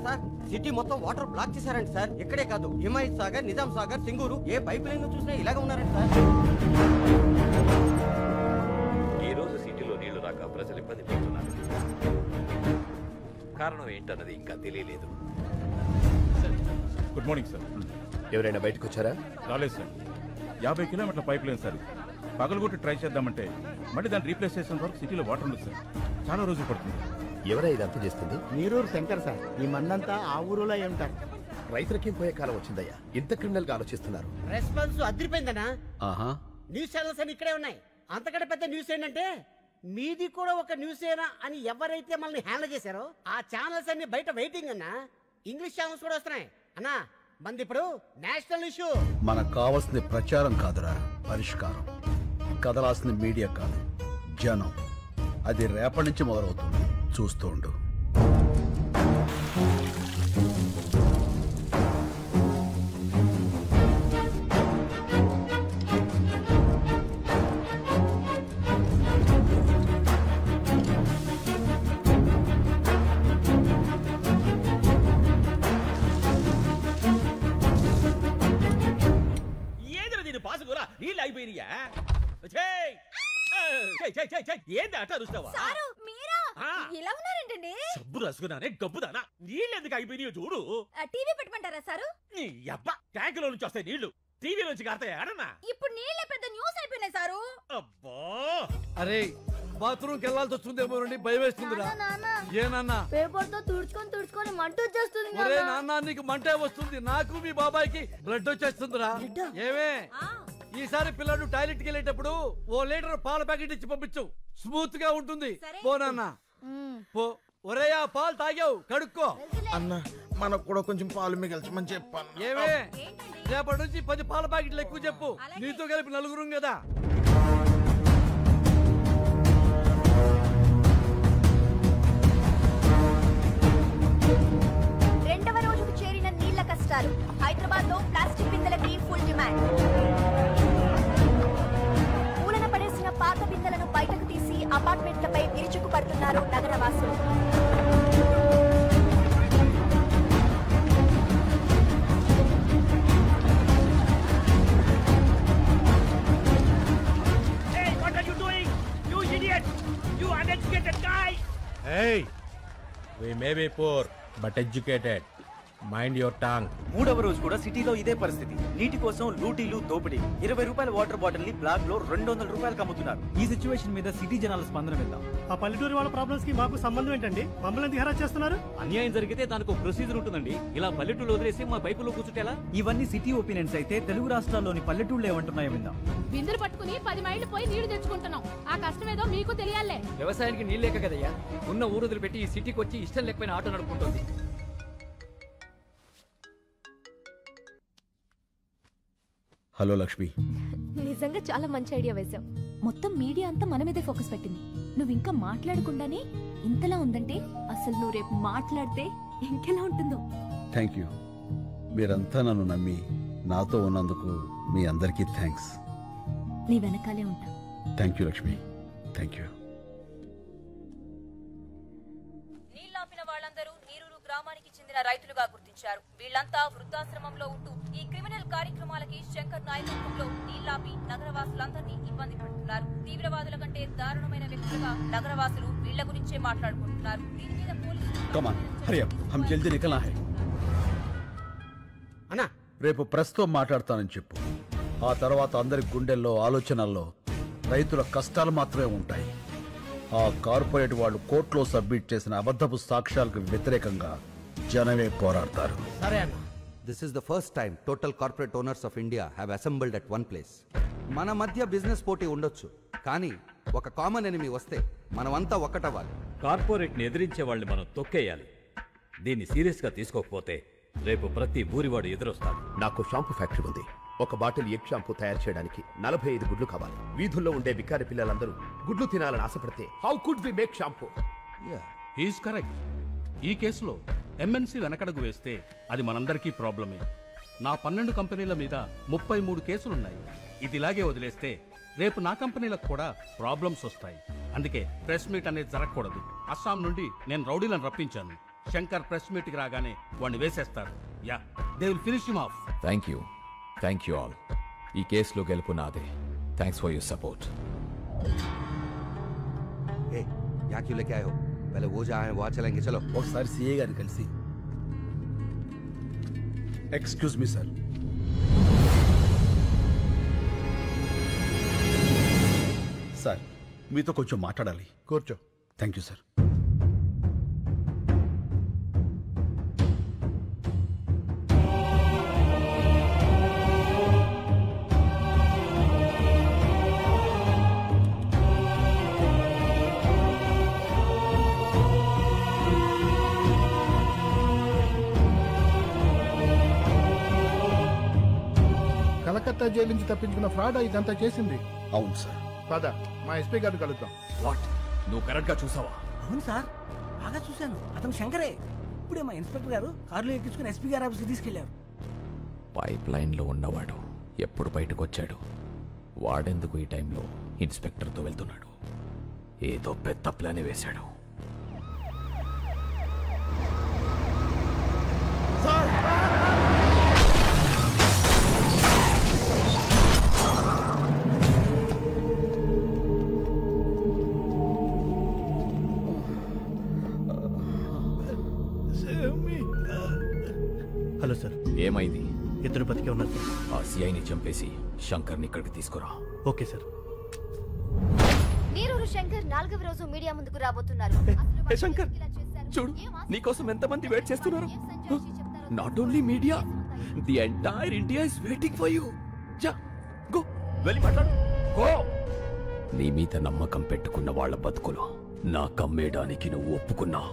సార్ సిటీ మొత్తం వాటర్ బ్లాక్ చేశారండి సార్. ఇక్కడే కాదు, హిమాయత్ సాగర్, నిజాం సాగర్, సింగూరు ఏ పైప్ లైన్ చూసినా ఇలాగ ఉన్నారండి సార్. ఈ రోజు సిటీలో నీళ్లు రాక ప్రజలు ఇబ్బంది పడుతున్నారు. కారణం ఏంటన్నది ఇంకా తెలియలేదు. Good morning sir. ఎవరైనా బయటకు వచ్చారా? రాలేదు సార్. 50 కిలోమీటర్ల పైప్ లైన్ సార్. పగలగొట్టి ట్రై చేద్దామంటే మళ్ళీ దాన్ని రీప్లేస్ చేసిన వరకు సిటీలో వాటర్ ఉండదు సార్. చాలా రోజులు పడుతుంది. ఎవరై ఇదంతా చేస్తుంది? నీరూరు శంకర్ సార్. ఈ మందంతా ఆ ఊరులో ఉంటారు. రైతులకి పోయే కాలం వచ్చిందయ్యా. ఇంత క్రిమినల్ గా ఆలోచిస్తున్నారు. రెస్పాన్స్ అదిరిపోయిందనా? ఆహా, న్యూస్ ఛానల్స్ అని ఇక్కడే ఉన్నాయి. అంతకంటే పెద్ద న్యూస్ ఏంటంటే మీది కూడా ఒక న్యూస్ ఏనా అని ఎవరైతే మనల్ని హ్యాండిల్ చేశారో ఆ ఛానల్స్ అన్ని బయట వెయిటింగ్ అన్నా. ఇంగ్లీష్ ఛానల్స్ కూడా వస్తున్నాయి అన్నా. మంది ఇప్పుడు నేషనల్ ఇష్యూ. మనకు కావాల్సింది ప్రచారం కాదురా, పరిష్కారం. కదలాల్సింది మీడియా కాదు, జనం. అది రేపటి నుంచి మొదలవుతుంది. చూస్తూ ఉండు. నీళ్ళు అయిపోయినాయా? ఏంది అట్లా రుస్తావా? ఇలా ఉన్నారేంటండి? సబ్బు రసుకున్నానే గబ్బుదానా. నీళ్ళు ఎందుకు అయిపోయినాయో చూడు. టీవీ పెట్టమంటారా సారు? నీ అబ్బా, ట్యాంకులో నుంచి వస్తాయి నీళ్లు, టీవీ నుంచి కాస్తాయి ఆడన్నా. ఇప్పుడు నీళ్ళే పెద్ద న్యూస్ అయిపోయినాయి సారు. అబ్బా, అరే బాత్రూమ్కి వెళ్ళాల్సి వస్తుందేమో రండి, భయం వేస్తుందిరా. ఏ నాన్న? పేపర్ తో తుడుచుకొని మంట వచ్చేస్తుంది. ఒరే నాన్న, నీకు మంటే వస్తుంది, నాకు మీ బాబాయ్కి బ్లడ్ వచ్చేస్తుందిరా. ఏమే ఈసారి పిల్లడు టాయిలెట్ కి వెళ్ళేటప్పుడు 1 లీటర్ పాల ప్యాకెట్ ఇచ్చి పంపించు, స్మూత్ గా ఉంటుంది. పో నాన్న పో. ఒరే ఆ పాలు తాగావు, కడుక్కో. అన్న మనకు కూడా కొంచెం పాలు మిగల్చమని చెప్పాను. ఏమే రేపటి నుంచి 10 పాల ప్యాకెట్లు ఎక్కువ చెప్పు, నీతో కలిపి 4 కదా. రెండవ రోజుకు చేరిన నీళ్ల కష్టాలు. హైదరాబాద్ లో ప్లాస్టిక్ బిందెలకి ఫుల్ డిమాండ్. మూలన పడేసిన పాత బిందెలను బయటకు తీసి అపార్ట్మెంట్లపై విరుచుకు పడుతున్నారు నగరవాసులు. Hey, we may be poor, but educated. Mind your Tang. 3వ రోజు కూడా సిటీలో ఇదే పరిస్థితి. నీటి కోసం లూటీలు, దోపిడీ. 20 రూపాయల వాటర్ బాటిల్ ని బ్లాక్ లో 200 రూపాయలకు అమ్ముతున్నారు. ఈ సిచ్యువేషన్ మీద సిటీ జనాల స్పందన విందాం. ఆ పల్లెటూరు వాళ్ళ ప్రాబ్లమ్స్ కి మాకు సంబంధం ఏంటండి? మమ్మల్ని హెరాస్ చేస్తున్నారు. అన్యాయం జరిగితే దానికి ఒక ప్రొసీజర్ ఉంటుందండి. ఇలా పల్లెటూరు వదిలేసి మా పైపులో కూర్చుంటేలా? ఇవన్నీ సిటీ ఒపీనియన్స్ అయితే తెలుగు రాష్ట్రాల్లోని పల్లెటూళ్ళు ఏమంటున్నాయో విందాం. బిందెలు పట్టుకుని 10 మైళ్ళు పోయి నీళ్లు తెచ్చుకుంటున్నాం. ఆ కష్టం ఏదో మీకు తెలియాలే. వ్యవసాయానికి నీళ్ళు లేక కదయ్యా ఉన్న ఊరు వదిలిపెట్టి ఈ సిటీకి వచ్చి ఇష్టం లేకపోయిన ఆటో నడుపుకుంటుంది. హలో లక్ష్మి. నిజంగా చాలా మంచి ఐడియా వేశావు. మొత్తం మీడియా అంతా మన మీదే ఫోకస్ పెట్టింది. నువ్వు ఇంకా మాట్లాడకుండానే ఇంతలా ఉందంటే అసలు నువ్వు రేపు మాట్లాడితే ఇంకెలా ఉంటుందో. Thank you. మీరంతా నన్ను నమ్మి నాతో ఉన్నందుకు మీ అందరికీ థ్యాంక్స్. నీ వెనకాలే ఉంటా. Thank you Lakshmi, thank you. నీళ్లాపిన వాళ్ళందరూ నీరూరు గ్రామానికి చెందిన రైతులుగా గుర్తించారు. వీళ్లంతా వృద్ధాశ్రమంలో ఉంటూ ఈ క్రిమినల్ కార్యక్రమాలకి శంకర్ నాయకత్వంలో నీళ్లాపి నగరవాసులందరినీ ఇబ్బంది పెడుతున్నారు. తీవ్రవాదుల కంటే దారుణమైన వ్యక్తులుగా నగరవాసులు వీళ్ల గురించే మాట్లాడుకుంటున్నారు. దీని మీద పోలీసులు రేపు ప్రెస్తో మాట్లాడతానని చెప్పు. ఆ తర్వాత అందరి గుండెల్లో, ఆలోచనల్లో రైతుల కష్టాలు మాత్రమే ఉంటాయి. ఆ కార్పొరేట్ వాళ్ళు కోర్టులో సబ్మిట్ చేసిన అబద్ధపు సాక్ష్యాలకు వ్యతిరేకంగా జనమే పోరాడతారు. సరే అన్న. This is the first time total corporate owners of India have assembled at one place. మన మధ్య బిజినెస్ పోటీ ఉండొచ్చు, కానీ ఒక కామన్ ఎనిమీ వస్తే మనమంతా ఒక్కటవ్వాలి. కార్పొరేట్ని ఎదిరించే వాళ్ళని మనం తొక్కేయాలి. దీన్ని సీరియస్గా తీసుకోకపోతే రేపు ప్రతి ఊరివాడు ఎదురొస్తాడు. నాకు షాంపూ ఫ్యాక్టరీ ఉంది. ఒక బాటిల్ ఎగ్ షాంపూ తయారు చేయడానికి 45 గుడ్లు కావాలి. వీధుల్లో ఉండే బికారి పిల్లలందరూ గుడ్లు తినాలని ఆశపడితే how could we make shampoo? Is correct. ఈ కేసులో ఎంఎన్సీ వెనకడుగు వేస్తే అది మనందరికీ ప్రాబ్లమే. నా 12 కంపెనీల మీద 33 కేసులున్నాయి. ఇది ఇలాగే వదిలేస్తే రేపు నా కంపెనీలకు కూడా ప్రాబ్లమ్స్ వస్తాయి. అందుకే ప్రెస్ మీట్ అనేది జరగకూడదు. అస్సాం నుండి నేను రౌడీలను రప్పించాను. శంకర్ ప్రెస్ మీట్కి రాగానే వాడిని వేసేస్తారు. Yeah, they will finish him of. Thank you all. ఈ కేసులో గెలుపు నాదే. Thanks for your support. यहाँ क्यों लेके आए हो? पहले वो जहाँ है वहाँ चलेंगे. चलो. ఒకసారి సిఏ గారిని కలిసి. Excuse me sir. సార్ మీతో కొంచెం మాట్లాడాలి. కూర్చో. Thank you sir. Calcutta jail నుంచి తప్పించుకున్న ఫ్రాడ్ ఇదంతా చేసింది. అవును సార్. పద మా ఎస్పీ గారిని కలుద్దాం. వాట్? నువ్వు కరెక్ట్ గా చూసావా? అవును సార్, బాగా చూశాను. అతను శంకరే. ఇప్పుడే మా ఇన్స్పెక్టర్ గారు కారులో ఎక్కించుకుని ఎస్పీ గారి ఆఫీస్కి తీసుకెళ్లారు. పైప్ లైన్ లో ఉన్నవాడు ఎప్పుడు బయటకు వచ్చాడు? వాడెందుకు ఈ టైంలో ఇన్స్పెక్టర్తో వెళ్తున్నాడు? ఏదో పెద్ద ప్లాన్ వేశాడు. Hello sir. ఏమైంది? ఇద్దరు బతికే ఉన్నారు సార్. ఆ సిఐని చంపేసి శంకర్ని ఇక్కడికి తీసుకురా. Okay sir. నీరూరు శంకర్ 4వ రోజు మీడియా ముందుకు రాబోతున్నారు. హే శంకర్, చూడు నీకోసం ఎంతమంది వెయిట్ చేస్తున్నారు. Not only media, the entire India is waiting for you. జా గో, వెళ్ళి మాట్లాడు. గో. నీ మీద నమ్మకం పెట్టుకున్న వాళ్ళ బతుకులు నా కమ్మేయడానికి నువ్వు ఒప్పుకున్నావు.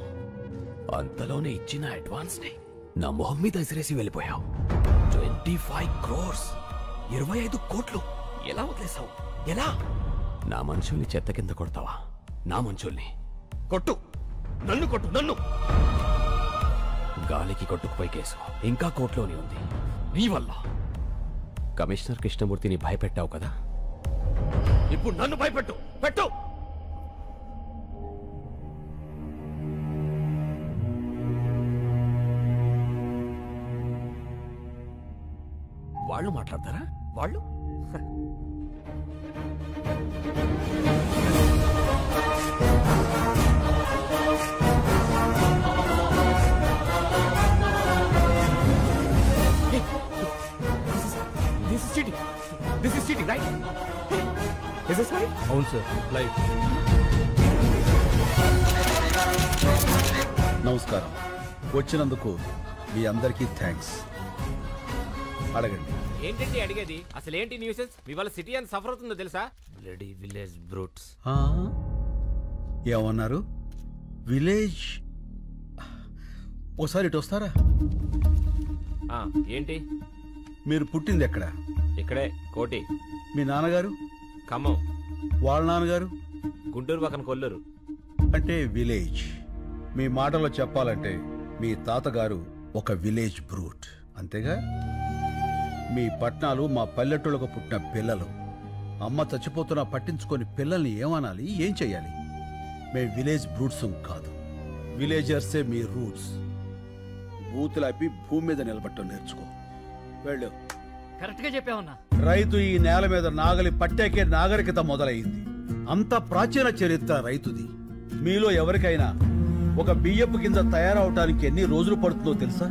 అంతలోనే ఇచ్చిన అడ్వాన్స్ ని నా మొహం మీద ఇసిరేసి వెళ్ళిపోయావు. 25 crores, 25 కోట్లు ఎలా వదిలేసావు? ఎలా? నా మనుషుల్ని చెత్త కింద కొడతావా? నా మనుషుల్ని కొట్టు, నన్ను కొట్టు, నన్ను. గాలికి కొట్టుకుపోయి కేసు ఇంకా కోర్టులోనే ఉంది నీ వల్ల. కమిషనర్ కృష్ణమూర్తిని భయపెట్టావు కదా, ఇప్పుడు నన్ను భయపెట్టు. పెట్టు. వాళ్ళు మాట్లాడతారా? వాళ్ళు This is cheating, right? Is this right? అవును సార్, లైవ్. నమస్కారం. వచ్చినందుకు మీ అందరికీ థ్యాంక్స్. అడగండి. ఏంటండి అడిగేది? అసలు ఏంటి న్యూసెస్? మీ వాళ్ళ సిటీ అని సఫర్ అవుతుందో తెలుసా? Bloody village brutes. ఏమన్నారు? విలేజ్? ఓసారి ఇటు వస్తారా? ఏంటి? మీరు పుట్టింది ఎక్కడ? ఇక్కడే, కోటి. మీ నాన్నగారు? ఖమ్మం. వాళ్ళ నాన్నగారు? గుంటూరు పక్కన కొల్లూరు. అంటే విలేజ్. మీ మాటలో చెప్పాలంటే మీ తాతగారు ఒక విలేజ్ బ్రూట్, అంతేగా? మీ పట్నాలు మా పల్లెటూళ్ళకు పుట్టిన పిల్లలు. అమ్మ చచ్చిపోతున్నా పట్టించుకొని పిల్లల్ని ఏమనాలి, ఏం చెయ్యాలి? మేము విలేజ్ బ్రూట్స్ కాదు, విలేజర్సే మీ రూట్స్. బూతులాపి భూమి మీద నిలబట్టం నేర్చుకో. వెళ్ళు. కరెక్ట్ గా చెప్పావన్నా. రైతు ఈ నేల మీద నాగలి పట్టాకే నాగరికత మొదలైంది. అంత ప్రాచీన చరిత్ర రైతుది. మీలో ఎవరికైనా ఒక బియ్యపు కింద తయారవటానికి ఎన్ని రోజులు పడుతుందో తెలుసా?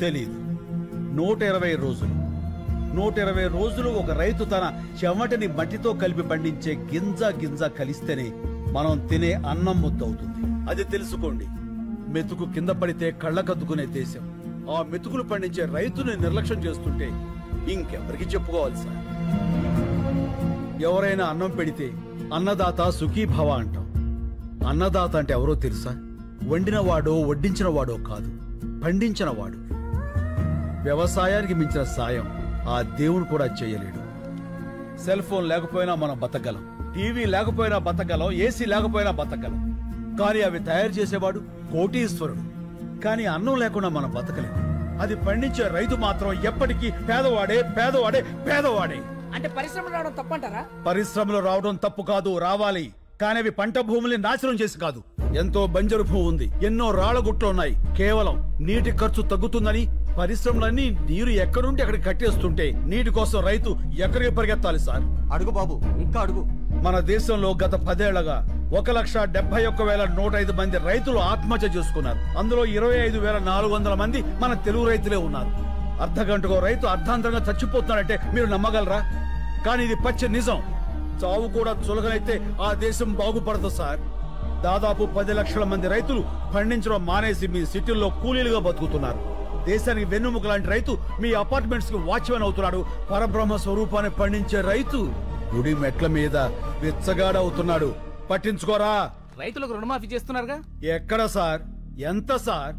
తెలీదు. 120 రోజులు. 120 రోజులు ఒక రైతు తన చెమటని మట్టితో కలిపి పండించే గింజ గింజ కలిస్తేనే మనం తినే అన్నం ముద్దవుతుంది. అది తెలుసుకోండి. మెతుకు కింద పడితే కళ్ళకద్దుకునే దేశం. ఆ మెతుకులు పండించే రైతుని నిర్లక్ష్యం చేస్తుంటే ఇంకెవరికి చెప్పుకోవాలి సార్? ఎవరైనా అన్నం పెడితే అన్నదాత సుఖీభవ అంటాం. అన్నదాత అంటే ఎవరో తెలుసా? వండినవాడో వడ్డించిన వాడో కాదు, పండించిన వాడు. వ్యవసాయానికి మించిన సాయం ఆ దేవుడు కూడా చేయలేడు. సెల్ ఫోన్ లేకపోయినా మనం బతకగలం, టీవీ లేకపోయినా బతకగలం, ఏసీ లేకపోయినా బతకగలం. కానీ అవి తయారు చేసేవాడు కోటీశ్వరుడు. కానీ అన్నం లేకుండా మనం బతకలేము. అది పండించే రైతు మాత్రం ఎప్పటికీ పేదవాడే పేదవాడే పేదవాడే. అంటే పరిశ్రమలు రావడం తప్పంటారా? పరిశ్రమలు రావడం తప్పు కాదు, రావాలి. కానీ అవి పంట భూముల్ని నాశనం చేసి కాదు. ఎంతో బంజరు భూమి ఉంది, ఎన్నో రాళ్లగుట్లు ఉన్నాయి. కేవలం నీటి ఖర్చు తగ్గుతుందని పరిశ్రమలన్నీ నీరు ఎక్కడుంటే అక్కడికి కట్టేస్తుంటే నీటి కోసం రైతు ఎక్కడికి పరిగెత్తాలి సార్? అడుగు బాబు, ఇంకా అడుగు. మన దేశంలో గత 10 ఏళ్లగా 1,71,105 మంది రైతులు ఆత్మహత్య చేసుకున్నారు. అందులో 25,400 మంది మన తెలుగు రైతులే ఉన్నారు. అర్ధగంటకో రైతు అర్ధాంతరంగా చచ్చిపోతున్నారంటే మీరు నమ్మగలరా? కానీ ఇది పచ్చి నిజం. చావు కూడా చులకనైతే ఆ దేశం బాగుపడదు సార్. దాదాపు 10 లక్షల మంది రైతులు పండించడం మానేసి మీ సిటీల్లో కూలీలుగా బతుకుతున్నారు. దేశానికి వెన్నుముక లాంటి రైతు మీ అపార్ట్మెంట్స్ కి వాచ్మెన్ అవుతున్నాడు. పరబ్రహ్మ స్వరూపాన్ని పండించే రైతు గుడి మెట్ల మీద విచ్చగాడవుతున్నాడు. పట్టించుకోరా? రైతులకు రుణమాఫీ చేస్తున్నారుగా. ఎక్కడ సార్? ఎంత సార్?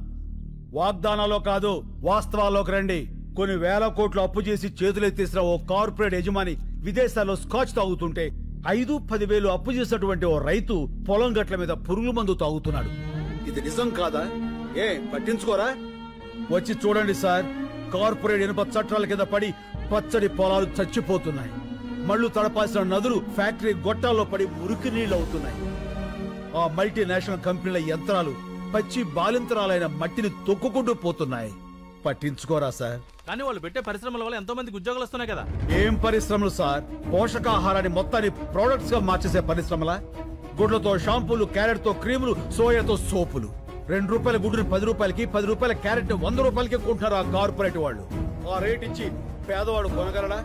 వాగ్దానాల్లో కాదు, వాస్తవాల్లోకి రండి. కొన్ని వేల కోట్లు అప్పు చేసి చేతులెత్తేసిన ఓ కార్పొరేట్ యజమాని విదేశాల్లో స్కాచ్ తాగుతుంటే 5-10 వేలు అప్పు చేసినటువంటి ఓ రైతు పొలం గట్ల మీద పురుగుల మందు తాగుతున్నాడు. ఇది నిజం కాదా? ఏ పట్టించుకోరా? వచ్చి చూడండి సార్. కార్పొరేట్ ఇనుప చట్టాల కింద పడి పచ్చడి పొలాలు చచ్చిపోతున్నాయి. మళ్లు తడపాల్సిన నదులు ఫ్యాక్టరీ గొట్టాల్లో పడి మురికి నీళ్లు అవుతున్నాయి. ఆ మల్టీనేషనల్ కంపెనీల యంత్రాలు పచ్చి బాలింతరాలైన మట్టిని తొక్కుకుంటూ పోతున్నాయి. పట్టించుకోరా సార్? కానీ వాళ్ళు పెట్టే పరిశ్రమల వల్ల ఎంతో మందికి ఉద్యోగాలు వస్తున్నాయి కదా. ఏం పరిశ్రమలు సార్? పోషకాహారాన్ని మొత్తాన్ని ప్రొడక్ట్స్ గా మార్చేసే పరిశ్రమలా? గుడ్లతో షాంపూలు, క్యారెట్ తో క్రీములు, సోయాతో సోపులు. 2 రూపాయల గుడ్డుని 10 రూపాయలకి, 10 రూపాయల క్యారెట్ 100 రూపాయలకి కొంటున్నారు ఆ కార్పొరేట్ వాళ్ళు. ఆ రేట్ ఇచ్చి పేదవాడు కొనగలడా?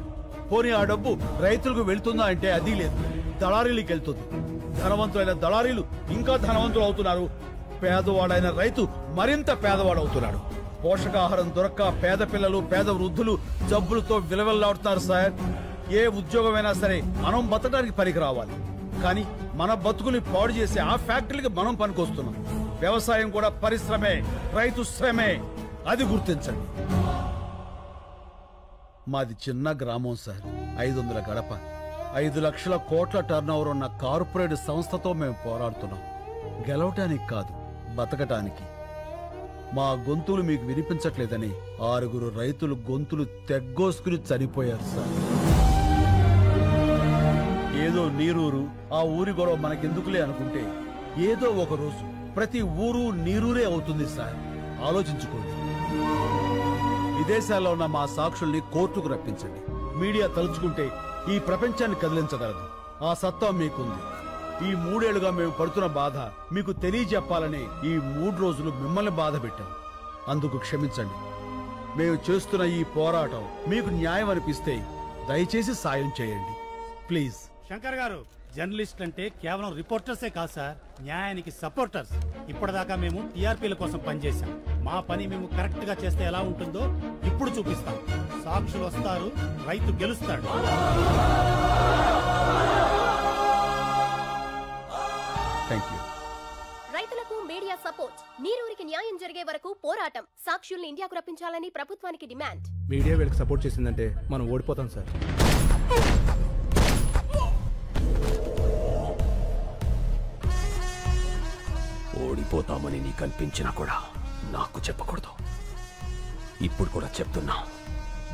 పోనీ ఆ డబ్బు రైతులకు వెళ్తుందా అంటే అది లేదు, దళారీలకు వెళ్తుంది. ధనవంతులైన దళారీలు ఇంకా ధనవంతులు అవుతున్నారు. పేదవాడైన రైతు మరింత పేదవాడు అవుతున్నాడు. పోషకాహారం దొరక్క పేద పిల్లలు, పేద వృద్ధులు జబ్బులతో విలవెల్లాడుతున్నారు సార్. ఏ ఉద్యోగమైనా సరే మనం బతకడానికి పనికి రావాలి. కానీ మన బతుకుని పాడు చేసే ఆ ఫ్యాక్టరీకి మనం పనికొస్తున్నాం. వ్యవసాయం కూడా పరిశ్రమే, రైతు శ్రమే. అది గుర్తించండి. మాది చిన్న గ్రామం సార్. 500 గడప, 5 లక్షల కోట్ల టర్నోవర్ ఉన్న కార్పొరేట్ సంస్థతో మేము పోరాడుతున్నాం. గెలవటానికి కాదు, బతకటానికి. మా గొంతులు మీకు వినిపించట్లేదని 6 రైతులు గొంతులు తెగ్గోసుకుని చనిపోయారు సార్. ఏదో నీరూరు, ఆ ఊరి గొడవ మనకెందుకులే అనుకుంటే ఏదో ఒక రోజు ప్రతి ఊరు నీరూరే అవుతుంది సార్. ఆలోచించుకోండి. విదేశాల్లో ఉన్న మా సాక్షుల్ని కోర్టుకు రప్పించండి. మీడియా తలుచుకుంటే ఈ ప్రపంచాన్ని కదిలించగలదు. ఆ సత్తా మీకుంది. ఈ 3 ఏళ్లుగా మేము పడుతున్న బాధ మీకు తెలియజెప్పాలని ఈ 3 రోజులు మిమ్మల్ని బాధ పెట్టాం. అందుకు క్షమించండి. మేము చేస్తున్న ఈ పోరాటం మీకు న్యాయం అనిపిస్తే దయచేసి సాయం చేయండి ప్లీజ్. శంకర్ గారు, జర్నలిస్ట్ అంటే కేవలం రిపోర్టర్సే కాదు సార్, న్యాయానికి సపోర్టర్స్. ఇప్పటిదాకా మేము టీఆర్పీల కోసం పనిచేశాం. మా పని మేము కరెక్ట్ గా చేస్తే ఎలా ఉంటుందో ఇప్పుడు చూపిస్తాం. సాక్షులు వస్తారు, రైతు గెలుస్తాడు. రైతులకు మీడియా సపోర్ట్. నీరూరికి న్యాయం జరిగే వరకు పోరాటం. సాక్షుల్ని ఇండియాకు రప్పించాలని ప్రభుత్వానికి డిమాండ్. మీడియా వీళ్ళకి సపోర్ట్ చేసిందంటే మనం ఓడిపోతాం సార్. ఓడిపోతామని నీకు అనిపించినా కూడా నాకు చెప్పకూడదు. ఇప్పుడు కూడా చెప్తున్నా,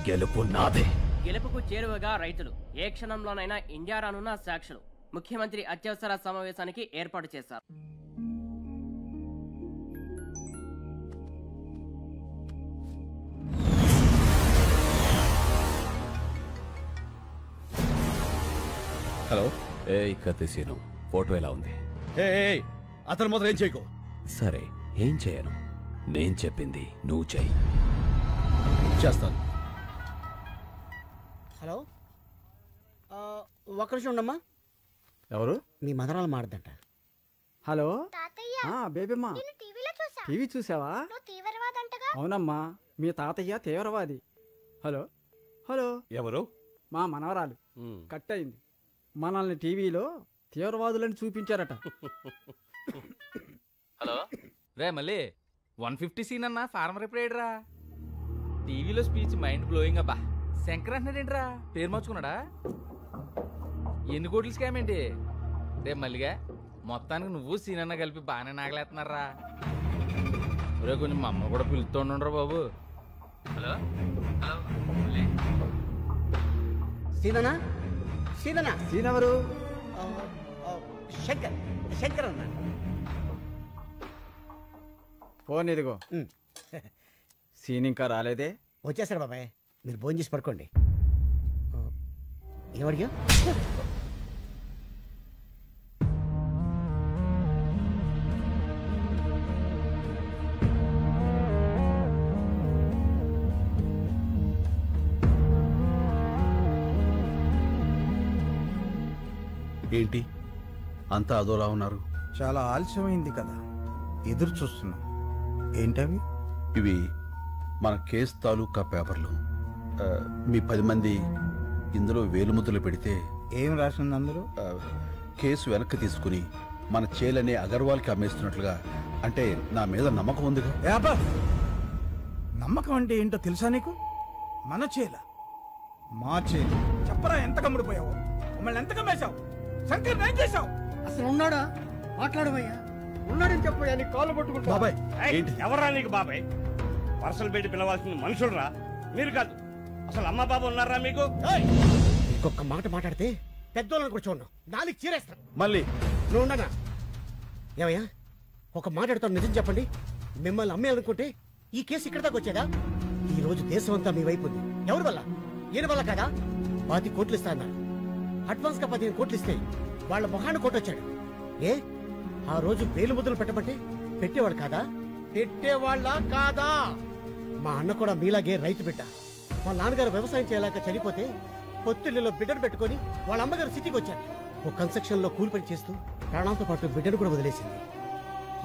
గెలుపు నాదే. గెలుపుకు చేరువగా రైతులు. ఏ క్షణంలోనైనా ఇండియా రానున్న సాక్షులు. ముఖ్యమంత్రి అత్యవసర సమావేశానికి ఏర్పాటు చేశారు. హలో. ఏ కత్తిసీను, ఫోటో ఎలా ఉంది? అతను మొదలు ఏం చేయకు. సరే, ఏం చేయను. నేను చెప్పింది నువ్వు చెయ్యి. చేస్తాను. హలో, ఒక్క నిమిషం ఉండమ్మా. ఎవరు? మీ మదరాలు మాడదంట. హలో బేబీమ్మా, టీవీ చూసావా? అవునమ్మా, మీ తాతయ్య తీవ్రవాది. హలో హలో, ఎవరు? మా మనవరాలు కట్ అయింది. మనల్ని టీవీలో తీవ్రవాదులని చూపించారట. హలో రే మళ్ళీ 150 సీన్ అన్నా ఫార్మర్ ఎప్పుడేడ్రా? టీవీలో స్పీచ్ మైండ్ బ్లోయింగ్ అబ్బా. శంకర్ అంటున్నాడేంట్రా? పేరు మార్చుకున్నాడా? ఎన్ని కోట్లు స్కామ్ ఏంటి రేపు మల్లిగా? మొత్తానికి నువ్వు సీనన్న కలిపి బాగానే నాగలేస్తున్నారా? రే కొంచెం మా అమ్మ కూడా పిలుస్తుండ్రా బాబు. హలో హలో సీననా? సీననా? సీనెవరు? శంకర్. శంకర్ అన్న. ఫోన్ ఇదిగో. సీన్ ఇంకా రాలేదే? వచ్చేసాడు బాబాయ్, మీరు భోజనం చేసి పడుకోండి. ఏమడిగా? ఏంటి అంతా అదోలా ఉన్నారు? చాలా ఆలస్యమైంది కదా, ఎదురు చూస్తున్నాం. ఏంటవి? ఇవి మన కేసు తాలూకా పేపర్లు. మీ 10 మంది ఇందులో వేలుముద్రలు పెడితే ఏం రాసింది అందులో? కేసు వెనక్కి తీసుకుని మన చేలనే అగర్వాల్కి అమ్మేస్తున్నట్లుగా. అంటే నా మీద నమ్మకం ఉందిగా. నమ్మకం అంటే ఏంటో తెలుసా నీకు? మన చేల, మా చేల. చెప్పరా ఎంత కమ్ముడిపోయావు? మమ్మల్ని ఎంత కమ్మేశావు? శంకర్ ఏం చేశావు? అసలు ఉన్నాడా? మాట్లాడవయ్యా. ఉన్నాడని చెప్పయ్యా, నీ కాళ్ళు పట్టుకుంటా. బాబాయ్ ఎవరా నీకు బాబాయ్? పర్సలు పెట్టి పిలవాల్సిన మనుషులరా మీరు కాదు. అసలు అమ్మ బాబు ఉన్నారా మీకు? ఇంకొక మాట మాట్లాడితే పెద్దోళ్ళని కూడా చూడను, నాలుగు చీరేస్తాను. మళ్ళీ నువ్వు ఉండనా? ఏమయ్యా, ఒక మాట్లాడుతాను, నిజం చెప్పండి. మిమ్మల్ని అమ్మేయాలనుకుంటే ఈ కేసు ఇక్కడ దాకా వచ్చేదా? ఈ రోజు దేశం అంతా మీ వైపు ఉంది. ఎవరి వల్ల? ఈయన వల్ల కదా. 10 కోట్లు ఇస్తా అన్నారు. అడ్వాన్స్ గా 15 కోట్లు ఇస్తే వాళ్ళ మొహాన్ని కొట్టొచ్చాడు. ఏ ఆ రోజు వేలు ముద్రలు పెట్టమంటే పెట్టేవాడు కాదా? పెట్టేవాళ్ళ కాదా? మా అన్న కూడా మీలాగే రైతు బిడ్డ. మా నాన్నగారు వ్యవసాయం చేయలేక చనిపోతే పొత్తిళ్ళలో బిడ్డను పెట్టుకుని వాళ్ళ అమ్మగారు సిటీకి వచ్చారు. ఓ కన్స్ట్రక్షన్ లో కూలి పని చేస్తూ ప్రాణాలతో పాటు బిడ్డను కూడా వదిలేసింది.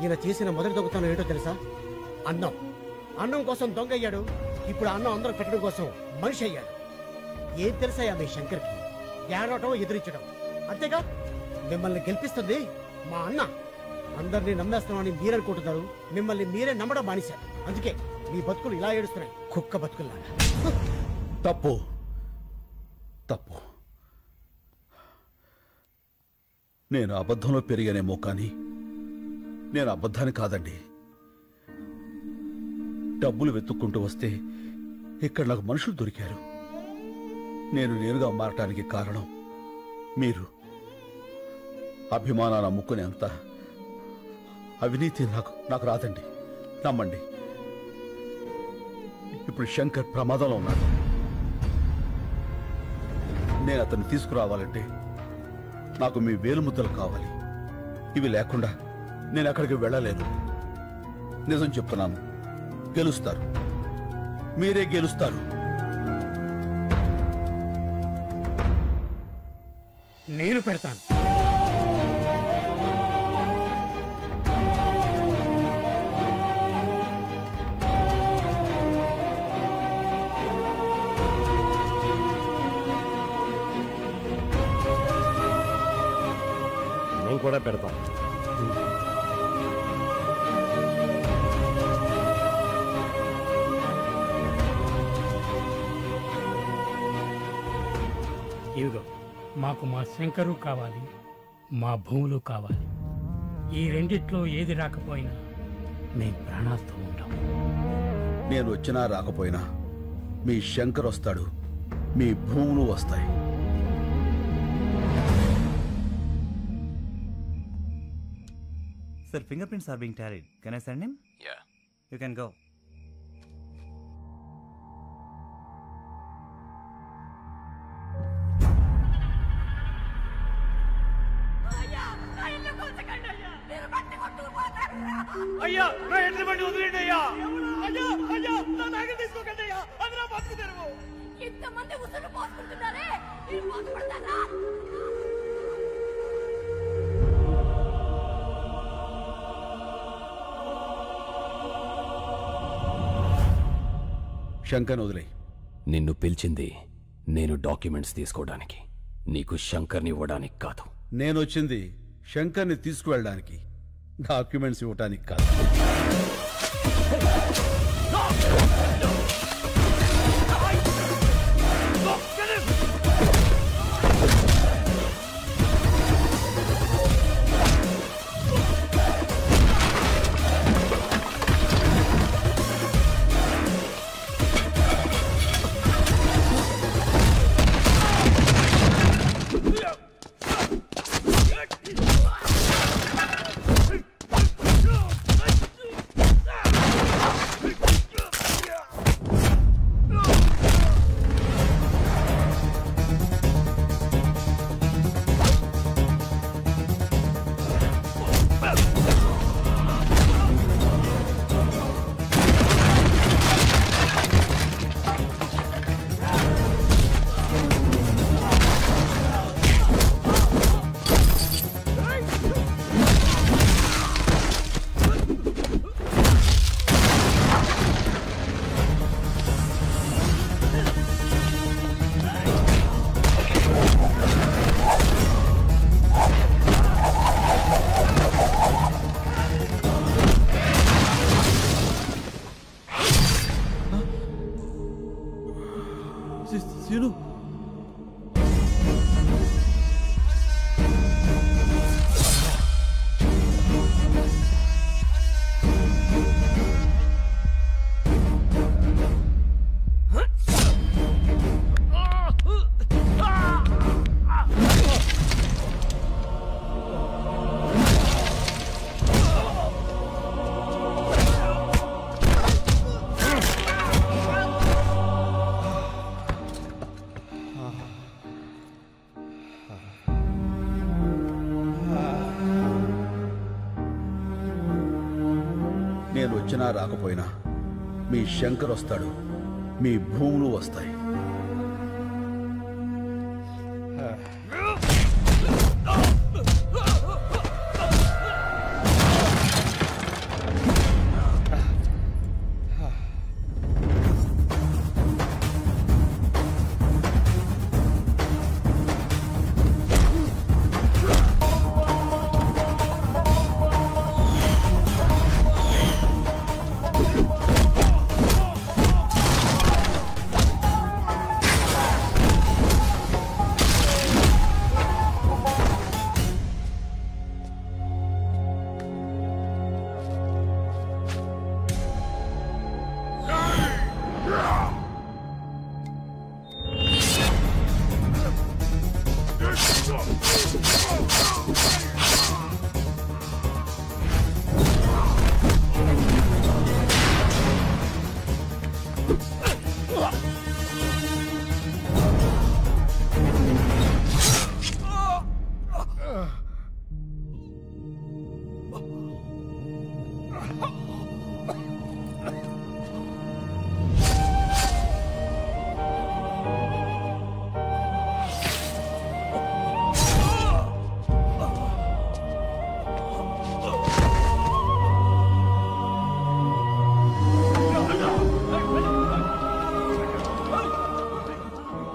ఈయన చేసిన మొదటి దొంగతనం ఏంటో తెలుసా? అన్నం. అన్నం కోసం దొంగ అయ్యాడు. ఇప్పుడు అన్నం అందరూ పెట్టడం కోసం మనిషి అయ్యాడు. ఏం తెలుసాయా మీ శంకర్కి? ఏడవటం, ఎదిరించడం అంతేగా. మిమ్మల్ని గెలిపిస్తుంది మా అన్న. అందరినీ నమ్మేస్తున్నామని మీరనుకుంటున్నారు, మిమ్మల్ని మీరే నమ్మడం మానేశారు. అందుకే మీ బతుకులు ఇలా ఏడుస్తున్నాయి, కుక్క బతుకుల్లాగా. తప్పు తప్పు. నేను అబద్ధంలో పెరిగానేమో కానీ నేను అబద్ధాన్ని కాదండి. డబ్బులు వెతుక్కుంటూ వస్తే ఇక్కడ నాకు మనుషులు దొరికారు. నేనుగా మారటానికి కారణం మీరు. అభిమానాన్ని అమ్ముకునేంత అవినీతి నాకు రాదండి, నమ్మండి. ఇప్పుడు శంకర్ ప్రమాదంలో ఉన్నాడు. నేను అతన్ని తీసుకురావాలంటే నాకు మీ వేలుముద్దలు కావాలి. ఇవి లేకుండా నేను అక్కడికి వెళ్ళలేను. నిజం చెప్తున్నాను, గెలుస్తారు, మీరే గెలుస్తారు. నేను పెడతాను. నేను కూడా పెడతాను. ఇదిగో, మాకు మా శంకరు కావాలి, మా భూములు కావాలి. ఈ రెండిట్లో ఏది రాకపోయినా మేము ప్రాణాలతో ఉంటాం. నేను వచ్చినా రాకపోయినా మీ శంకర్ వస్తాడు, మీ భూములు వస్తాయి. Sir, fingerprints are being tallied. Can I send him? Yeah. You can go. అయ్యా నా ఎట్ల బండి వదిలేండి అయ్యా. అయ్యా అయ్యా నా నాగలు తీసుకోకండి అయ్యా. అది నా బతుకు తెరువు. ఇంతమంది ఉసురు పోసుకుంటున్నారే, మీరు బాధపడతారా? శంకర్ వదిలే. నిన్ను పిలిచింది నేను డాక్యుమెంట్స్ తీసుకోవడానికి, నీకు శంకర్ని ఇవ్వడానికి కాదు. నేను వచ్చింది శంకర్ని తీసుకువెళ్ళడానికి, డాక్యుమెంట్స్ ఇవ్వడానికి కాదు. నేను వచ్చినా రాకపోయినా మీ శంకర్ వస్తాడు, మీ భూములు వస్తాయి.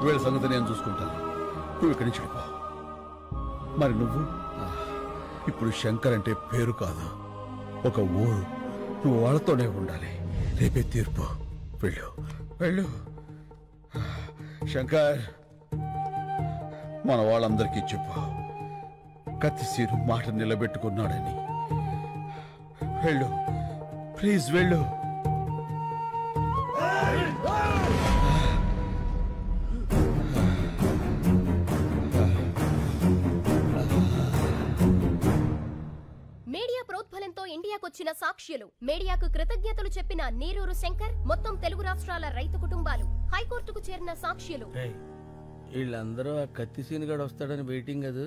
వీళ్ళ సంగతి నేను చూసుకుంటాను. నువ్వు ఇక్కడి నుంచి వెళ్ళిపో. మరి నువ్వు ఇప్పుడు శంకర్ అంటే పేరు కాదు, ఒక ఊరు. నువ్వు వాళ్ళతోనే ఉండాలి. రేపే తీర్పు. వెళ్ళు వెళ్ళు. శంకర్, మన వాళ్ళందరికీ చెప్పు, కత్తిసీరు మాట నిలబెట్టుకున్నాడని. వెళ్ళు ప్లీజ్, వెళ్ళు. మీడియా ప్రోద్బలంతో ఇండియాకొచ్చిన సాక్ష్యులు, మీడియాకు కృతజ్ఞతలు చెప్పిన నీరూరు శంకర్, మొత్తం తెలుగు రాష్ట్రాల రైతు కుటుంబాలు, హైకోర్టుకు చేరిన సాక్ష్యులు. వీళ్ళందరూ ఆ కత్తిసీనుగాడు వస్తాడని వెయిటింగ్. అది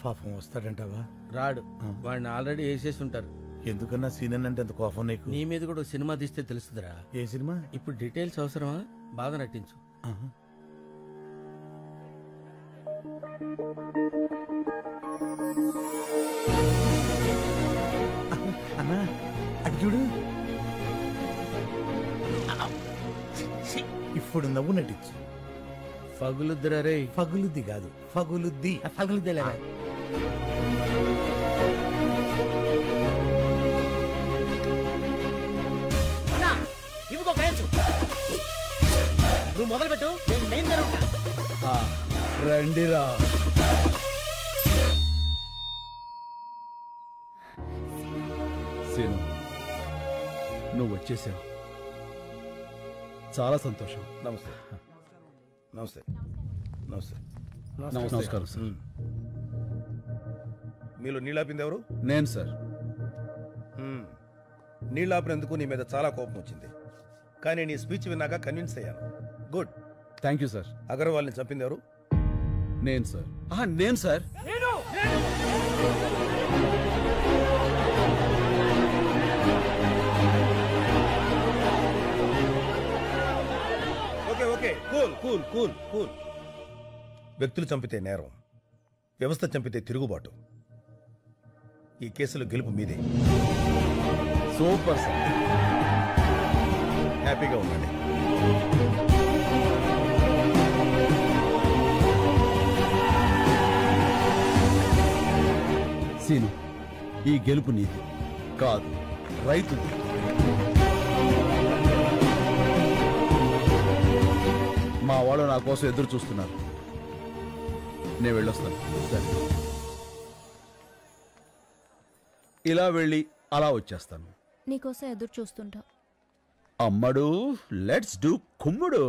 పాపం వస్తాడంటావా? రాడు, వాడిని ఆల్రెడీ వేసేసి ఉంటారు. ఎందుకన్నా సీనియర్ అంటే ఎంత కోపం నీకు? నీ మీద కూడా సినిమా తీస్తే తెలుస్తుందిరా. ఏ సినిమా? ఇప్పుడు డీటెయిల్స్ అవసరమా? బాగా నటించు. అన్నా అటు చూడు. ఇప్పుడు నవ్వు నటించు. ఫగులుద్దిరా రే. ఫగులుద్ది కాదు, ఫగులుద్ది. ఫగులుద్దిలేరా? ఇవిగో కయచ్చు. నువ్వు మొదలు పెట్టు, నేను మెయిన్ జరుగుతా. రండిరా. సీను, నువ్వు వచ్చేసావు. చాలా సంతోషం. నమస్తే నమస్తే నమస్తే. నమస్కారం సార్. మీలో నీళ్ళాపింది ఎవరు? నేను సార్. నీళ్ళాపినందుకు నీ మీద చాలా కోపం వచ్చింది, కానీ నీ స్పీచ్ విన్నాక కన్విన్స్ అయ్యాను. గుడ్. Thank you sir. అగర్వాల్ని చంపింది ఎవరు? నేను సార్. నేను sir. Okay okay, cool cool cool cool. వ్యక్తులు చంపితే నేరం, వ్యవస్థ చంపితే తిరుగుబాటు. ఈ కేసులో గెలుపు మీదే. Super sir. హ్యాపీగా ఉండండి. సీను, ఈ గెలుపు నీది కాదు, రైతుది. మా వాళ్ళు నా కోసం ఎదురు చూస్తున్నారు. నేను వెళ్ళొస్తాను. సరే, ఇలా వెళ్ళి అలా వచ్చేస్తాను. నీకోసం ఎదురు చూస్తుంటా. అమ్మడు, లెట్స్ డూ కుమ్ముడు.